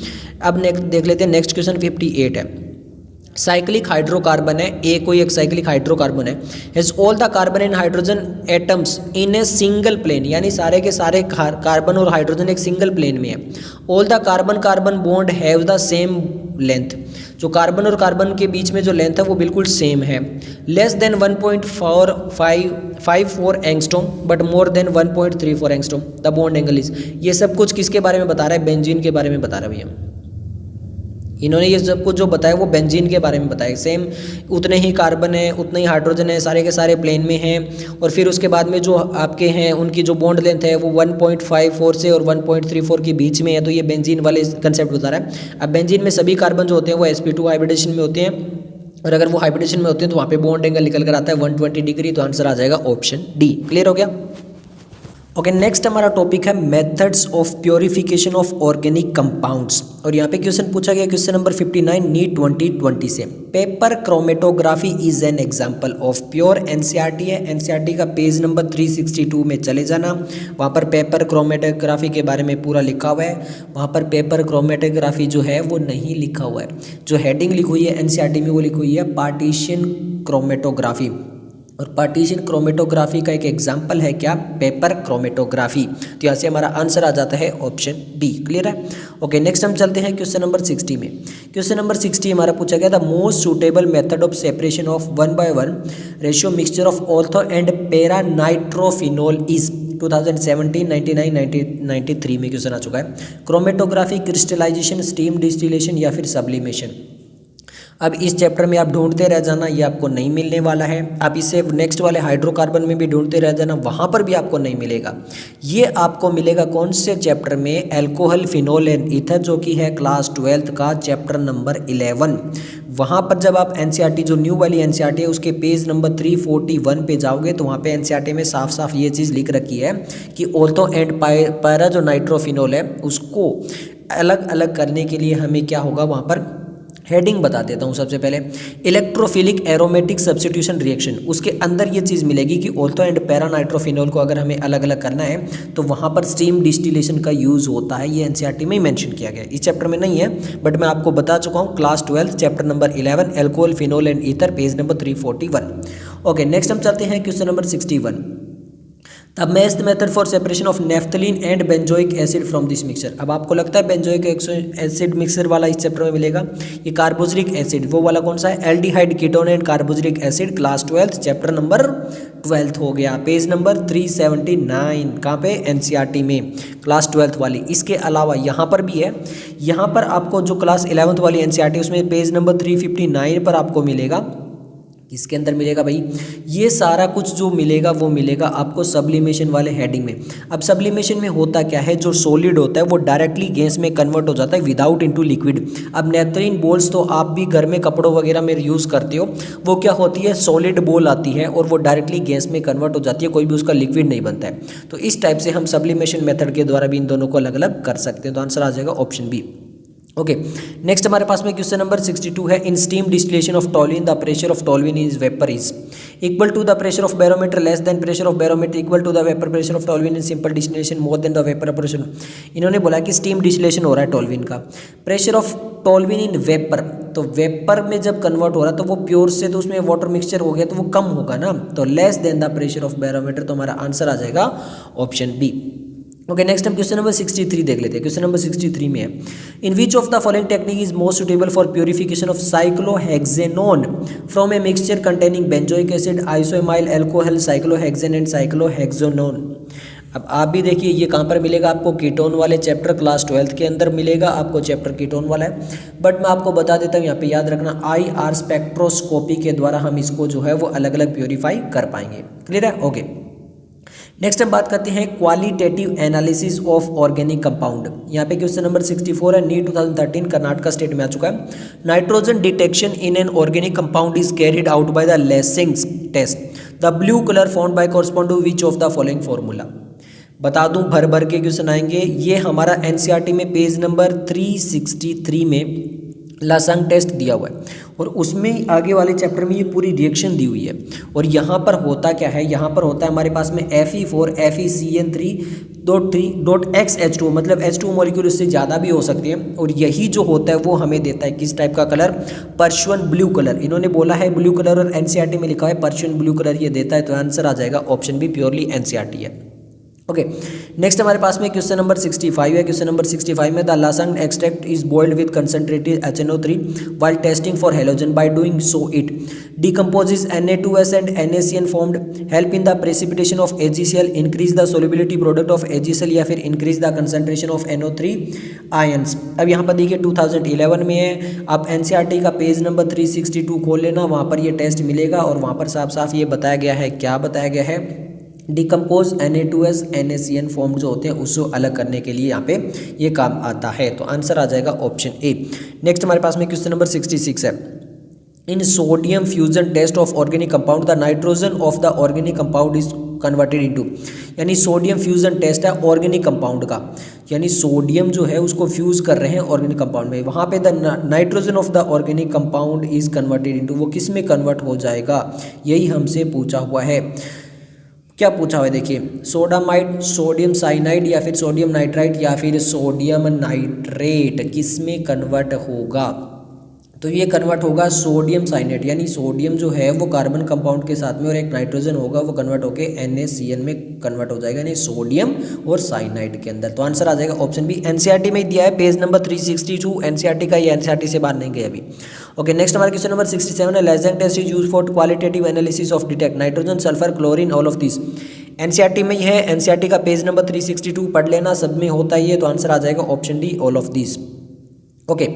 अब नेक्स्ट देख लेते हैं, नेक्स्ट क्वेश्चन 58 है, साइक्लिक हाइड्रोकार्बन है, ए कोई एक साइक्लिक हाइड्रोकार्बन है, has all the carbon and hydrogen atoms in a single plane, यानी सारे के सारे कार्बन और हाइड्रोजन एक सिंगल प्लेन में है। All the carbon bond have the same length, जो कार्बन और कार्बन के बीच में जो लेंथ है वो बिल्कुल सेम है, less than 1.54 angstrom but more than 1.34 angstrom, the bond angle is, ये सब कुछ किसके बारे में बता रहा है, बेंजीन के बारे में बता रहा है भैया। इन्होंने ये सब कुछ जो बताया वो बेंजीन के बारे में बताया, सेम उतने ही कार्बन है, उतने ही हाइड्रोजन है, सारे के सारे प्लेन में हैं, और फिर उसके बाद में जो आपके हैं उनकी जो बॉन्ड लेंथ है वो 1.54 से और 1.34 के बीच में है, तो ये बेंजीन वाले कंसेप्ट बता रहा है। अब बेंजीन में सभी कार्बन जो होते हैं वो sp2 हाइब्रिडेशन में होते हैं, और अगर वो हाइब्रिडेशन में होते हैं तो वहाँ पे बॉन्ड एंगल निकल कर आता है 120 डिग्री, तो आंसर आ जाएगा ऑप्शन डी। क्लियर हो गया। ओके, नेक्स्ट हमारा टॉपिक है methods of purification of organic compounds. और यहाँ पे क्वेश्चन पूछा गया क्वेश्चन नंबर 59 नीट 2020 से। Paper chromatography is an example of pure. NCERT है, एनसीईआरटी का पेज नंबर 362 में चले जाना, वहाँ पर पेपर क्रोमेटोग्राफी के बारे में पूरा लिखा हुआ है। वहाँ पर पेपर क्रोमेटोग्राफी जो है वो नहीं लिखा हुआ है, जो हेडिंग लिखी हुई है एनसीईआरटी में वो लिखी हुई है पार्टीशन क्रोमेटोग्राफी। और पार्टीशन क्रोमेटोग्राफी का एक एग्जाम्पल है क्या, पेपर क्रोमेटोग्राफी। तो यहाँ से हमारा आंसर आ जाता है ऑप्शन बी। क्लियर है? ओके, नेक्स्ट हम चलते हैं क्वेश्चन नंबर 60 में। क्वेश्चन नंबर 60 हमारा पूछा गया था most suitable method of separation of 1:1 ratio mixture of ortho and para nitrophenol is 2017, 99, 93 में क्वेश्चन आ चुका है। क्रोमेटोग्राफी, क्रिस्टलाइजेशन, स्टीम डिस्टिलेशन या फिर सब्लिमेशन। अब इस चैप्टर में आप ढूंढते रह जाना, ये आपको नहीं मिलने वाला है। आप इसे नेक्स्ट वाले हाइड्रोकार्बन में भी ढूंढते रह जाना, वहाँ पर भी आपको नहीं मिलेगा। ये आपको मिलेगा कौन से चैप्टर में, एल्कोहल, फिनोल एंड ईथर, जो कि है क्लास 12 का चैप्टर नंबर 11। वहाँ पर जब आप एनसीईआरटी जो न्यू वाली एनसीईआरटी है उसके पेज नंबर 341 पे जाओगे तो वहाँ पे एनसीईआरटी में साफ साफ ये चीज़ लिख रखी है कि ऑर्थो एंड पैरा जो नाइट्रोफिनोल है उसको अलग अलग करने के लिए हमें क्या होगा, वहाँ पर हेडिंग बता देता हूँ। सबसे पहले इलेक्ट्रोफिलिक एरोमेटिक सब्स्टिट्यूशन रिएक्शन, उसके अंदर ये चीज़ मिलेगी कि ऑर्थो एंड पैरा नाइट्रोफिनोल को अगर हमें अलग अलग करना है तो वहाँ पर स्टीम डिस्टिलेशन का यूज़ होता है। ये एनसीईआरटी में ही मेंशन किया गया है, इस चैप्टर में नहीं है, बट मैं आपको बता चुका हूँ। Class 12 chapter number 11 alcohol, phenol and ether, page number 341। Okay, next हम चलते हैं question number 61। The best method for separation of naphthalene and benzoic acid from this mixture. अब आपको लगता है बेंजोइक एसिड मिक्सचर वाला इस चैप्टर में मिलेगा। ये कार्बोक्सिलिक एसिड वो वाला कौन सा है, aldehyde, ketone and carboxylic acid, class 12 chapter number 12 हो गया, पेज नंबर 379। कहाँ पे, एनसीईआरटी में, क्लास 12 वाली। इसके अलावा यहाँ पर भी है, यहाँ पर आपको जो क्लास 11 वाली एनसीईआरटी उसमें पेज नंबर 359 पर आपको मिलेगा। इसके अंदर मिलेगा भाई ये सारा कुछ जो मिलेगा वो मिलेगा आपको सब्लिमेशन वाले हेडिंग में। अब सब्लिमेशन में होता क्या है, जो सॉलिड होता है वो डायरेक्टली गैस में कन्वर्ट हो जाता है विदाउट इनटू लिक्विड। अब नेफ्थलीन बॉल्स तो आप भी घर में कपड़ों वगैरह में यूज़ करते हो, वो क्या होती है, सॉलिड बॉल आती है और वो डायरेक्टली गैस में कन्वर्ट हो जाती है, कोई भी उसका लिक्विड नहीं बनता है। तो इस टाइप से हम सब्लिमेशन मेथड के द्वारा भी इन दोनों को अलग अलग कर सकते हैं। तो आंसर आ जाएगा ऑप्शन बी। ओके, नेक्स्ट हमारे पास में क्वेश्चन नंबर 62 है। In steam distillation of toluene the pressure of toluene is vapour is equal to the pressure of barometer, less than pressure of barometer, equal to the vapour pressure of toluene in simple distillation, more than the vapour pressure. इन्होंने बोला कि steam distillation हो रहा है toluene का, pressure of toluene in vapour, तो vapour में जब कन्वर्ट हो रहा है तो वो प्योर से तो उसमें वाटर मिक्सचर हो गया तो वो कम होगा ना, तो less than the pressure of barometer. तो हमारा आंसर आ जाएगा ऑप्शन बी। ओके, नेक्स्ट हम क्वेश्चन नंबर 63 देख लेते हैं। क्वेश्चन नंबर 63 में है, in which of the following technique is most suitable for purification of cyclohexanone from a mixture containing benzoic acid, isoamyl alcohol, cyclohexane and cyclohexanone. अब आप भी देखिए ये कहाँ पर मिलेगा आपको, कीटोन वाले चैप्टर क्लास 12 के अंदर मिलेगा आपको, चैप्टर कीटोन वाला है। बट मैं आपको बता देता हूँ, यहाँ पे याद रखना IR स्पेक्ट्रोस्कोपी के द्वारा हम इसको जो है वो अलग अलग प्योरीफाई कर पाएंगे। क्लियर है? ओके, नेक्स्ट हम बात करते हैं qualitative analysis of organic compound. यहाँ पे क्वेश्चन नंबर 64 है, नीट 2013 कर्नाटक स्टेट में आ चुका है। Nitrogen detection in an organic compound is carried out by the Lassaigne's test, the blue colour found by correspond to which of the following formula. बता दूं भर भर के क्वेश्चन आएंगे। ये हमारा एनसीईआरटी में पेज नंबर 363 में लासंग टेस्ट दिया हुआ है और उसमें आगे वाले चैप्टर में ये पूरी रिएक्शन दी हुई है। और यहाँ पर होता क्या है, यहाँ पर होता है हमारे पास में Fe4 FeCN3.3.XH2, मतलब H2 मॉलिक्यूल इससे ज़्यादा भी हो सकते हैं। और यही जो होता है वो हमें देता है किस टाइप का कलर, पर्शियन ब्लू कलर। इन्होंने बोला है ब्लू कलर और एनसीईआरटी में लिखा है पर्शियन ब्लू कलर ये देता है, तो आंसर आ जाएगा ऑप्शन बी, प्योरली एनसीईआरटी है। ओके, नेक्स्ट हमारे पास में क्वेश्चन नंबर 65 है। क्वेश्चन नंबर 65 में the Lassaigne extract is boiled with concentrated HNO3 while testing for halogen. By doing so it decomposes Na2S and NaCN formed, help in the precipitation of AgCl, increase the solubility product of AgCl या फिर increase the concentration of NO3 ions। अब यहाँ पर देखिए 2011 में है, आप NCERT का पेज नंबर 362 खोल लेना, वहाँ पर ये टेस्ट मिलेगा और वहाँ पर साफ साफ ये बताया गया है, क्या बताया गया है, डिकम्पोज Na2S NaCN फॉर्म जो होते हैं उसको अलग करने के लिए यहाँ पे ये काम आता है। तो आंसर आ जाएगा ऑप्शन ए। नेक्स्ट हमारे पास में क्वेश्चन नंबर 66 है। In sodium fusion test of organic compound the nitrogen of the organic compound is converted into, यानी सोडियम फ्यूजन टेस्ट है ऑर्गेनिक कंपाउंड का, यानी सोडियम जो है उसको फ्यूज कर रहे हैं ऑर्गेनिक कंपाउंड में, वहाँ पे the nitrogen of the organic compound is converted into, वो किस में कन्वर्ट हो जाएगा, यही हमसे पूछा हुआ है। क्या पूछा हुआ है देखिए, सोडामाइड, सोडियम साइनाइड या फिर सोडियम नाइट्राइट या फिर सोडियम नाइट्रेट किस में कन्वर्ट होगा, तो ये कन्वर्ट होगा सोडियम साइनाइड, यानी सोडियम जो है वो कार्बन कंपाउंड के साथ में और एक नाइट्रोजन होगा वो कन्वर्ट होके NaCl में कन्वर्ट हो जाएगा, यानी सोडियम और साइनाइड के अंदर। तो आंसर आ जाएगा ऑप्शन बी। एनसीईआरटी में दिया है पेज नंबर 362, एनसीईआरटी का, ये एनसीईआरटी से बाहर नहीं गया अभी। ओके, नेक्स्ट हमारा क्वेश्चन नंबर 67 है, Lassaigne test is use for qualitative analysis of detect nitrogen, sulphur, chlorine, all of this. NCERT में है, एनसीईआरटी का पेज नंबर 362 पढ़ लेना, सब में होता ही है, तो आंसर आ जाएगा option D, all of this. Okay,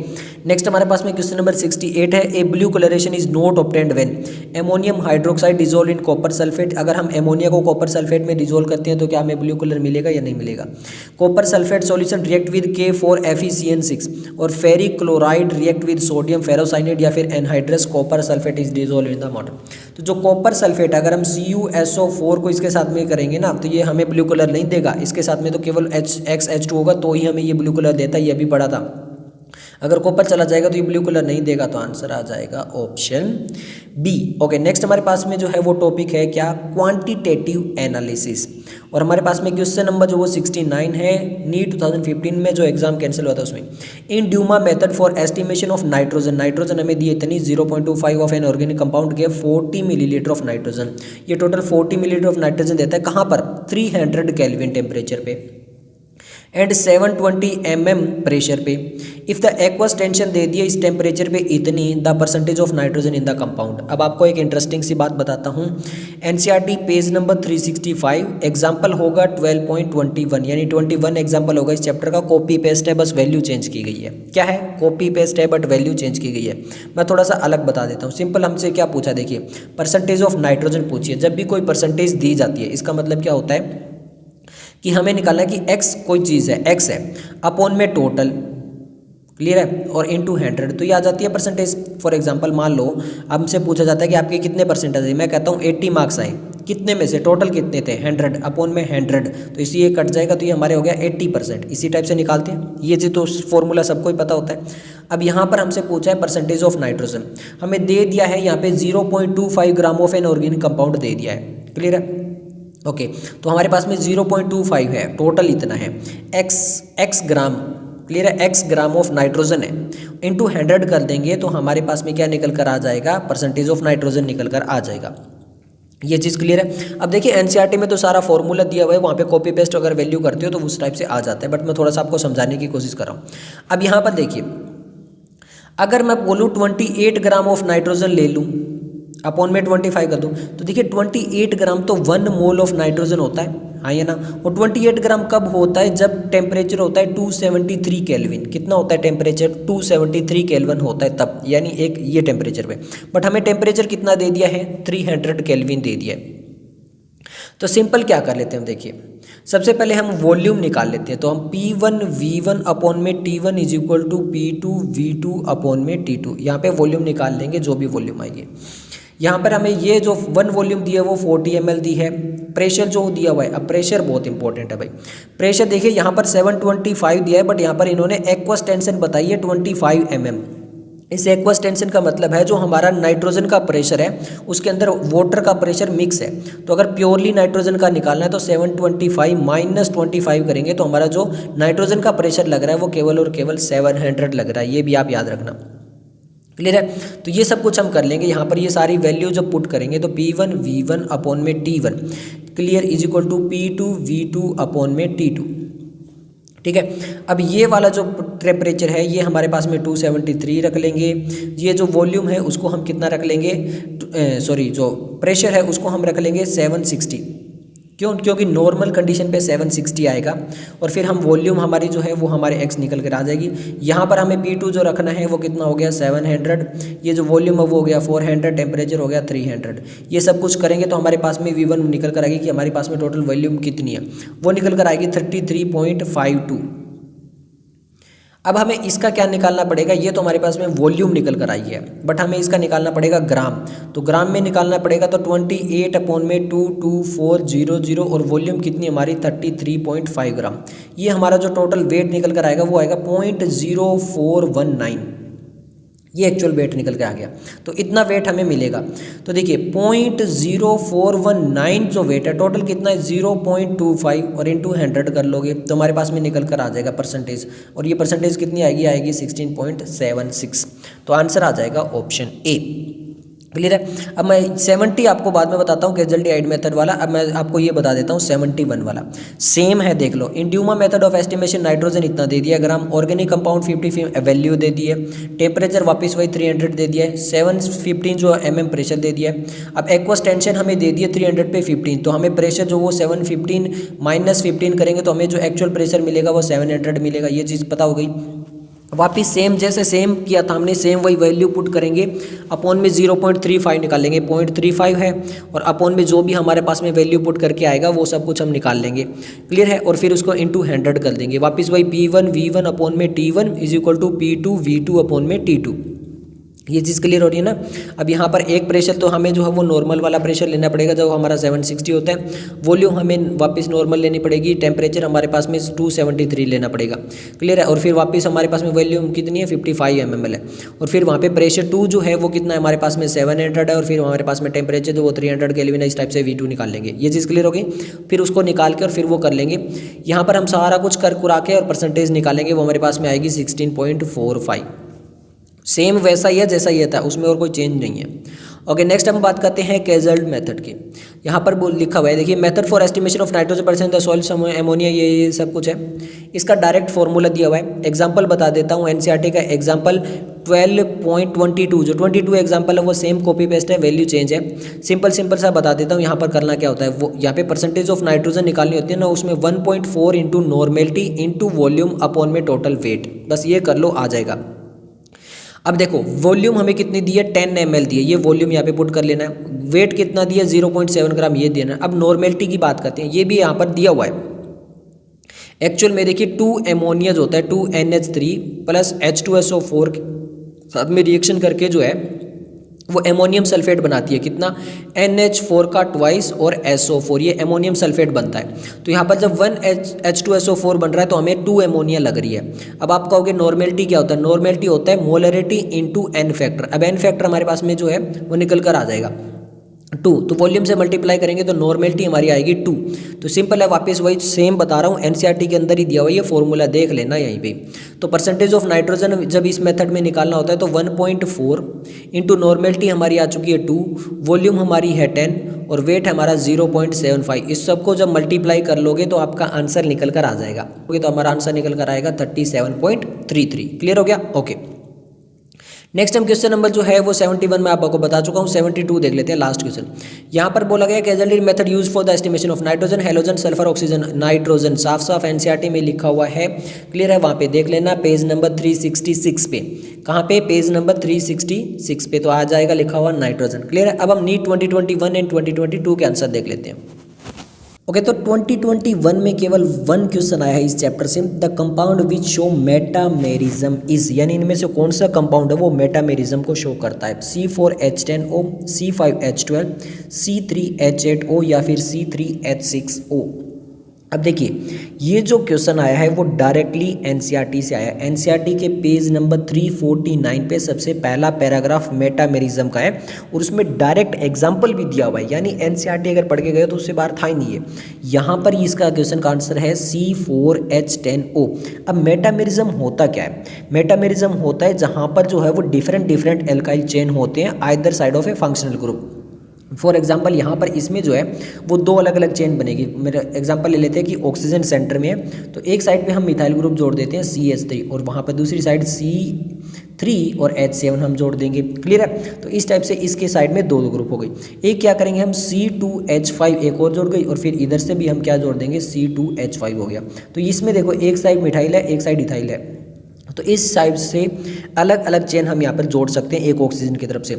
next हमारे पास में क्वेश्चन नंबर 68 है, a blue colouration is not obtained when ammonium hydroxide dissolve in copper sulphate. अगर हम एमोनिया को कॉपर सल्फेट में डिजोल्व करते हैं तो क्या हमें ब्लू कलर मिलेगा या नहीं मिलेगा। Copper sulphate solution react with K4FeCN6 और ferric chloride react with sodium ferrocyanide या फिर anhydrous copper sulphate is dissolve in the water. तो जो कॉपर सल्फेट अगर हम CuSO4 को इसके साथ में करेंगे ना तो ये हमें ब्लू कलर नहीं देगा, इसके साथ में तो केवल XH2 होगा तो ही हमें ये ब्लू कलर देता है, ये भी पढ़ा था। अगर कॉपर चला जाएगा तो ये ब्लू कलर नहीं देगा, तो आंसर आ जाएगा ऑप्शन बी। ओके, नेक्स्ट हमारे पास में जो है वो टॉपिक है क्या, क्वांटिटेटिव एनालिसिस, और हमारे पास में क्वेश्चन नंबर जो वो 69 है, नीट 2015 में जो एग्जाम कैंसिल हुआ था उसमें। In Dumas method for estimation of nitrogen, nitrogen हमें दी इतनी 0.25 ऑफ एन ऑर्गेनिक कंपाउंड के 40 मिलीलीटर ऑफ नाइट्रोजन, ये टोटल 40 मिलीलीटर ऑफ नाइट्रोजन देता है, कहाँ पर, 300 केल्विन टेम्परेचर पे एंड 720 mm प्रेशर पे। इफ द एक्वस टेंशन दे दिया इस टेम्परेचर पे इतनी, the percentage of nitrogen in the compound. अब आपको एक इंटरेस्टिंग सी बात बताता हूँ, एनसीईआरटी पेज नंबर 365 एग्जाम्पल होगा 12.21, यानी 21 एग्जाम्पल होगा इस चैप्टर का, कॉपी पेस्ट है, बस वैल्यू चेंज की गई है। क्या है, कॉपी पेस्ट है बट वैल्यू चेंज की गई है। मैं थोड़ा सा अलग बता देता हूँ, सिंपल हमसे क्या पूछा देखिए, परसेंटेज ऑफ नाइट्रोजन पूछिए। जब भी कोई परसेंटेज दी जाती है इसका मतलब क्या होता है कि हमें निकालना है कि x कोई चीज़ है, x है, अपॉन में टोटल, क्लियर है, और इनटू 100, तो ये आ जाती है परसेंटेज। फॉर एग्जांपल मान लो हमसे पूछा जाता है कि आपके कितने परसेंटेज है, मैं कहता हूँ 80 मार्क्स आए, कितने में से, टोटल कितने थे 100, अपॉन में 100, तो इसी ये कट जाएगा तो ये हमारे हो गया 80%। इसी टाइप से निकालते हैं, ये चीज़ तो फॉर्मूला सबको ही पता होता है। अब यहाँ पर हमसे पूछा है परसेंटेज ऑफ नाइट्रोजन, हमें दे दिया है यहाँ पे 0.25 gram of an organic compound दे दिया है, क्लियर है। ओके, तो हमारे पास में 0.25 है, टोटल इतना है, x ग्राम, क्लियर है, x ग्राम ऑफ नाइट्रोजन है, इनटू 100 कर देंगे तो हमारे पास में क्या निकल कर आ जाएगा, परसेंटेज ऑफ नाइट्रोजन निकल कर आ जाएगा। ये चीज़ क्लियर है। अब देखिए एनसीईआरटी में तो सारा फॉर्मूला दिया हुआ है, वहाँ पे कॉपी पेस्ट अगर वैल्यू करते हो तो उस टाइप से आ जाता है, बट मैं थोड़ा सा आपको समझाने की कोशिश कर रहा हूँ। अब यहाँ पर देखिए, अगर मैं बोलूँ 28 ग्राम ऑफ नाइट्रोजन ले लूँ, अपॉन में 25 कर दूँ, तो देखिए 28 ग्राम तो 1 मोल ऑफ नाइट्रोजन होता है, हाँ या ना। और 28 ग्राम कब होता है, जब टेम्परेचर होता है 273 केल्विन। कितना होता है टेम्परेचर, 273 केल्विन होता है तब, यानी एक ये टेम्परेचर पे, बट हमें टेम्परेचर कितना दे दिया है, 300 केल्विन दे दिया है। तो सिंपल क्या कर लेते हैं हम, देखिए सबसे पहले हम वॉल्यूम निकाल लेते हैं, तो हम P1 V1 अपॉन में T1 is equal to P2 V2 upon में T2, यहाँ पे वॉल्यूम निकाल लेंगे, जो भी वॉल्यूम आएगी। यहाँ पर हमें ये जो 1 वॉल्यूम दिया है वो 40 ml दी है, प्रेशर जो दिया हुआ है, अब प्रेशर बहुत इंपॉर्टेंट है भाई। प्रेशर देखिए यहाँ पर 725 दिया है, बट यहाँ पर इन्होंने एक्वस टेंशन बताई है 25 mm। इस एक्वस टेंशन का मतलब है जो हमारा नाइट्रोजन का प्रेशर है उसके अंदर वाटर का प्रेशर मिक्स है, तो अगर प्योरली नाइट्रोजन का निकालना है तो 725 माइनस 25 करेंगे तो हमारा जो नाइट्रोजन का प्रेशर लग रहा है वो केवल और केवल 700 लग रहा है, ये भी आप याद रखना, क्लियर है। तो ये सब कुछ हम कर लेंगे, यहाँ पर ये सारी वैल्यू जब पुट करेंगे तो P1 V1 अपॉन में T1, clear, is equal to P2 V2 upon में T2, ठीक है। अब ये वाला जो टेम्परेचर है ये हमारे पास में 273 रख लेंगे, ये जो वॉल्यूम है उसको हम कितना रख लेंगे, जो प्रेशर है उसको हम रख लेंगे 760, क्यों, क्योंकि नॉर्मल कंडीशन पे 760 आएगा, और फिर हम वॉल्यूम हमारी जो है वो हमारे x निकल कर आ जाएगी। यहाँ पर हमें P2 जो रखना है वो कितना हो गया 700, ये जो वॉल्यूम है वो हो गया 400, टेम्परेचर हो गया 300। ये सब कुछ करेंगे तो हमारे पास में V1 निकल कर आएगी कि हमारे पास में टोटल वॉल्यूम कितनी है, वो निकल कर आएगी 33.52। अब हमें इसका क्या निकालना पड़ेगा, ये तो हमारे पास में वॉल्यूम निकल कर आई है, बट हमें इसका निकालना पड़ेगा ग्राम। तो ग्राम में निकालना पड़ेगा तो 28/22400 और वॉल्यूम कितनी हमारी 33.5 ग्राम। ये हमारा जो टोटल वेट निकल कर आएगा वो आएगा 0.0419। ये एक्चुअल वेट निकल के आ गया, तो इतना वेट हमें मिलेगा। तो देखिए 0.0419 जो वेट है टोटल कितना है 0.25 और इंटू 100 कर लोगे तो हमारे पास में निकल कर आ जाएगा परसेंटेज, और ये परसेंटेज कितनी आएगी, आएगी 16.76। तो आंसर आ जाएगा ऑप्शन ए। क्लियर है। अब मैं 70 आपको बाद में बताता हूँ कैजुअलिटी मेथड वाला, अब मैं आपको ये बता देता हूँ 71 वाला। सेम है, देख लो। In Dumas method of estimation nitrogen इतना दे दिया ग्राम, ऑर्गेनिक कंपाउंड 50 वैल्यू दे दी है, टेम्परेचर वापस वही 300 दे दिया है, 715 जो mm प्रेशर दे दिया है। अब एक्वस टेंशन हमें दे दिया 300 पे 15, तो हमें प्रेशर जो वो 715 -15 करेंगे तो हमें जो एक्चुअल प्रेशर मिलेगा वो 700 मिलेगा। ये चीज़ पता हो गई। वापिस सेम जैसे सेम किया था हमने, सेम वही वैल्यू पुट करेंगे, अपॉन में 0.35 निकालेंगे, 0.35 है, और अपॉन में जो भी हमारे पास में वैल्यू पुट करके आएगा वो सब कुछ हम निकाल लेंगे। क्लियर है। और फिर उसको इंटू 100 कर देंगे, वापिस वही P1 V1 अपॉन में T1 is equal to P2 V2 upon में T2। ये चीज़ क्लियर हो रही है ना। अब यहाँ पर एक प्रेशर तो हमें जो है वो नॉर्मल वाला प्रेशर लेना पड़ेगा जो हमारा 760 होता है, वॉल्यूम हमें वापस नॉर्मल लेनी पड़ेगी, टेम्परेचर हमारे पास में 273 लेना पड़ेगा। क्लियर है। और फिर वापस हमारे पास में वॉल्यूम कितनी है 55 mml है, और फिर वहाँ पे प्रेशर 2 जो है वो कितना है हमारे पास में 700 है, और फिर हमारे पास में टेम्परेचर जो वो 300 केल्विन है। इस टाइप से V2 निकाल लेंगे। ये चीज़ क्लियर हो गई। फिर उसको निकाल के और फिर वो कर लेंगे। यहाँ पर हम सारा कुछ कर कुरा के और परसेंटेज निकालेंगे, वो हमारे पास में आएगी 16.45। सेम वैसा ही है जैसा ये था, उसमें और कोई चेंज नहीं है। ओके, नेक्स्ट हम बात करते हैं कैजल्ड मेथड की। यहाँ पर लिखा हुआ है, देखिए method for estimation of nitrogen percent the soil ammonia, ये सब कुछ है। इसका डायरेक्ट फॉर्मूला दिया हुआ है। एग्जांपल बता देता हूँ, एनसीईआरटी का एग्जांपल 12.22 जो 22 एग्जांपल है वो सेम कॉपी पेस्ट है, वैल्यू चेंज है। सिंपल सा बता देता हूँ। यहाँ पर करना क्या होता है, वो यहाँ पे परसेंटेज ऑफ नाइट्रोजन निकालनी होती है ना, उसमें 1.4 into normality into volume upon में टोटल वेट, बस ये कर लो, आ जाएगा। अब देखो वॉल्यूम हमें कितनी दी है 10 ml दी है, ये वॉल्यूम यहाँ पे पुट कर लेना है। वेट कितना दिया 0.7 ग्राम ये देना है। अब नॉर्मेलिटी की बात करते हैं, ये भी यहाँ पर दिया हुआ है। एक्चुअल में देखिए 2 एमोनिया जो होता है 2NH3 प्लस H2SO4 साथ में रिएक्शन करके जो है वो एमोनियम सल्फेट बनाती है, कितना NH4 का ट्वाइस और SO4, ये एमोनियम सल्फेट बनता है। तो यहाँ पर जब 1H2SO4 बन रहा है तो हमें 2 एमोनिया लग रही है। अब आप कहोगे नॉर्मेलिटी क्या होता है, नॉर्मेलिटी होता है मोलरिटी इंटू N फैक्टर। अब N फैक्टर हमारे पास में जो है वो निकल कर आ जाएगा 2, तो वॉल्यूम से मल्टीप्लाई करेंगे तो नॉर्मेलिटी हमारी आएगी 2। तो सिंपल है, वापस वही सेम बता रहा हूँ, एनसीईआरटी के अंदर ही दिया हुआ है, ये फॉर्मूला देख लेना यहीं पे। तो परसेंटेज ऑफ नाइट्रोजन जब इस मेथड में निकालना होता है तो 1.4 इंटू नॉर्मेलिटी हमारी आ चुकी है 2, वॉल्यूम हमारी है 10 और वेट हमारा 0.75। इस सबको जब मल्टीप्लाई कर लोगे तो आपका आंसर निकल कर आ जाएगा। तो हमारा आंसर निकल कर आएगा 37.33। क्लियर हो गया। ओके, नेक्स्ट हम क्वेश्चन नंबर जो है वो 71 में आपको बता चुका हूँ। 72 देख लेते हैं, लास्ट क्वेश्चन। यहाँ पर बोला गया casualty method use for the estimation of nitrogen, halogen, sulphur, oxygen, nitrogen. साफ एनसीईआरटी में लिखा हुआ है, क्लियर है। वहाँ पे देख लेना, पेज नंबर 366 पे। कहाँ पे, पेज नंबर 366 पे तो आ जाएगा लिखा हुआ नाइट्रोजन। क्लियर है। अब हम नीट 2021 एंड 2022 के आंसर देख लेते हैं। ओके, तो 2021 में केवल 1 क्वेश्चन आया है इस चैप्टर से। The compound which show metamerism is, यानी इनमें से कौन सा कंपाउंड है वो मेटामेरिज्म को शो करता है। C4H10O, C5H12, C3H8O या फिर C3H6O। अब देखिए ये जो क्वेश्चन आया है वो डायरेक्टली एनसीईआरटी से आया है। एनसीईआरटी के पेज नंबर 349 पे सबसे पहला पैराग्राफ मेटामेरिज्म का है और उसमें डायरेक्ट एग्जाम्पल भी दिया हुआ है, यानी एनसीईआरटी अगर पढ़ के गए तो उससे बाहर था ही नहीं है। यहाँ पर इसका क्वेश्चन का आंसर है C4H10O। अब मेटामेरिज्म होता क्या है, मेटामेरिज्म होता है जहाँ पर जो है वो डिफरेंट एल्काइल चेन होते हैं either side of A functional group. For example यहाँ पर इसमें जो है वो 2 अलग अलग चेन बनेगी। मेरा एग्जांपल ले लेते हैं कि ऑक्सीजन सेंटर में है तो एक साइड पे हम मिथाइल ग्रुप जोड़ देते हैं CH3 और वहाँ पर दूसरी साइड C3 और H7 हम जोड़ देंगे। क्लियर है। तो इस टाइप से इसके साइड में 2 ग्रुप हो गई। एक क्या करेंगे हम C2H5 एक और जोड़ गई और फिर इधर से भी हम क्या जोड़ देंगे C2H5 हो गया। तो इसमें देखो एक साइड मिथाइल है एक साइड इथाइल है, तो इस साइड से अलग अलग चेन हम यहाँ पर जोड़ सकते हैं एक ऑक्सीजन की तरफ से।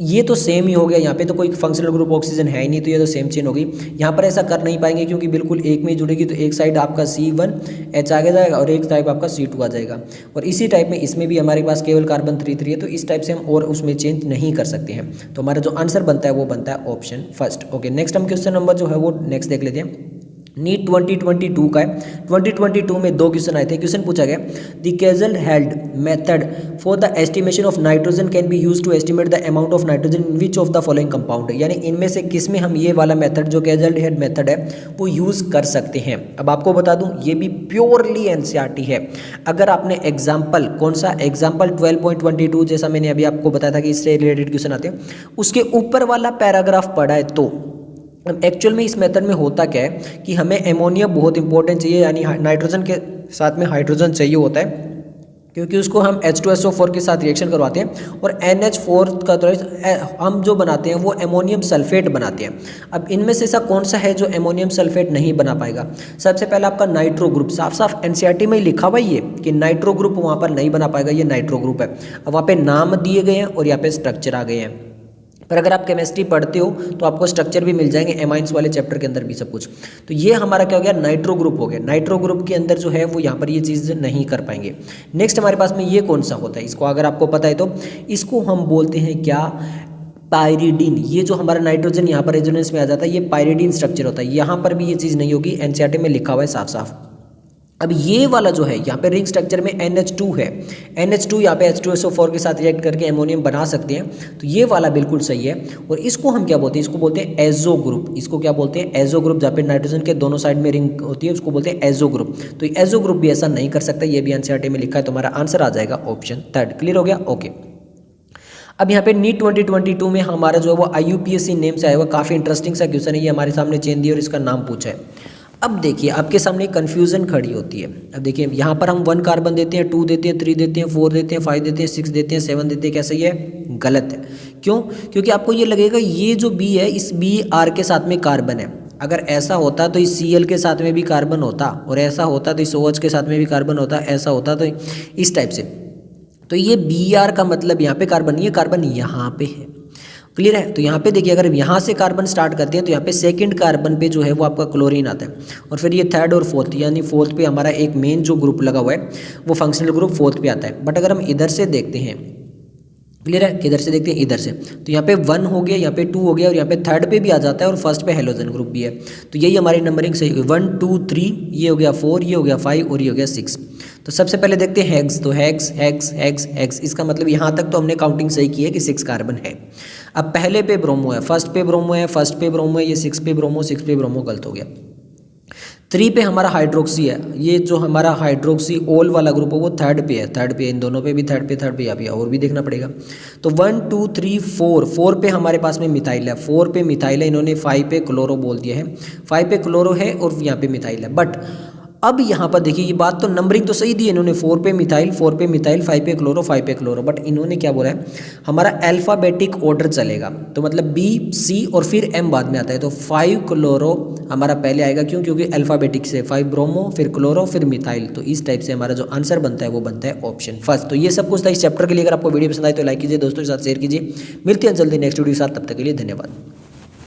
ये तो सेम ही हो गया, यहाँ पे तो कोई फंक्शनल ग्रुप ऑक्सीजन है ही नहीं, तो ये तो सेम चेन होगी। यहाँ पर ऐसा कर नहीं पाएंगे क्योंकि बिल्कुल एक में ही जुड़ेगी, तो एक साइड आपका C1H आगे जाएगा और एक टाइप आपका C2 आ जाएगा। और इसी टाइप में इसमें भी हमारे पास केवल कार्बन 3 है, तो इस टाइप से हम और उसमें चेंज नहीं कर सकते हैं। तो हमारा जो आंसर बनता है वो बनता है ऑप्शन फर्स्ट। ओके, नेक्स्ट हम क्वेश्चन नंबर जो है वो नेक्स्ट देख लेते हैं। नीट 2022 का है। 2022 में 2 क्वेश्चन आए थे। क्वेश्चन पूछा गया the Kjeldahl method for the estimation of nitrogen can be use to estimate the amount of nitrogen in which of the following compound, यानी इनमें से किस में हम ये वाला मेथड जो कैजल हेड मेथड है वो यूज़ कर सकते हैं। अब आपको बता दूं ये भी प्योरली एनसीईआरटी है। अगर आपने एग्जाम्पल कौन सा एग्जाम्पल 12.22 जैसा मैंने अभी आपको बताया था कि इससे रिलेटेड क्वेश्चन आते हैं, उसके ऊपर वाला पैराग्राफ पढ़ा है तो एक्चुअल में इस मेथड में होता क्या है कि हमें एमोनिया बहुत इंपॉर्टेंट चाहिए, यानी नाइट्रोजन के साथ में हाइड्रोजन चाहिए होता है, क्योंकि उसको हम H2SO4 के साथ रिएक्शन करवाते हैं और NH4 का तो हम जो बनाते हैं वो एमोनियम सल्फेट बनाते हैं। अब इनमें से ऐसा कौन सा है जो एमोनियम सल्फेट नहीं बना पाएगा? सबसे पहले आपका नाइट्रो ग्रुप, साफ साफ एनसीईआरटी में ही लिखा हुआ ये कि नाइट्रो ग्रुप वहाँ पर नहीं बना पाएगा, ये नाइट्रो ग्रुप है। अब वहाँ पे नाम दिए गए हैं और यहाँ पे स्ट्रक्चर आ गए हैं, पर अगर आप केमिस्ट्री पढ़ते हो तो आपको स्ट्रक्चर भी मिल जाएंगे एमाइंस वाले चैप्टर के अंदर भी सब कुछ। तो ये हमारा क्या हो गया, नाइट्रो ग्रुप हो गया। नाइट्रो ग्रुप के अंदर जो है वो यहाँ पर ये चीज़ नहीं कर पाएंगे। नेक्स्ट हमारे पास में ये कौन सा होता है, इसको अगर आपको पता है तो इसको हम बोलते हैं क्या, पायरिडीन। ये जो हमारा नाइट्रोजन यहाँ पर रेजोनेंस में आ जाता है ये पायरिडीन स्ट्रक्चर होता है। यहाँ पर भी ये चीज़ नहीं होगी, एनसीईआरटी में लिखा हुआ है साफ साफ। अब ये वाला जो है यहाँ पे रिंग स्ट्रक्चर में NH2 है, NH2 यहाँ पे H2SO4 के साथ रिएक्ट करके एमोनियम बना सकते हैं, तो ये वाला बिल्कुल सही है। और इसको हम क्या बोलते हैं, इसको बोलते हैं एजो ग्रुप। इसको क्या बोलते हैं, एजो ग्रुप, जहाँ पे नाइट्रोजन के दोनों साइड में रिंग होती है उसको बोलते हैं एजो ग्रुप। तो एजो ग्रुप भी ऐसा नहीं कर सकता, ये भी एनसीईआरटी में लिखा है, तो हमारा आंसर आ जाएगा ऑप्शन थर्ड। क्लियर हो गया? ओके। अब यहाँ पे नीट 2022 में हमारा जो है वो IUPAC नेम से आया हुआ काफ़ी इंटरेस्टिंग सा क्वेश्चन है, ये हमारे सामने चेन दिया और इसका नाम पूछा है। अब देखिए आपके सामने कन्फ्यूज़न खड़ी होती है। अब देखिए यहाँ पर हम 1 कार्बन देते हैं, 2 देते हैं, 3 देते हैं, 4 देते हैं, 5 देते हैं, 6 देते हैं, 7 देते हैं। क्या सही है? गलत है। क्यों? क्योंकि आपको ये लगेगा ये जो B है इस BR के साथ में कार्बन है। अगर ऐसा होता तो इस Cl के साथ में भी कार्बन होता, और ऐसा होता तो इस OH के साथ में भी कार्बन होता, ऐसा होता तो इस टाइप से। तो ये BR का मतलब यहाँ पे कार्बन, ये कार्बन यहाँ पे है। क्लियर है? तो यहाँ पे देखिए अगर यहाँ से कार्बन स्टार्ट करते हैं तो यहाँ पे सेकंड कार्बन पे जो है वो आपका क्लोरीन आता है, और फिर ये थर्ड और फोर्थ, यानी फोर्थ पे हमारा एक मेन जो ग्रुप लगा हुआ है वो फंक्शनल ग्रुप फोर्थ पे आता है। बट अगर हम इधर से देखते हैं, क्लियर है, किधर से देखते हैं, इधर से, तो यहाँ पे 1 हो गया, यहाँ पे 2 हो गया, और यहाँ पे थर्ड पे भी आ जाता है और फर्स्ट पे हेलोजन ग्रुप भी है। तो यही हमारी नंबरिंग सही हुई, 1 2 3, ये हो गया 4, ये हो गया 5 और ये हो गया 6। तो सबसे पहले देखते हैं हेक्स, तो हेक्स हेक्स हेक्स हेक्स, इसका मतलब यहाँ तक तो हमने काउंटिंग सही की है कि 6 कार्बन है। अब पहले पे ब्रोमो है, फर्स्ट पे ब्रोमो है, फर्स्ट पे ब्रोमो है, ये 6 पे ब्रोमो, 6 पे ब्रोमो गलत हो गया। 3 पे हमारा हाइड्रोक्सी है, ये जो हमारा हाइड्रोक्सी ओल वाला ग्रुप है वो थर्ड पे है, थर्ड पे, इन दोनों पे भी थर्ड पे यहाँ पे और भी देखना पड़ेगा। तो 1 2 3 4 पे हमारे पास में मिथाइल है, 4 पे मिथाइल है, इन्होंने 5 पे क्लोरो बोल दिया है, 5 पे क्लोरो है और यहाँ पे मिथाइल है। बट अब यहाँ पर देखिए ये बात तो नंबरिंग तो सही दी है इन्होंने, 4 पे मिथाइल, 4 पे मिथाइल, 5 पे क्लोरो, 5 पे क्लोरो, बट इन्होंने क्या बोला है हमारा अल्फ़ाबेटिक ऑर्डर चलेगा, तो मतलब B C और फिर M बाद में आता है। तो 5 क्लोरो हमारा पहले आएगा, क्यों? क्योंकि अल्फ़ाबेटिक से 5 ब्रोमो, फिर क्लोरो, फिर मिथाइल। तो इस टाइप से हमारा जो आंसर बनता है वो बनता है ऑप्शन फर्स्ट। तो ये सब कुछ था इस चैप्टर के लिए। अगर आपको वीडियो पसंद आए तो लाइक कीजिए, दोस्तों के साथ शेयर कीजिए। मिलते हैं जल्दी नेक्स्ट वीडियो के साथ, तब तक के लिए धन्यवाद।